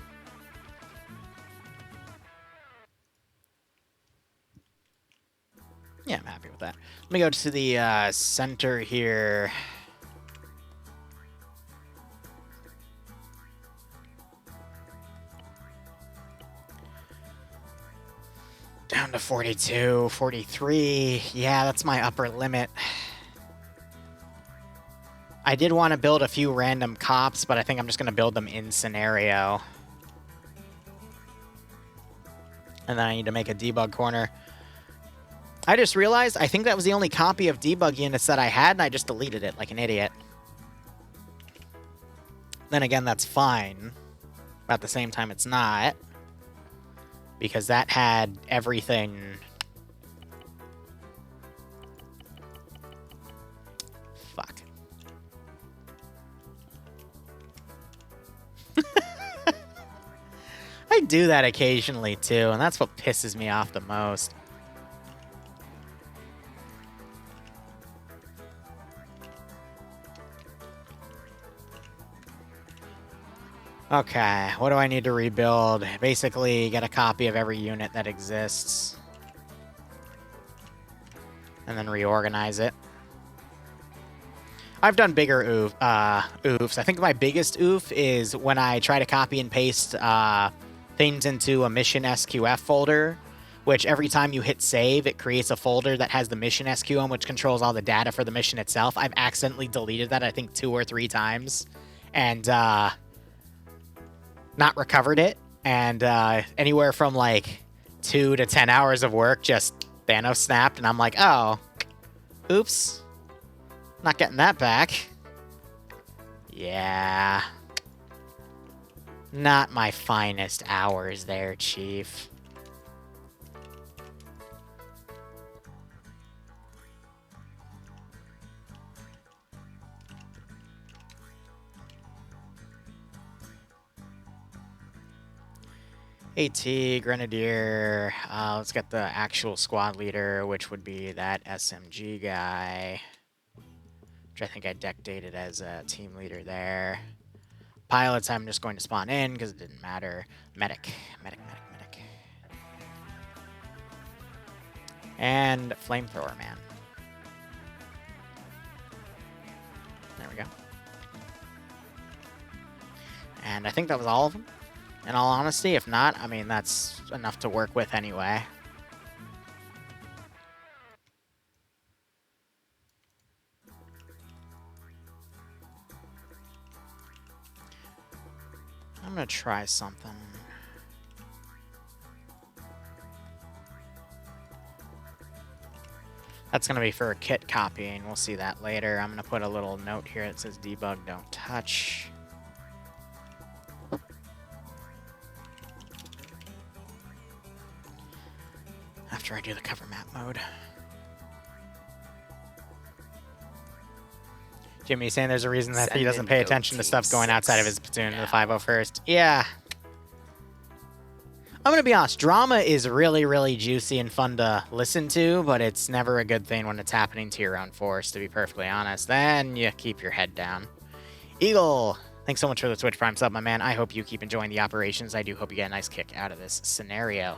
Yeah, I'm happy with that. Let me go to the center here. Down to 42, 43. Yeah, that's my upper limit. I did want to build a few random cops, but I think I'm just going to build them in scenario. And then I need to make a debug corner. I just realized I think that was the only copy of debug units that I had, and I just deleted it like an idiot. Then again, that's fine. But at the same time, it's not. Because that had everything. Fuck. I do that occasionally too, and that's what pisses me off the most. Okay, what do I need to rebuild? Basically, get a copy of every unit that exists. And then reorganize it. I've done bigger oofs. I think my biggest oof is when I try to copy and paste things into a mission SQF folder, which every time you hit save, it creates a folder that has the mission SQM, which controls all the data for the mission itself. I've accidentally deleted that, I think, 2 or 3 times. And, not recovered it, and anywhere from like 2 to 10 hours of work just Thanos snapped, and I'm like, oh, oops, not getting that back. Yeah, not my finest hours there, Chief. AT, Grenadier, let's get the actual squad leader, which would be that SMG guy, which I think I deck dated as a team leader there. Pilots, I'm just going to spawn in because it didn't matter. Medic. And Flamethrower Man. There we go. And I think that was all of them. In all honesty, if not, I mean, that's enough to work with anyway. gonna try something. That's gonna be for a kit copying. We'll see that later. I'm gonna put a little note here that says debug don't touch. After I do the cover map mode. Jimmy saying there's a reason that he doesn't pay attention to stuff going outside of his platoon in the 501st. Yeah. I'm going to be honest. Drama is really, really juicy and fun to listen to, but it's never a good thing when it's happening to your own force, to be perfectly honest. Then you keep your head down. Eagle, thanks so much for the Twitch Prime sub, my man. I hope you keep enjoying the operations. I do hope you get a nice kick out of this scenario.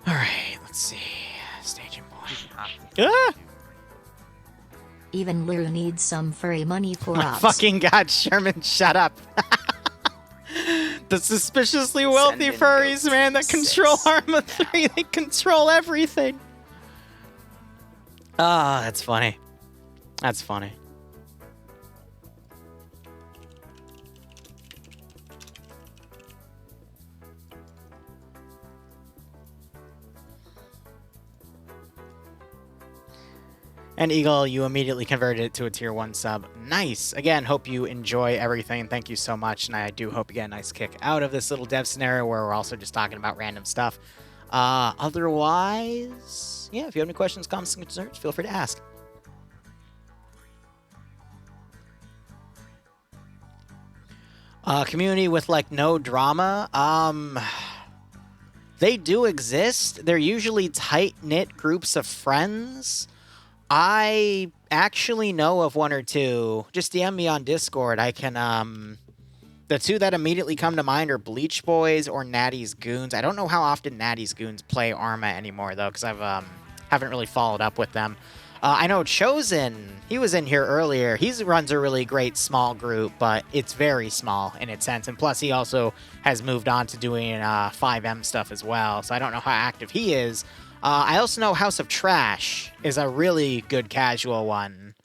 Alright, let's see. Staging point. Ah! Even Liru needs some furry money for My ops. fucking god, Sherman, shut up. The suspiciously wealthy furries, man, that control Arma 3. They control everything. Ah, that's funny. That's funny. And Eagle, you immediately converted it to a tier 1 sub. Nice. Again, hope you enjoy everything. Thank you so much. And I do hope you get a nice kick out of this little dev scenario where we're also just talking about random stuff. Otherwise, yeah, if you have any questions, comments, and concerns, feel free to ask. Community with, like, no drama. They do exist. They're usually tight-knit groups of friends. I actually know of one or two. Just DM me on Discord. I can, the two that immediately come to mind are Bleach Boys or Natty's Goons. I don't know how often Natty's Goons play Arma anymore, though, because I've, haven't really followed up with them. I know Chosen, he was in here earlier. He runs a really great small group, but it's very small in its sense. And plus, he also has moved on to doing 5M stuff as well, so I don't know how active he is. I also know House of Trash is a really good casual one.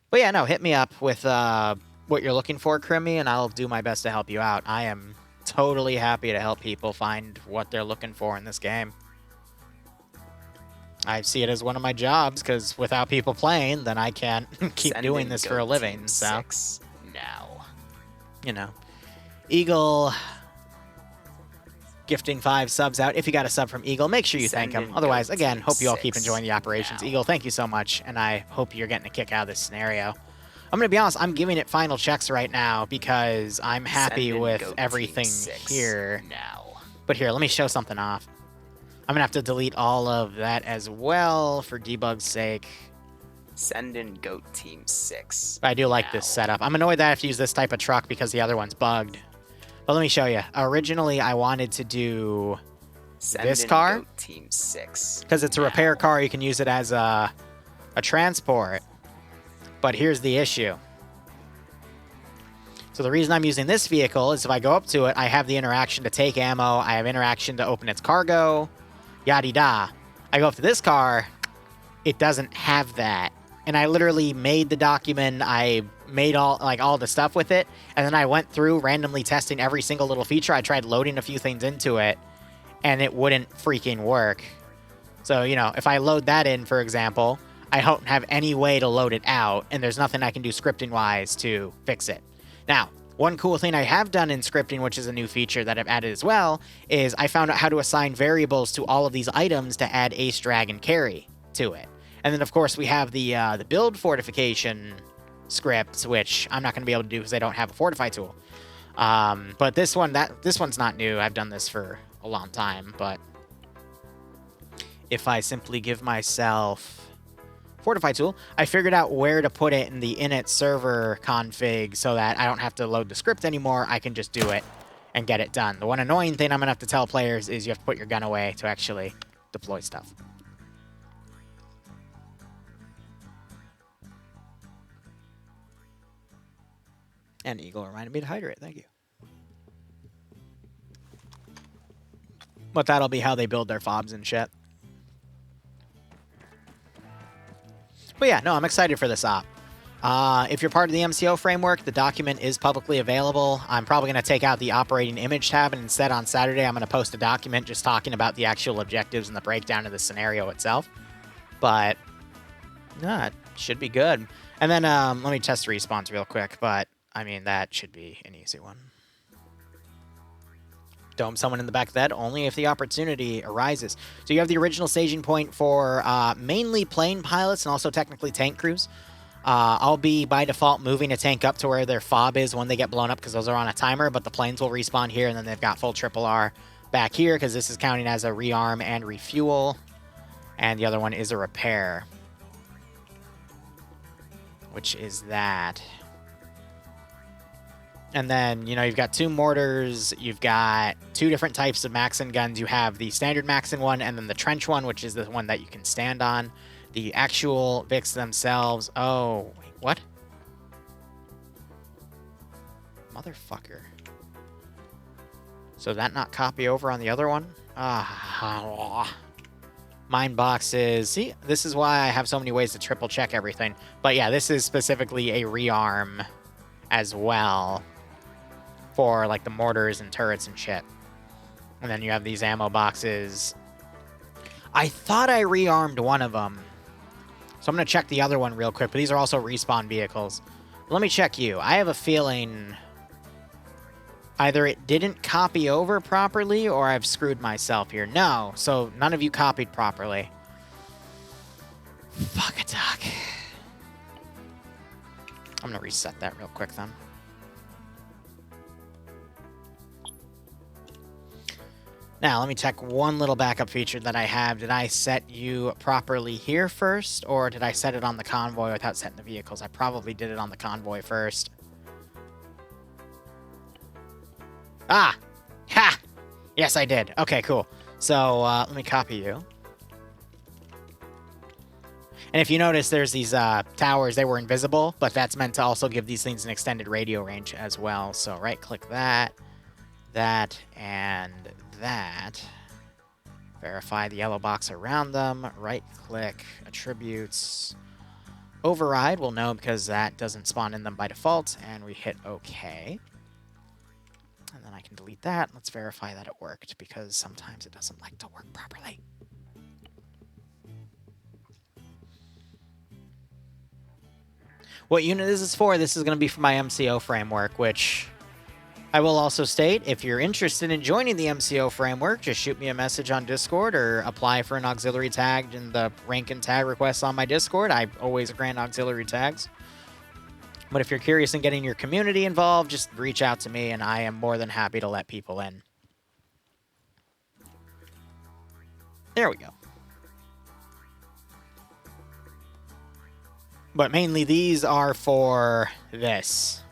But yeah, no, hit me up with what you're looking for, Crimmy, and I'll do my best to help you out. I am totally happy to help people find what they're looking for in this game. I see it as one of my jobs, because without people playing, then I can't keep doing this for a living, so... Now. You know. Eagle... gifting 5 subs out. If you got a sub from Eagle, make sure you thank him. Otherwise, again, hope you all keep enjoying the operations. Eagle, thank you so much, and I hope you're getting a kick out of this scenario. I'm going to be honest, I'm giving it final checks right now because I'm happy with everything here. But here, let me show something off. I'm going to have to delete all of that as well for debug's sake. Send in Goat Team 6. But I do like this setup. I'm annoyed that I have to use this type of truck because the other one's bugged. But let me show you. Originally, I wanted to do this car. Goat Team 6. Because it's a repair car, you can use it as a transport. But here's the issue. So the reason I'm using this vehicle is if I go up to it, I have the interaction to take ammo, I have interaction to open its cargo, yada-da. I go up to this car, it doesn't have that. And I literally made the document, I made all the stuff with it, and then I went through randomly testing every single little feature. I tried loading a few things into it, and it wouldn't freaking work. So, you know, if I load that in, for example, I don't have any way to load it out, and there's nothing I can do scripting-wise to fix it. Now, one cool thing I have done in scripting, which is a new feature that I've added as well, is I found out how to assign variables to all of these items to add ace, drag, and carry to it. And then, of course, we have the build fortification scripts, which I'm not going to be able to do because I don't have a fortify tool. But this one's not new. I've done this for a long time. But if I simply give myself fortify tool, I figured out where to put it in the init server config so that I don't have to load the script anymore. I can just do it and get it done. The one annoying thing I'm going to have to tell players is you have to put your gun away to actually deploy stuff. And Eagle reminded me to hydrate. Thank you. But that'll be how they build their fobs and shit. But yeah, no, I'm excited for this op. If you're part of the MCO framework, the document is publicly available. I'm probably going to take out the operating image tab, and instead on Saturday, I'm going to post a document just talking about the actual objectives and the breakdown of the scenario itself. But, no, it should be good. And then, let me test the respawns real quick, but, I mean, that should be an easy one. Dome someone in the back of that only if the opportunity arises. So you have the original staging point for mainly plane pilots and also technically tank crews. I'll be, by default, moving a tank up to where their fob is when they get blown up because those are on a timer, but the planes will respawn here, and then they've got full triple R back here because this is counting as a rearm and refuel, and the other one is a repair, which is that. And then, you know, you've got 2 mortars, you've got 2 different types of Maxim guns. You have the standard Maxim one and then the trench one, which is the one that you can stand on. The actual Vics themselves... Oh, wait, what? Motherfucker. So that not copy over on the other one? Mine boxes. See, this is why I have so many ways to triple check everything. But yeah, this is specifically a rearm as well for like the mortars and turrets and shit. And then you have these ammo boxes. I thought I rearmed one of them. So I'm going to check the other one real quick, but these are also respawn vehicles. Let me check you. I have a feeling either it didn't copy over properly or I've screwed myself here. No, so none of you copied properly. Fuck a duck. I'm going to reset that real quick then. Now, let me check one little backup feature that I have. Did I set you properly here first, or did I set it on the convoy without setting the vehicles? I probably did it on the convoy first. Ah! Ha! Yes, I did. Okay, cool. So, let me copy you. And if you notice, there's these towers. They were invisible, but that's meant to also give these things an extended radio range as well. So right-click that, and that. Verify the yellow box around them. Right-click, attributes. Override, we'll know because that doesn't spawn in them by default. And we hit OK. And then I can delete that. Let's verify that it worked, because sometimes it doesn't like to work properly. What unit is this for? This is going to be for my MCO framework, which I will also state, if you're interested in joining the MCO framework, just shoot me a message on Discord or apply for an auxiliary tag in the rank and tag requests on my Discord. I always grant auxiliary tags. But if you're curious in getting your community involved, just reach out to me and I am more than happy to let people in. There we go. But mainly these are for this.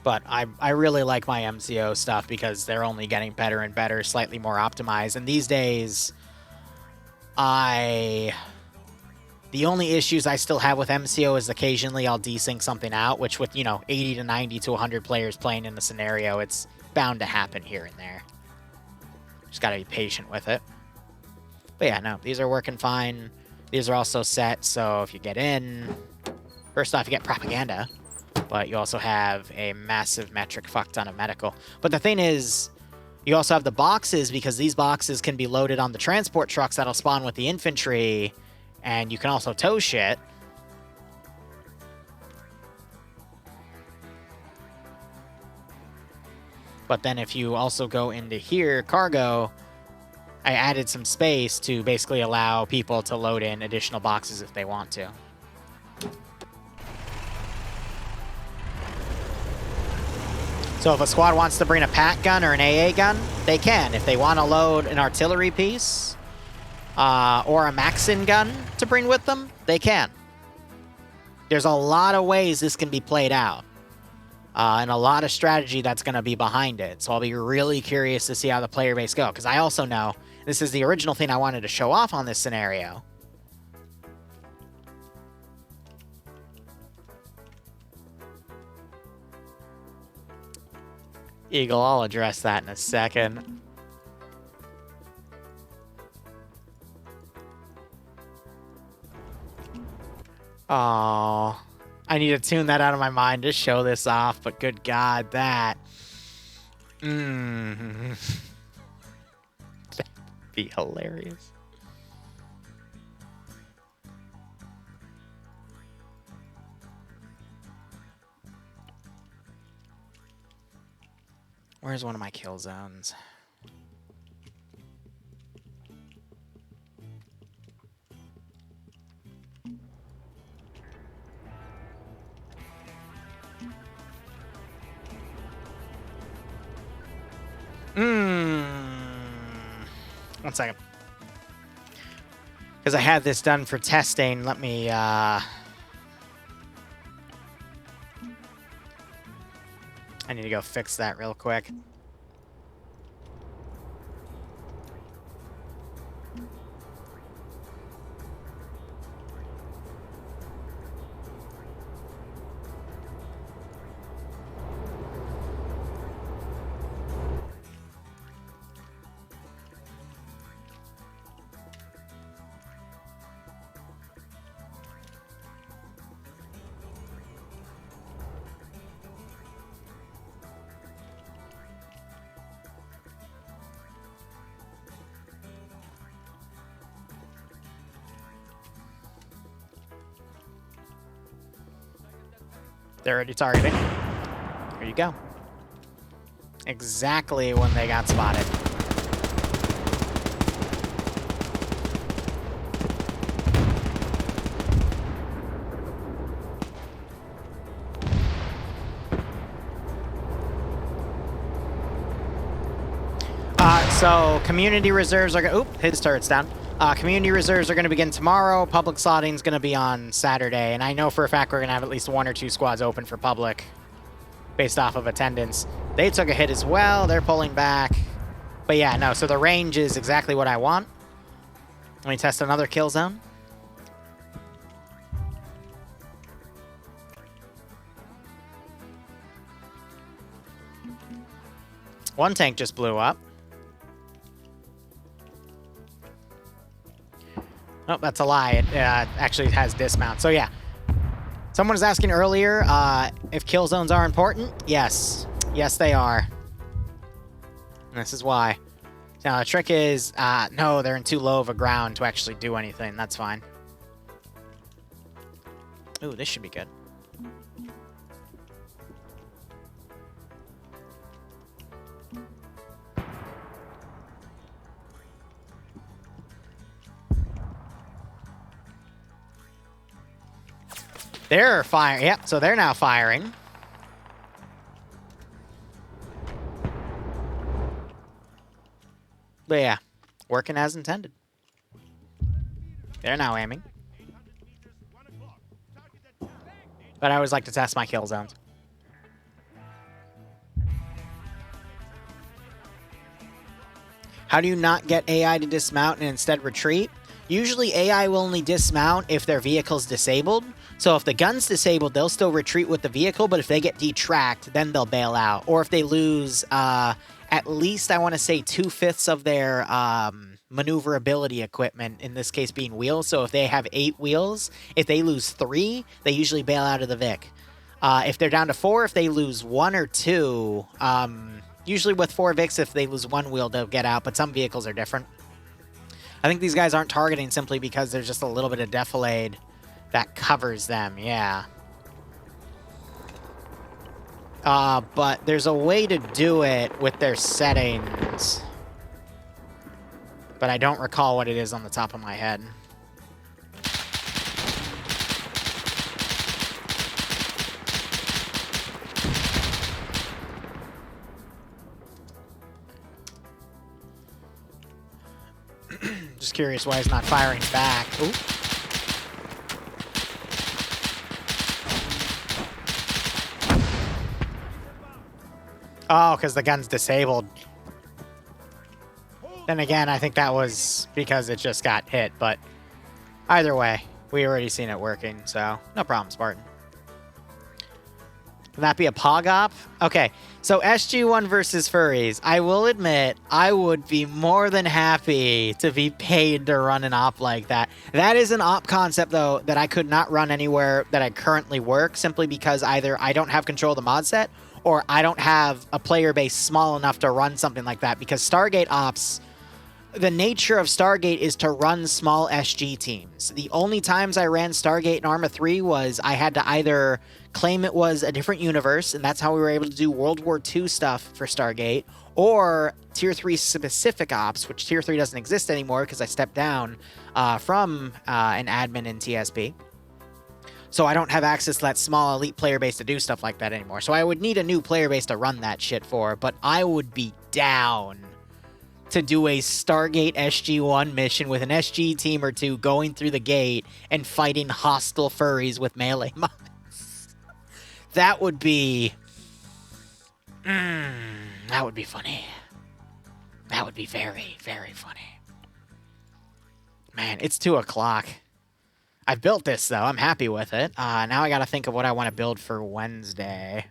But I really like my MCO stuff because they're only getting better and better, slightly more optimized. And these days, the only issues I still have with MCO is occasionally I'll desync something out, which with, you know, 80 to 90 to 100 players playing in the scenario, it's bound to happen here and there. Just gotta be patient with it. But yeah, no, these are working fine. These are also set, so if you get in, first off, you get propaganda, but you also have a massive metric fuck ton of medical. But the thing is, you also have the boxes, because these boxes can be loaded on the transport trucks that'll spawn with the infantry, and you can also tow shit. But then if you also go into here, cargo, I added some space to basically allow people to load in additional boxes if they want to. So if a squad wants to bring a PAC gun or an AA gun, they can. If they want to load an artillery piece or a Maxim gun to bring with them, they can. There's a lot of ways this can be played out. And a lot of strategy that's going to be behind it. So I'll be really curious to see how the player base go. Because I also know this is the original thing I wanted to show off on this scenario. Eagle, I'll address that in a second. Oh, I need to tune that out of my mind to show this off, but good God, that. That'd be hilarious. Where's one of my kill zones? One second. Because I had this done for testing. Let me, I need to go fix that real quick. They're already targeting. Here you go. Exactly when they got spotted. So community reserves are going. Oop, his turret's down. Community reserves are going to begin tomorrow. Public slotting is going to be on Saturday. And I know for a fact we're going to have at least 1 or 2 squads open for public based off of attendance. They took a hit as well. They're pulling back. But yeah, no, so the range is exactly what I want. Let me test another kill zone. One tank just blew up. Oh, that's a lie. It actually has dismount. So yeah. Someone was asking earlier if kill zones are important. Yes. Yes, they are. And this is why. Now, the trick is, no, they're in too low of a ground to actually do anything. That's fine. Ooh, this should be good. They're firing. Yep, so they're now firing. But yeah, working as intended. They're now aiming. But I always like to test my kill zones. How do you not get AI to dismount and instead retreat? Usually AI will only dismount if their vehicle's disabled. So if the gun's disabled, they'll still retreat with the vehicle, but if they get detracked, then they'll bail out. Or if they lose at least, I want to say, 2/5 of their maneuverability equipment, in this case being wheels. So if they have 8 wheels, if they lose 3, they usually bail out of the Vic. If they're down to 4, if they lose 1 or 2, usually with 4 Vics, if they lose 1 wheel, they'll get out, but some vehicles are different. I think these guys aren't targeting simply because there's just a little bit of defilade that covers them, yeah. But there's a way to do it with their settings. But I don't recall what it is on the top of my head. Just curious why he's not firing back. Ooh. Oh, because the gun's disabled. Then again, I think that was because it just got hit, but either way, we already seen it working, so no problem, Spartan. Can that be a pog op? Okay, so SG1 versus furries. I will admit, I would be more than happy to be paid to run an op like that. That is an op concept, though, that I could not run anywhere that I currently work, simply because either I don't have control of the mod set, or I don't have a player base small enough to run something like that, because Stargate ops... The nature of Stargate is to run small SG teams. The only times I ran Stargate in Arma 3 was I had to either claim it was a different universe, and that's how we were able to do World War II stuff for Stargate, or Tier 3 specific ops, which Tier 3 doesn't exist anymore because I stepped down from an admin in TSP. So I don't have access to that small elite player base to do stuff like that anymore. So I would need a new player base to run that shit for, but I would be down to do a Stargate SG-1 mission with an SG team or two going through the gate and fighting hostile furries with melee mods. That would be... that would be funny. That would be very, very funny. Man, it's 2 o'clock. I've built this, though. I'm happy with it. Now I gotta think of what I want to build for Wednesday.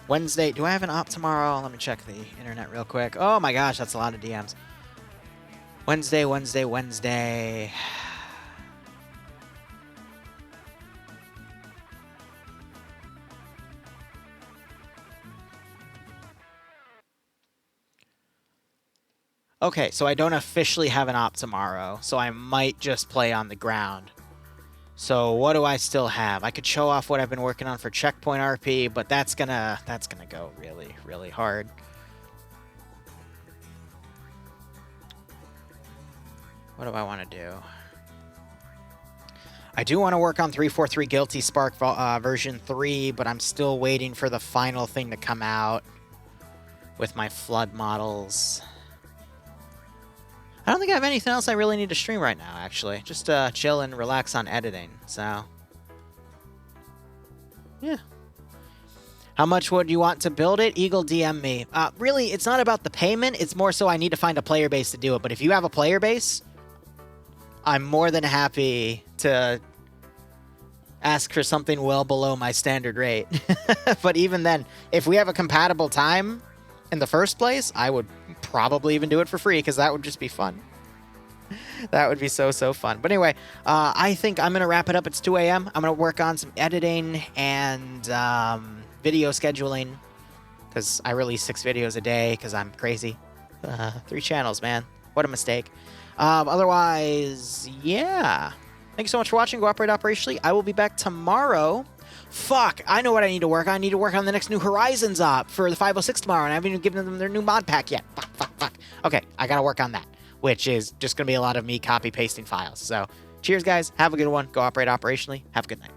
Wednesday, do I have an op tomorrow? Let me check the internet real quick. Oh my gosh, that's a lot of DMs. Wednesday. Okay, so I don't officially have an op tomorrow, so I might just play on the ground. So what do I still have? I could show off what I've been working on for Checkpoint RP, but that's gonna go really, really hard. What do I want to do? I do want to work on 343 Guilty Spark version 3, but I'm still waiting for the final thing to come out with my flood models. I don't think I have anything else I really need to stream right now, actually. Just chill and relax on editing, so... yeah. How much would you want to build it? Eagle DM me. Really, it's not about the payment. It's more so I need to find a player base to do it. But if you have a player base, I'm more than happy to ask for something well below my standard rate. But even then, if we have a compatible time in the first place, I would probably even do it for free, because that would just be fun. That would be so, so fun. But anyway, I think I'm going to wrap it up. It's 2 a.m. I'm going to work on some editing and video scheduling, because I release 6 videos a day because I'm crazy. 3 channels, man. What a mistake. Otherwise, yeah. Thank you so much for watching. Go operate operationally. I will be back tomorrow. Fuck, I know what I need to work on. I need to work on the next New Horizons op for the 506 tomorrow, and I haven't even given them their new mod pack yet. Fuck. Okay, I gotta work on that, which is just gonna be a lot of me copy-pasting files. So, cheers, guys. Have a good one. Go operate operationally. Have a good night.